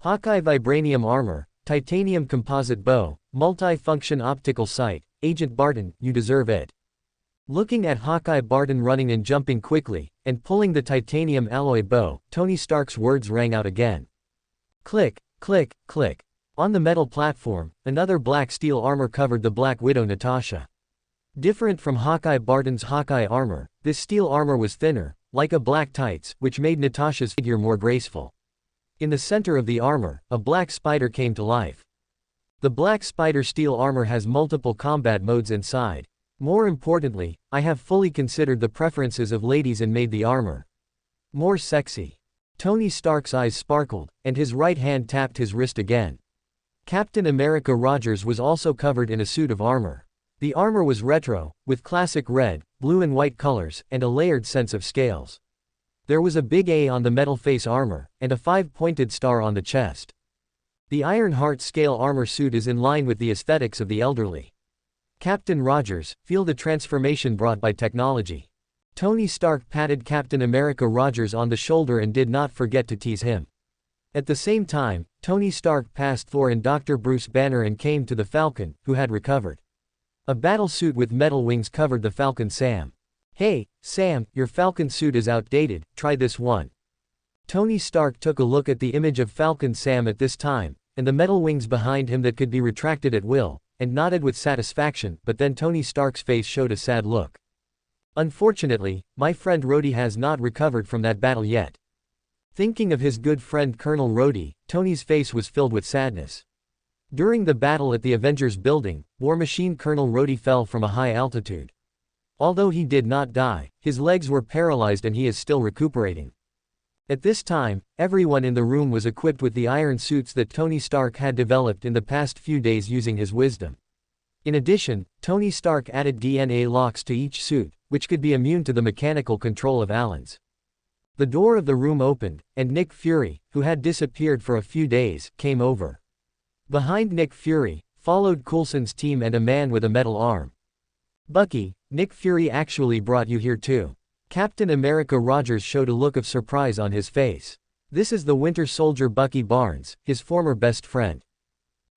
Hawkeye vibranium armor, titanium composite bow, multi-function optical sight. Agent Barton, you deserve it. Looking at Hawkeye Barton running and jumping quickly, and pulling the titanium alloy bow, Tony Stark's words rang out again. Click, click, click. On the metal platform, another black steel armor covered the Black Widow Natasha. Different from Hawkeye Barton's Hawkeye armor, this steel armor was thinner, like a black tights, which made Natasha's figure more graceful. In the center of the armor, a black spider came to life. The Black Spider steel armor has multiple combat modes inside. More importantly, I have fully considered the preferences of ladies and made the armor more sexy. Tony Stark's eyes sparkled, and his right hand tapped his wrist again. Captain America Rogers was also covered in a suit of armor. The armor was retro, with classic red, blue and white colors, and a layered sense of scales. There was a big A on the metal face armor, and a 5-pointed star on the chest. The Iron Heart scale armor suit is in line with the aesthetics of the elderly. Captain Rogers, feel the transformation brought by technology. Tony Stark patted Captain America Rogers on the shoulder and did not forget to tease him. At the same time, Tony Stark passed Thor and Dr. Bruce Banner and came to the Falcon, who had recovered. A battle suit with metal wings covered the Falcon. Sam. Hey, Sam, your Falcon suit is outdated, try this one. Tony Stark took a look at the image of Falcon Sam at this time, and the metal wings behind him that could be retracted at will, and nodded with satisfaction, but then Tony Stark's face showed a sad look. Unfortunately, my friend Rhodey has not recovered from that battle yet. Thinking of his good friend Colonel Rhodey, Tony's face was filled with sadness. During the battle at the Avengers building, War Machine Colonel Rhodey fell from a high altitude. Although he did not die, his legs were paralyzed and he is still recuperating. At this time, everyone in the room was equipped with the iron suits that Tony Stark had developed in the past few days using his wisdom. In addition, Tony Stark added DNA locks to each suit, which could be immune to the mechanical control of Alan's. The door of the room opened, and Nick Fury, who had disappeared for a few days, came over. Behind Nick Fury, followed Coulson's team and a man with a metal arm. Bucky, Nick Fury actually brought you here too. Captain America Rogers showed a look of surprise on his face. This is the Winter Soldier Bucky Barnes, his former best friend.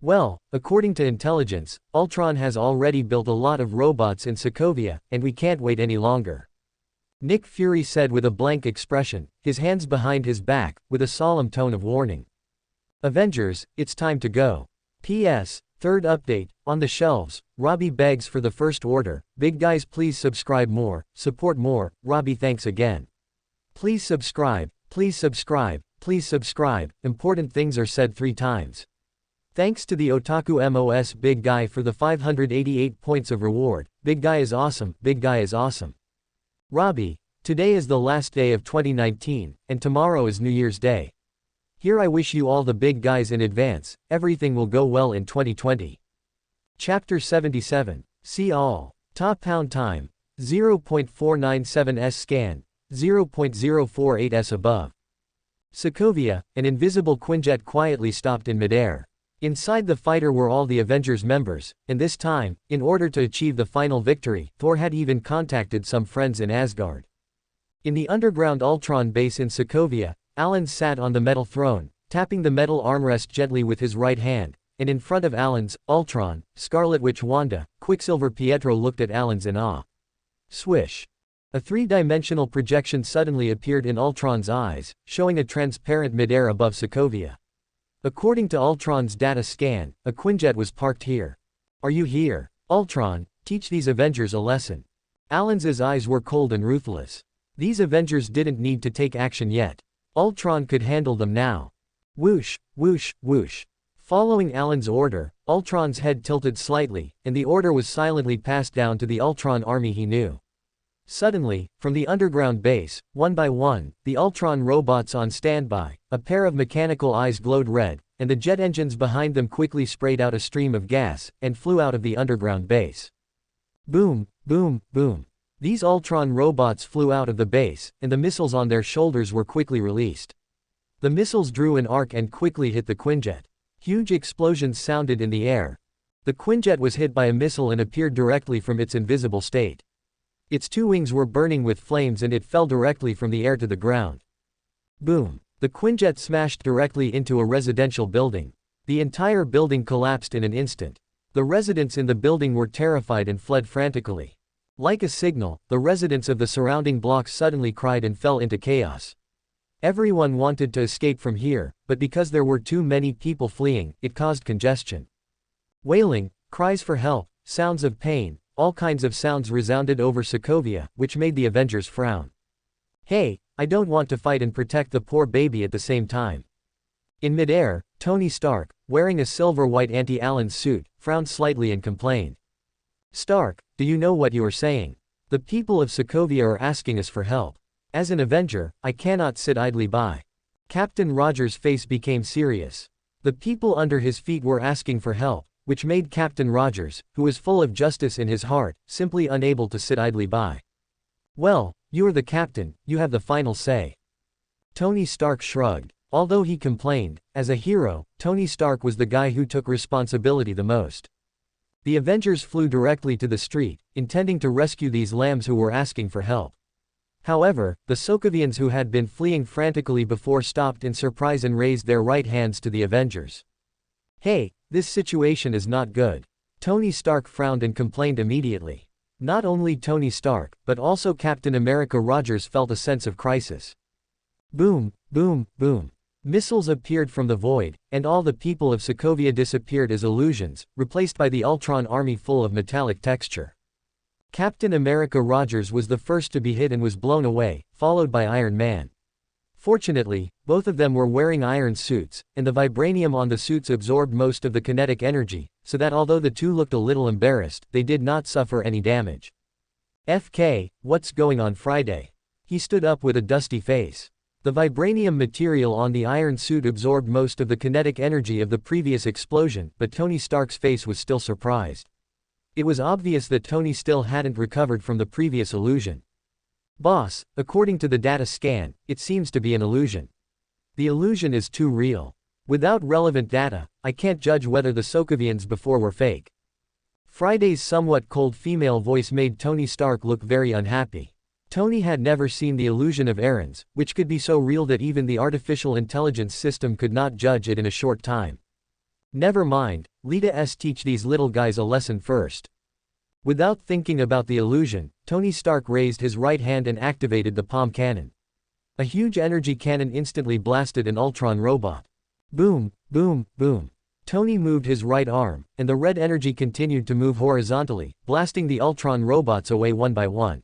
Well, according to intelligence, Ultron has already built a lot of robots in Sokovia, and we can't wait any longer. Nick Fury said with a blank expression, his hands behind his back, with a solemn tone of warning. Avengers, it's time to go. P.S. Third update, on the shelves, Robbie begs for the First Order, big guys please subscribe more, support more, Robbie thanks again. Please subscribe, please subscribe, please subscribe, important things are said 3 times. Thanks to the Otaku MOS big guy for the 588 points of reward, big guy is awesome, big guy is awesome. Robbie, today is the last day of 2019, and tomorrow is New Year's Day. Here I wish you all the big guys in advance, everything will go well in 2020. Chapter 77, see all. Top pound time, 0.497s scan, 0.048s above. Sokovia, an invisible Quinjet quietly stopped in midair. Inside the fighter were all the Avengers members, and this time, in order to achieve the final victory, Thor had even contacted some friends in Asgard. In the underground Ultron base in Sokovia, Alan sat on the metal throne, tapping the metal armrest gently with his right hand, and in front of Alan's, Ultron, Scarlet Witch Wanda, Quicksilver Pietro looked at Alan's in awe. Swish. A 3-dimensional projection suddenly appeared in Ultron's eyes, showing a transparent midair above Sokovia. According to Ultron's data scan, a Quinjet was parked here. Are you here? Ultron, teach these Avengers a lesson. Alan's eyes were cold and ruthless. These Avengers didn't need to take action yet. Ultron could handle them now. Whoosh, whoosh, whoosh. Following Alan's order, Ultron's head tilted slightly, and the order was silently passed down to the Ultron army he knew. Suddenly, from the underground base, one by one, the Ultron robots on standby, a pair of mechanical eyes glowed red, and the jet engines behind them quickly sprayed out a stream of gas, and flew out of the underground base. Boom, boom, boom. These Ultron robots flew out of the base, and the missiles on their shoulders were quickly released. The missiles drew an arc and quickly hit the Quinjet. Huge explosions sounded in the air. The Quinjet was hit by a missile and appeared directly from its invisible state. Its two wings were burning with flames and it fell directly from the air to the ground. Boom! The Quinjet smashed directly into a residential building. The entire building collapsed in an instant. The residents in the building were terrified and fled frantically. Like a signal, the residents of the surrounding blocks suddenly cried and fell into chaos. Everyone wanted to escape from here, but because there were too many people fleeing, it caused congestion. Wailing, cries for help, sounds of pain, all kinds of sounds resounded over Sokovia, which made the Avengers frown. Hey, I don't want to fight and protect the poor baby at the same time. In midair, Tony Stark, wearing a silver-white anti-Allen suit, frowned slightly and complained. Stark, do you know what you are saying? The people of Sokovia are asking us for help. As an Avenger, I cannot sit idly by. Captain Rogers' face became serious. The people under his feet were asking for help, which made Captain Rogers, who was full of justice in his heart, simply unable to sit idly by. Well, you are the captain, you have the final say. Tony Stark shrugged. Although he complained, as a hero, Tony Stark was the guy who took responsibility the most. The Avengers flew directly to the street, intending to rescue these lambs who were asking for help. However, the Sokovians who had been fleeing frantically before stopped in surprise and raised their right hands to the Avengers. Hey, this situation is not good. Tony Stark frowned and complained immediately. Not only Tony Stark, but also Captain America Rogers felt a sense of crisis. Boom, boom, boom. Missiles appeared from the void, and all the people of Sokovia disappeared as illusions, replaced by the Ultron army full of metallic texture. Captain America Rogers was the first to be hit and was blown away, followed by Iron Man. Fortunately, both of them were wearing iron suits, and the vibranium on the suits absorbed most of the kinetic energy, so that although the two looked a little embarrassed, they did not suffer any damage. FK, what's going on Friday? He stood up with a dusty face. The vibranium material on the iron suit absorbed most of the kinetic energy of the previous explosion, but Tony Stark's face was still surprised. It was obvious that Tony still hadn't recovered from the previous illusion. Boss, according to the data scan, it seems to be an illusion. The illusion is too real. Without relevant data, I can't judge whether the Sokovians before were fake. Friday's somewhat cold female voice made Tony Stark look very unhappy. Tony had never seen the illusion of errands, which could be so real that even the artificial intelligence system could not judge it in a short time. Never mind, let's teach these little guys a lesson first. Without thinking about the illusion, Tony Stark raised his right hand and activated the palm cannon. A huge energy cannon instantly blasted an Ultron robot. Boom, boom, boom. Tony moved his right arm, and the red energy continued to move horizontally, blasting the Ultron robots away one by one.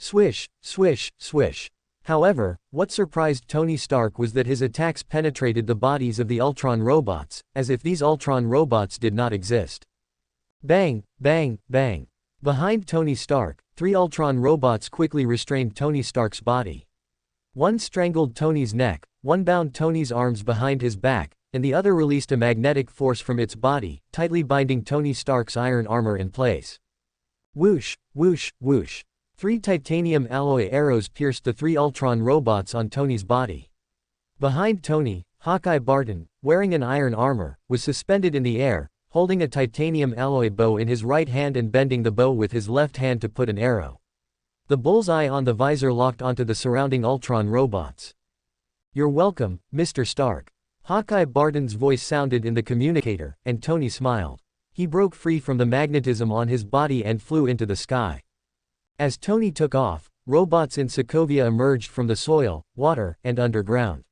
Swish, swish, swish. However, what surprised Tony Stark was that his attacks penetrated the bodies of the Ultron robots, as if these Ultron robots did not exist. Bang, bang, bang. Behind Tony Stark, 3 Ultron robots quickly restrained Tony Stark's body. One strangled Tony's neck, one bound Tony's arms behind his back, and the other released a magnetic force from its body, tightly binding Tony Stark's iron armor in place. Whoosh, whoosh, whoosh. 3 titanium alloy arrows pierced the 3 Ultron robots on Tony's body. Behind Tony, Hawkeye Barton, wearing an iron armor, was suspended in the air, holding a titanium alloy bow in his right hand and bending the bow with his left hand to put an arrow. The bullseye on the visor locked onto the surrounding Ultron robots. You're welcome, Mr. Stark. Hawkeye Barton's voice sounded in the communicator, and Tony smiled. He broke free from the magnetism on his body and flew into the sky. As Tony took off, robots in Sokovia emerged from the soil, water, and underground.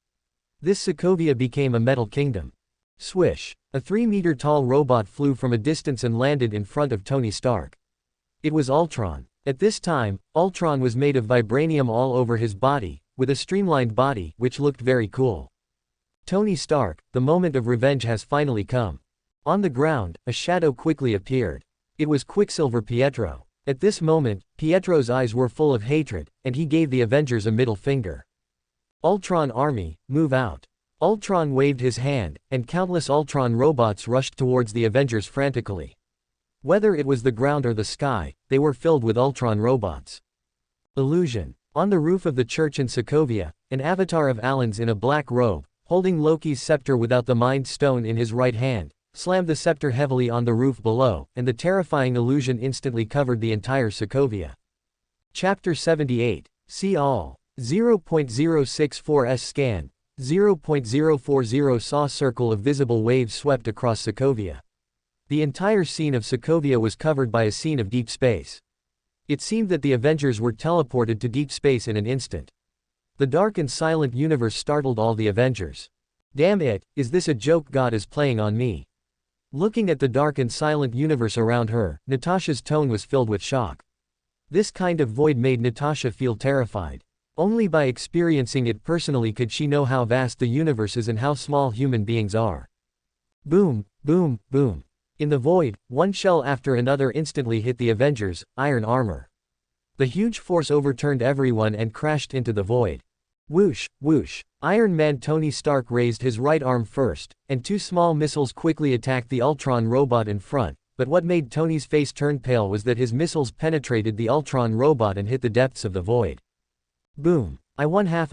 This Sokovia became a metal kingdom. Swish! A 3-meter-tall robot flew from a distance and landed in front of Tony Stark. It was Ultron. At this time, Ultron was made of vibranium all over his body, with a streamlined body, which looked very cool. Tony Stark, the moment of revenge has finally come. On the ground, a shadow quickly appeared. It was Quicksilver Pietro. At this moment, Pietro's eyes were full of hatred, and he gave the Avengers a middle finger. Ultron Army, move out. Ultron waved his hand, and countless Ultron robots rushed towards the Avengers frantically. Whether it was the ground or the sky, they were filled with Ultron robots. Illusion. On the roof of the church in Sokovia, an avatar of Alan's in a black robe, holding Loki's scepter without the Mind Stone in his right hand, slammed the scepter heavily on the roof below, and the terrifying illusion instantly covered the entire Sokovia. Chapter 78. See all. 0.064s scan. 0.040 saw circle of visible waves swept across Sokovia. The entire scene of Sokovia was covered by a scene of deep space. It seemed that the Avengers were teleported to deep space in an instant. The dark and silent universe startled all the Avengers. Damn it, is this a joke God is playing on me? Looking at the dark and silent universe around her, Natasha's tone was filled with shock. This kind of void made Natasha feel terrified. Only by experiencing it personally could she know how vast the universe is and how small human beings are. Boom, boom, boom. In the void, one shell after another instantly hit the Avengers' iron armor. The huge force overturned everyone and crashed into the void. Whoosh, whoosh. Iron Man Tony Stark raised his right arm first, and two small missiles quickly attacked the Ultron robot in front, but what made Tony's face turn pale was that his missiles penetrated the Ultron robot and hit the depths of the void. Boom. I one half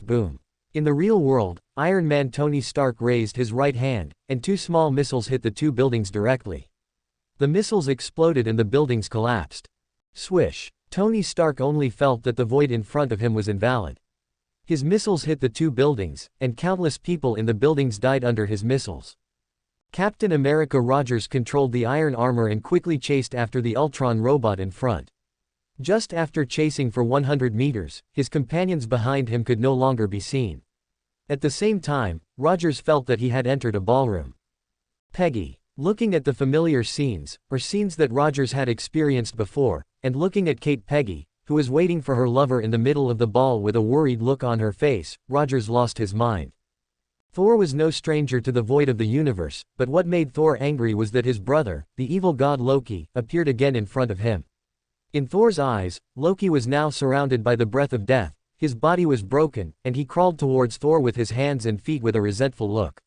boom. In the real world, Iron Man Tony Stark raised his right hand, and two small missiles hit the two buildings directly. The missiles exploded and the buildings collapsed. Swish. Tony Stark only felt that the void in front of him was invalid. His missiles hit the two buildings, and countless people in the buildings died under his missiles. Captain America Rogers controlled the iron armor and quickly chased after the Ultron robot in front. Just after chasing for 100 meters, his companions behind him could no longer be seen. At the same time, Rogers felt that he had entered a ballroom. Peggy. Looking at the familiar scenes, or scenes that Rogers had experienced before, and looking at Kate Peggy, who was waiting for her lover in the middle of the ball with a worried look on her face, Rogers lost his mind. Thor was no stranger to the void of the universe, but what made Thor angry was that his brother, the evil god Loki, appeared again in front of him. In Thor's eyes, Loki was now surrounded by the breath of death, his body was broken, and he crawled towards Thor with his hands and feet with a resentful look.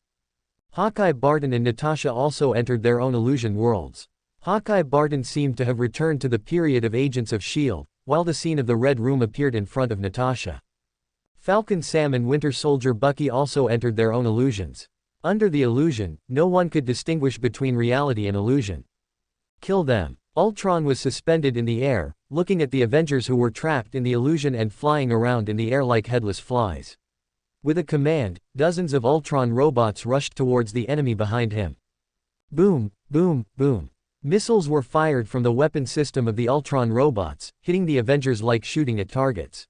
Hawkeye Barton and Natasha also entered their own illusion worlds. Hawkeye Barton seemed to have returned to the period of Agents of S.H.I.E.L.D., while the scene of the Red Room appeared in front of Natasha. Falcon Sam and Winter Soldier Bucky also entered their own illusions. Under the illusion, no one could distinguish between reality and illusion. Kill them. Ultron was suspended in the air, looking at the Avengers who were trapped in the illusion and flying around in the air like headless flies. With a command, dozens of Ultron robots rushed towards the enemy behind him. Boom, boom, boom. Missiles were fired from the weapon system of the Ultron robots, hitting the Avengers like shooting at targets.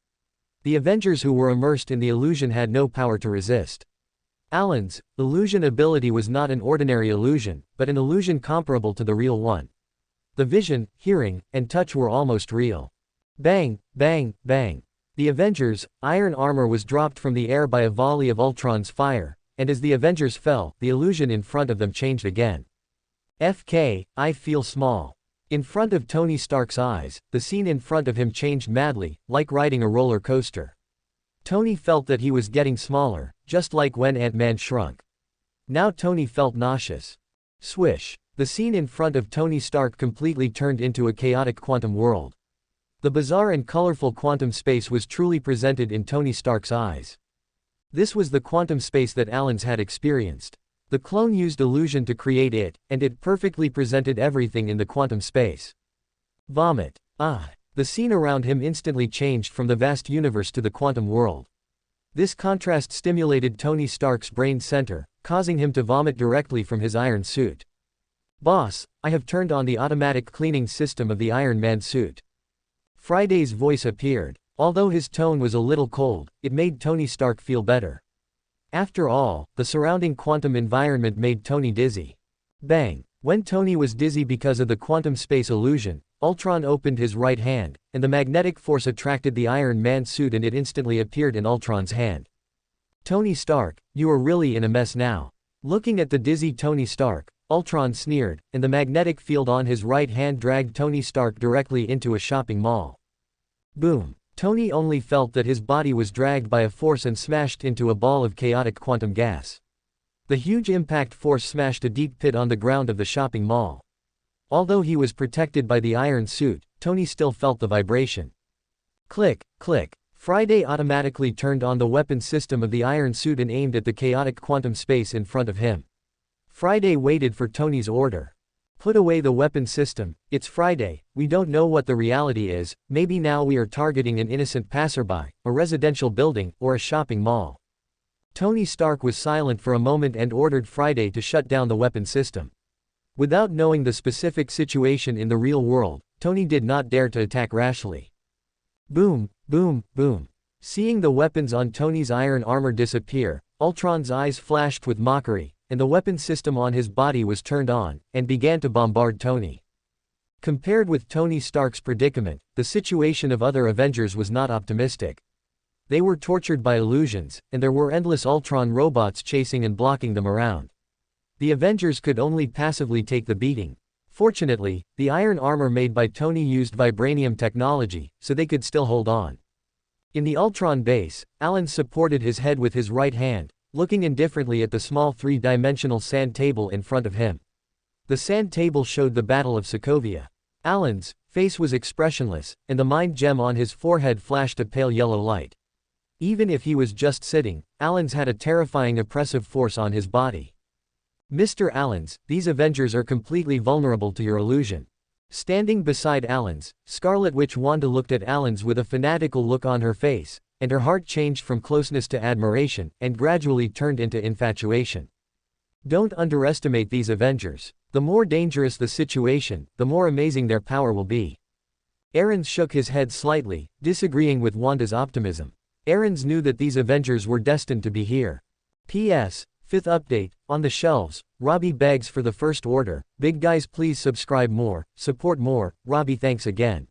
The Avengers who were immersed in the illusion had no power to resist. Alan's illusion ability was not an ordinary illusion, but an illusion comparable to the real one. The vision, hearing, and touch were almost real. Bang, bang, bang. The Avengers' iron armor was dropped from the air by a volley of Ultron's fire, and as the Avengers fell, the illusion in front of them changed again. FK, I feel small. In front of Tony Stark's eyes, the scene in front of him changed madly, like riding a roller coaster. Tony felt that he was getting smaller, just like when Ant-Man shrunk. Now Tony felt nauseous. Swish. The scene in front of Tony Stark completely turned into a chaotic quantum world. The bizarre and colorful quantum space was truly presented in Tony Stark's eyes. This was the quantum space that Alan's had experienced. The clone used illusion to create it, and it perfectly presented everything in the quantum space. Vomit. Ah. The scene around him instantly changed from the vast universe to the quantum world. This contrast stimulated Tony Stark's brain center, causing him to vomit directly from his iron suit. Boss, I have turned on the automatic cleaning system of the Iron Man suit. Friday's voice appeared. Although his tone was a little cold, it made Tony Stark feel better. After all, the surrounding quantum environment made Tony dizzy. Bang. When Tony was dizzy because of the quantum space illusion, Ultron opened his right hand, and the magnetic force attracted the Iron Man suit and it instantly appeared in Ultron's hand. Tony Stark, you are really in a mess now. Looking at the dizzy Tony Stark, Ultron sneered, and the magnetic field on his right hand dragged Tony Stark directly into a shopping mall. Boom. Tony only felt that his body was dragged by a force and smashed into a ball of chaotic quantum gas. The huge impact force smashed a deep pit on the ground of the shopping mall. Although he was protected by the iron suit, Tony still felt the vibration. Click, click. Friday automatically turned on the weapon system of the iron suit and aimed at the chaotic quantum space in front of him. Friday waited for Tony's order. Put away the weapon system. It's Friday, we don't know what the reality is, maybe now we are targeting an innocent passerby, a residential building, or a shopping mall. Tony Stark was silent for a moment and ordered Friday to shut down the weapon system. Without knowing the specific situation in the real world, Tony did not dare to attack rashly. Boom, boom, boom. Seeing the weapons on Tony's iron armor disappear, Ultron's eyes flashed with mockery, and the weapon system on his body was turned on, and began to bombard Tony. Compared with Tony Stark's predicament, the situation of other Avengers was not optimistic. They were tortured by illusions, and there were endless Ultron robots chasing and blocking them around. The Avengers could only passively take the beating. Fortunately, the iron armor made by Tony used vibranium technology, so they could still hold on. In the Ultron base, Alan supported his head with his right hand, looking indifferently at the small three-dimensional sand table in front of him. The sand table showed the Battle of Sokovia. Alan's face was expressionless, and the mind gem on his forehead flashed a pale yellow light. Even if he was just sitting, Alan's had a terrifying oppressive force on his body. Mr. Alan's, these Avengers are completely vulnerable to your illusion. Standing beside Alan's, Scarlet Witch Wanda looked at Alan's with a fanatical look on her face, and her heart changed from closeness to admiration, and gradually turned into infatuation. Don't underestimate these Avengers. The more dangerous the situation, the more amazing their power will be. Aarons shook his head slightly, disagreeing with Wanda's optimism. Aarons knew that these Avengers were destined to be here. P.S. Fifth update, on the shelves, Robbie begs for the first order. Big guys, please subscribe more, support more. Robbie, thanks again.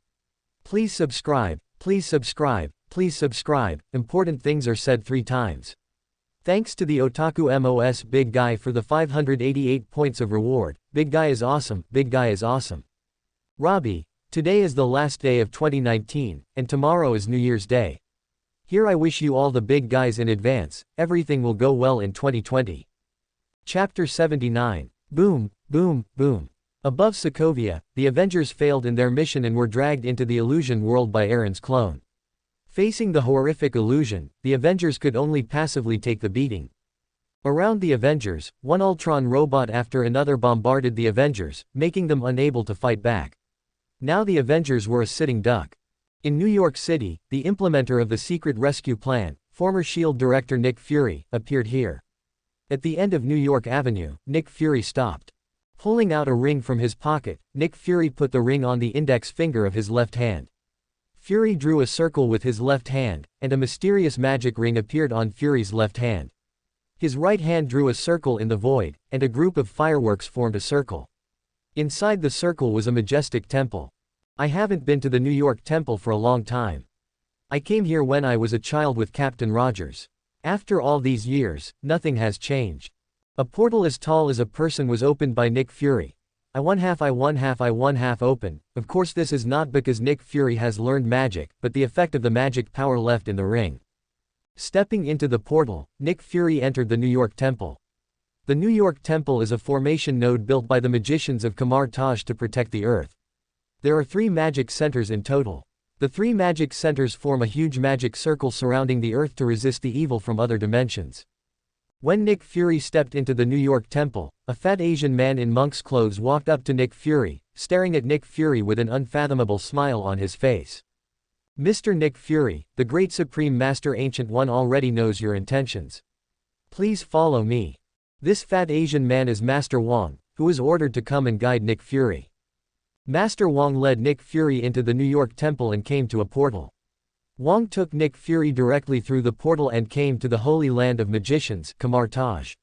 Please subscribe, please subscribe, please subscribe. Important things are said 3 times. Thanks to the Otaku MOS Big Guy for the 588 points of reward. Big Guy is awesome, Big Guy is awesome. Robbie, today is the last day of 2019, and tomorrow is New Year's Day. Here I wish you all the big guys in advance, everything will go well in 2020. Chapter 79. Boom, boom, boom. Above Sokovia, the Avengers failed in their mission and were dragged into the illusion world by Aaron's clone. Facing the horrific illusion, the Avengers could only passively take the beating. Around the Avengers, one Ultron robot after another bombarded the Avengers, making them unable to fight back. Now the Avengers were a sitting duck. In New York City, the implementer of the secret rescue plan, former S.H.I.E.L.D. director Nick Fury, appeared here. At the end of New York Avenue, Nick Fury stopped. Pulling out a ring from his pocket, Nick Fury put the ring on the index finger of his left hand. Fury drew a circle with his left hand, and a mysterious magic ring appeared on Fury's left hand. His right hand drew a circle in the void, and a group of fireworks formed a circle. Inside the circle was a majestic temple. I haven't been to the New York Temple for a long time. I came here when I was a child with Captain Rogers. After all these years, nothing has changed. A portal as tall as a person was opened by Nick Fury. I one half open. Of course this is not because Nick Fury has learned magic, but the effect of the magic power left in the ring. Stepping into the portal, Nick Fury entered the New York Temple. The New York Temple is a formation node built by the magicians of Kamar Taj to protect the Earth. There are 3 magic centers in total. The 3 magic centers form a huge magic circle surrounding the Earth to resist the evil from other dimensions. When Nick Fury stepped into the New York Temple, a fat Asian man in monk's clothes walked up to Nick Fury, staring at Nick Fury with an unfathomable smile on his face. Mr. Nick Fury, the great Supreme Master Ancient One already knows your intentions. Please follow me. This fat Asian man is Master Wong, who was ordered to come and guide Nick Fury. Master Wong led Nick Fury into the New York Temple and came to a portal. Wong took Nick Fury directly through the portal and came to the Holy Land of Magicians, Kamar Taj.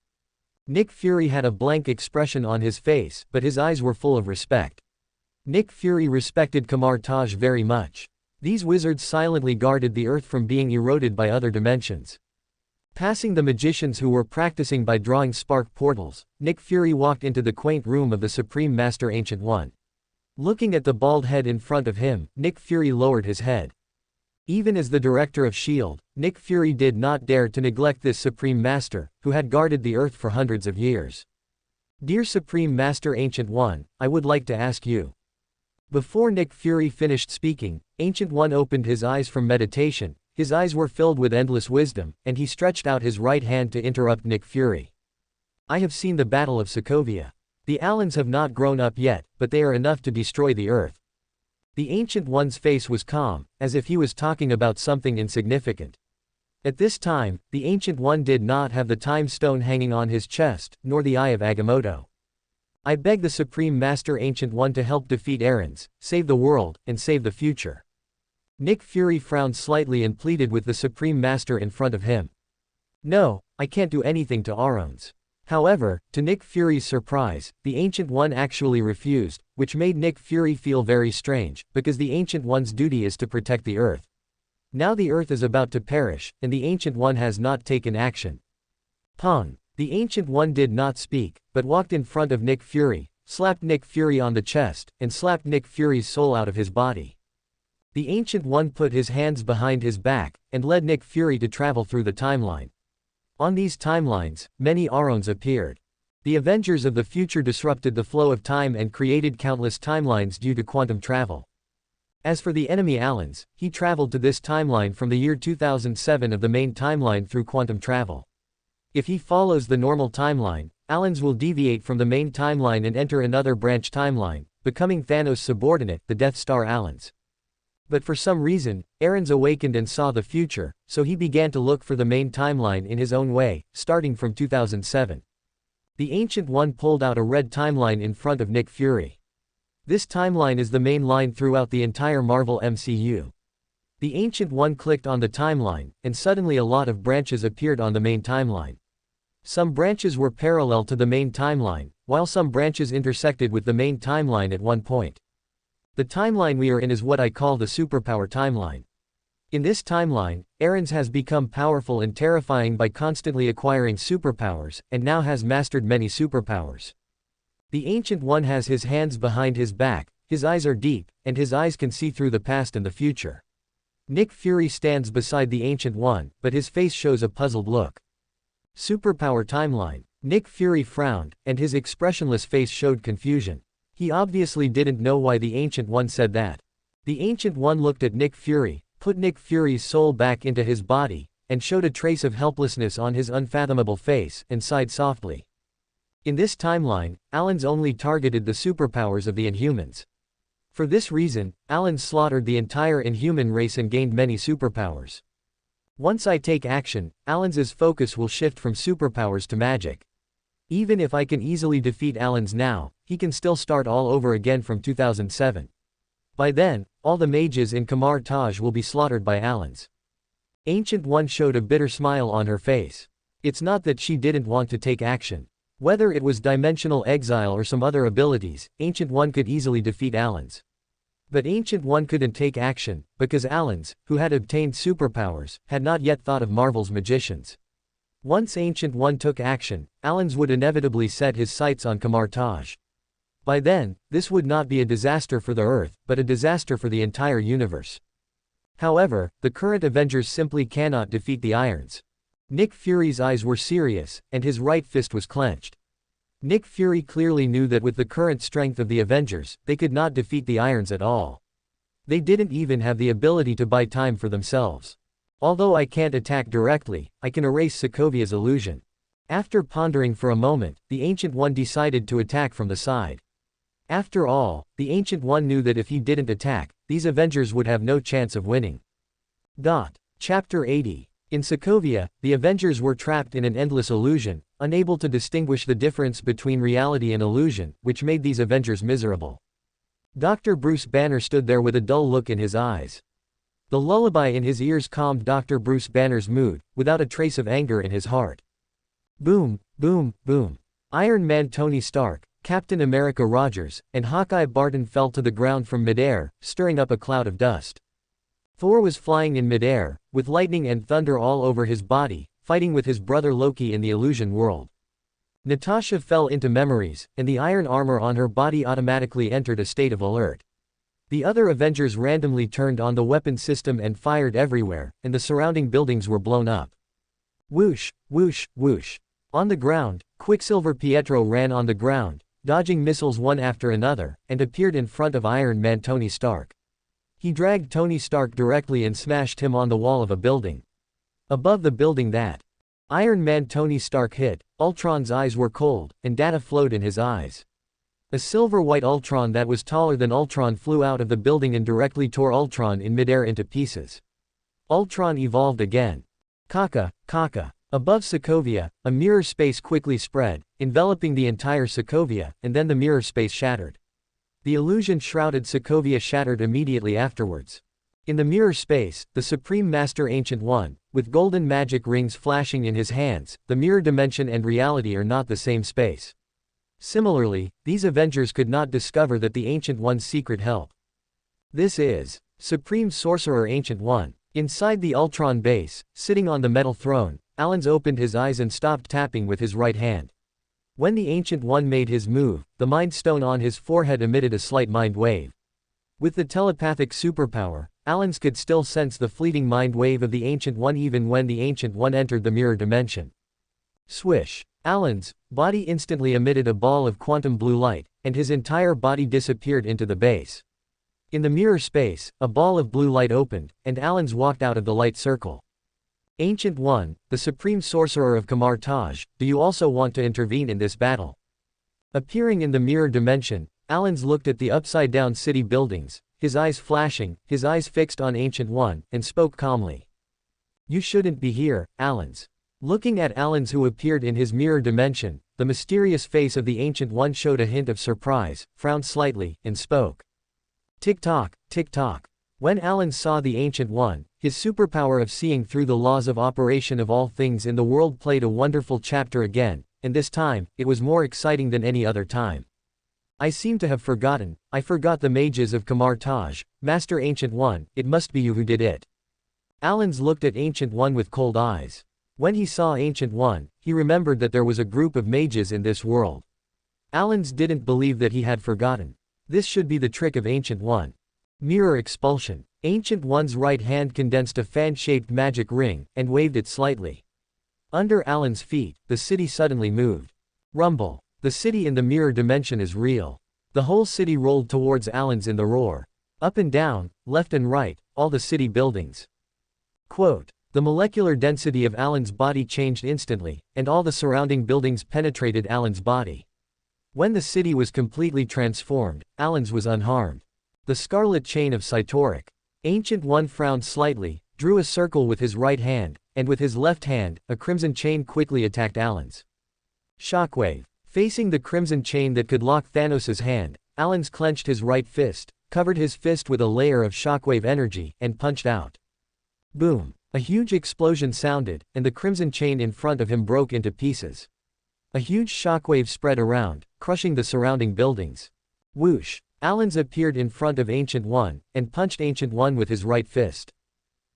Nick Fury had a blank expression on his face, but his eyes were full of respect. Nick Fury respected Kamar Taj very much. These wizards silently guarded the Earth from being eroded by other dimensions. Passing the magicians who were practicing by drawing spark portals, Nick Fury walked into the quaint room of the Supreme Master Ancient One. Looking at the bald head in front of him, Nick Fury lowered his head. Even as the director of S.H.I.E.L.D., Nick Fury did not dare to neglect this Supreme Master, who had guarded the Earth for hundreds of years. Dear Supreme Master Ancient One, I would like to ask you. Before Nick Fury finished speaking, Ancient One opened his eyes from meditation. His eyes were filled with endless wisdom, and he stretched out his right hand to interrupt Nick Fury. I have seen the Battle of Sokovia. The Allens have not grown up yet, but they are enough to destroy the Earth. The Ancient One's face was calm, as if he was talking about something insignificant. At this time, the Ancient One did not have the Time Stone hanging on his chest, nor the Eye of Agamotto. I beg the Supreme Master Ancient One to help defeat Aarons, save the world, and save the future. Nick Fury frowned slightly and pleaded with the Supreme Master in front of him. No, I can't do anything to Aarons. However, to Nick Fury's surprise, the Ancient One actually refused, which made Nick Fury feel very strange, because the Ancient One's duty is to protect the Earth. Now the Earth is about to perish, and the Ancient One has not taken action. Pong. The Ancient One did not speak, but walked in front of Nick Fury, slapped Nick Fury on the chest, and slapped Nick Fury's soul out of his body. The Ancient One put his hands behind his back, and led Nick Fury to travel through the timeline. On these timelines, many Aarons appeared. The Avengers of the future disrupted the flow of time and created countless timelines due to quantum travel. As for the enemy Allens, he traveled to this timeline from the year 2007 of the main timeline through quantum travel. If he follows the normal timeline, Allens will deviate from the main timeline and enter another branch timeline, becoming Thanos' subordinate, the Death Star Allens. But for some reason, Aarons awakened and saw the future, so he began to look for the main timeline in his own way, starting from 2007. The Ancient One pulled out a red timeline in front of Nick Fury. This timeline is the main line throughout the entire Marvel MCU. The Ancient One clicked on the timeline, and suddenly a lot of branches appeared on the main timeline. Some branches were parallel to the main timeline, while some branches intersected with the main timeline at one point. The timeline we are in is what I call the superpower timeline. In this timeline, Aarons has become powerful and terrifying by constantly acquiring superpowers, and now has mastered many superpowers. The Ancient One has his hands behind his back, his eyes are deep, and his eyes can see through the past and the future. Nick Fury stands beside the Ancient One, but his face shows a puzzled look. Superpower timeline. Nick Fury frowned, and his expressionless face showed confusion. He obviously didn't know why the Ancient One said that. The Ancient One looked at Nick Fury, put Nick Fury's soul back into his body, and showed a trace of helplessness on his unfathomable face, and sighed softly. In this timeline, Allens only targeted the superpowers of the Inhumans. For this reason, Allens slaughtered the entire Inhuman race and gained many superpowers. Once I take action, Allens' focus will shift from superpowers to magic. Even if I can easily defeat Allens now, he can still start all over again from 2007. By then, all the mages in Kamar Taj will be slaughtered by Allens. Ancient One showed a bitter smile on her face. It's not that she didn't want to take action. Whether it was dimensional exile or some other abilities, Ancient One could easily defeat Allens. But Ancient One couldn't take action, because Allens, who had obtained superpowers, had not yet thought of Marvel's magicians. Once Ancient One took action, Allens would inevitably set his sights on Kamar Taj. By then, this would not be a disaster for the Earth, but a disaster for the entire universe. However, the current Avengers simply cannot defeat the Irons. Nick Fury's eyes were serious, and his right fist was clenched. Nick Fury clearly knew that with the current strength of the Avengers, they could not defeat the Irons at all. They didn't even have the ability to buy time for themselves. Although I can't attack directly, I can erase Sokovia's illusion. After pondering for a moment, the Ancient One decided to attack from the side. After all, the Ancient One knew that if he didn't attack, these Avengers would have no chance of winning. Chapter 80. In Sokovia, the Avengers were trapped in an endless illusion, unable to distinguish the difference between reality and illusion, which made these Avengers miserable. Dr. Bruce Banner stood there with a dull look in his eyes. The lullaby in his ears calmed Dr. Bruce Banner's mood, without a trace of anger in his heart. Boom, boom, boom. Iron Man Tony Stark, Captain America Rogers, and Hawkeye Barton fell to the ground from midair, stirring up a cloud of dust. Thor was flying in midair, with lightning and thunder all over his body, fighting with his brother Loki in the illusion world. Natasha fell into memories, and the iron armor on her body automatically entered a state of alert. The other Avengers randomly turned on the weapon system and fired everywhere, and the surrounding buildings were blown up. Whoosh, whoosh, whoosh. On the ground, Quicksilver Pietro ran on the ground, dodging missiles one after another, and appeared in front of Iron Man Tony Stark. He dragged Tony Stark directly and smashed him on the wall of a building. Above the building that Iron Man Tony Stark hit, Ultron's eyes were cold, and data flowed in his eyes. A silver-white Ultron that was taller than Ultron flew out of the building and directly tore Ultron in midair into pieces. Ultron evolved again. Kaka. Above Sokovia, a mirror space quickly spread, enveloping the entire Sokovia, and then the mirror space shattered. The illusion-shrouded Sokovia shattered immediately afterwards. In the mirror space, the Supreme Master Ancient One, with golden magic rings flashing in his hands, the mirror dimension and reality are not the same space. Similarly, these Avengers could not discover that the Ancient One's secret help. This is Supreme Sorcerer Ancient One. Inside the Ultron base, sitting on the metal throne, Allens opened his eyes and stopped tapping with his right hand. When the Ancient One made his move, the Mind Stone on his forehead emitted a slight mind wave. With the telepathic superpower, Allens could still sense the fleeting mind wave of the Ancient One even when the Ancient One entered the mirror dimension. Swish! Allens' body instantly emitted a ball of quantum blue light, and his entire body disappeared into the base. In the mirror space, a ball of blue light opened, and Allens walked out of the light circle. Ancient One, the Supreme Sorcerer of Kamar Taj, do you also want to intervene in this battle? Appearing in the mirror dimension, Allens looked at the upside-down city buildings, his eyes flashing, his eyes fixed on Ancient One, and spoke calmly. You shouldn't be here, Allens. Looking at Allens who appeared in his mirror dimension, the mysterious face of the Ancient One showed a hint of surprise, frowned slightly, and spoke. Tick-tock, tick-tock. When Allens saw the Ancient One, his superpower of seeing through the laws of operation of all things in the world played a wonderful chapter again, and this time, it was more exciting than any other time. I seem to have forgotten, I forgot the mages of Kamar Taj, Master Ancient One, it must be you who did it. Allens looked at Ancient One with cold eyes. When he saw Ancient One, he remembered that there was a group of mages in this world. Allens didn't believe that he had forgotten. This should be the trick of Ancient One. Mirror expulsion. Ancient One's right hand condensed a fan-shaped magic ring, and waved it slightly. Under Allens' feet, the city suddenly moved. Rumble. The city in the mirror dimension is real. The whole city rolled towards Allens in the roar. Up and down, left and right, all the city buildings. Quote, the molecular density of Allens' body changed instantly, and all the surrounding buildings penetrated Allens' body. When the city was completely transformed, Allens was unharmed. The scarlet chain of Cytoric. Ancient One frowned slightly, drew a circle with his right hand, and with his left hand, a crimson chain quickly attacked Allens. Shockwave. Facing the crimson chain that could lock Thanos' hand, Allens clenched his right fist, covered his fist with a layer of shockwave energy, and punched out. Boom. A huge explosion sounded, and the crimson chain in front of him broke into pieces. A huge shockwave spread around, crushing the surrounding buildings. Whoosh! Allens appeared in front of Ancient One, and punched Ancient One with his right fist.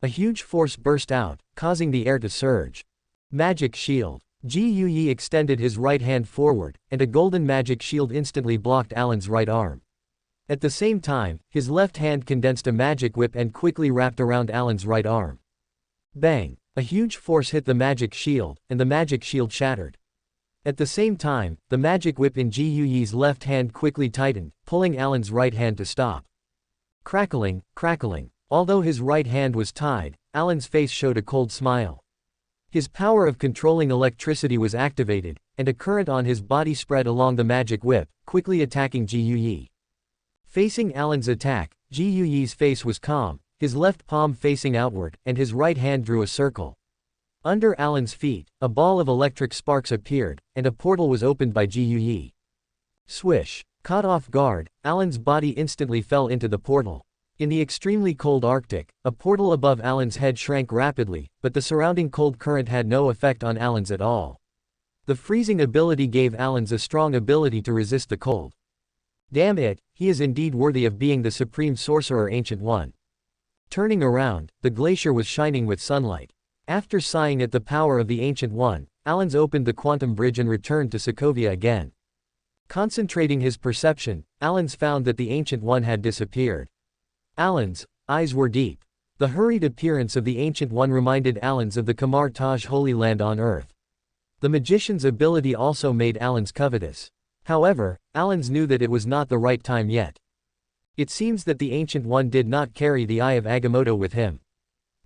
A huge force burst out, causing the air to surge. Magic shield. Yi extended his right hand forward, and a golden magic shield instantly blocked Allens' right arm. At the same time, his left hand condensed a magic whip and quickly wrapped around Allens' right arm. Bang! A huge force hit the magic shield, and the magic shield shattered. At the same time, the magic whip in Yi's left hand quickly tightened, pulling Allens' right hand to stop. Crackling, crackling. Although his right hand was tied, Allens' face showed a cold smile. His power of controlling electricity was activated, and a current on his body spread along the magic whip, quickly attacking Yi. Facing Allens' attack, Yi's face was calm, his left palm facing outward, and his right hand drew a circle. Under Allens' feet, a ball of electric sparks appeared, and a portal was opened by Yi. Swish! Caught off guard, Allens' body instantly fell into the portal. In the extremely cold Arctic, a portal above Allens' head shrank rapidly, but the surrounding cold current had no effect on Allens at all. The freezing ability gave Allens a strong ability to resist the cold. Damn it, he is indeed worthy of being the Supreme Sorcerer Ancient One. Turning around, the glacier was shining with sunlight. After sighing at the power of the Ancient One, Allens opened the quantum bridge and returned to Sokovia again. Concentrating his perception, Allens found that the Ancient One had disappeared. Allens' eyes were deep. The hurried appearance of the Ancient One reminded Allens of the Kamar Taj Holy Land on Earth. The magician's ability also made Alan's covetous. However, Alan's knew that it was not the right time yet. It seems that the Ancient One did not carry the Eye of Agamotto with him.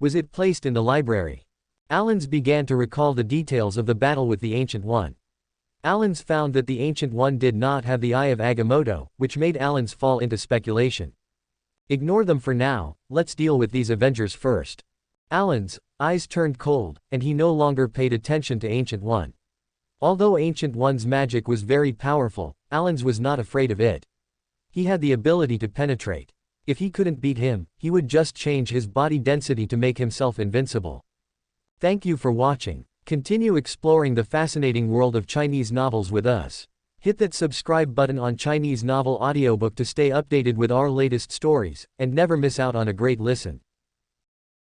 Was it placed in the library? Alan's began to recall the details of the battle with the Ancient One. Alan's found that the Ancient One did not have the Eye of Agamotto, which made Alan's fall into speculation. Ignore them for now, let's deal with these Avengers first. Alan's eyes turned cold, and he no longer paid attention to Ancient One. Although Ancient One's magic was very powerful, Alan's was not afraid of it. He had the ability to penetrate. If he couldn't beat him, he would just change his body density to make himself invincible. Thank you for watching. Continue exploring the fascinating world of Chinese novels with us. Hit that subscribe button on Chinese Novel Audiobook to stay updated with our latest stories, and never miss out on a great listen.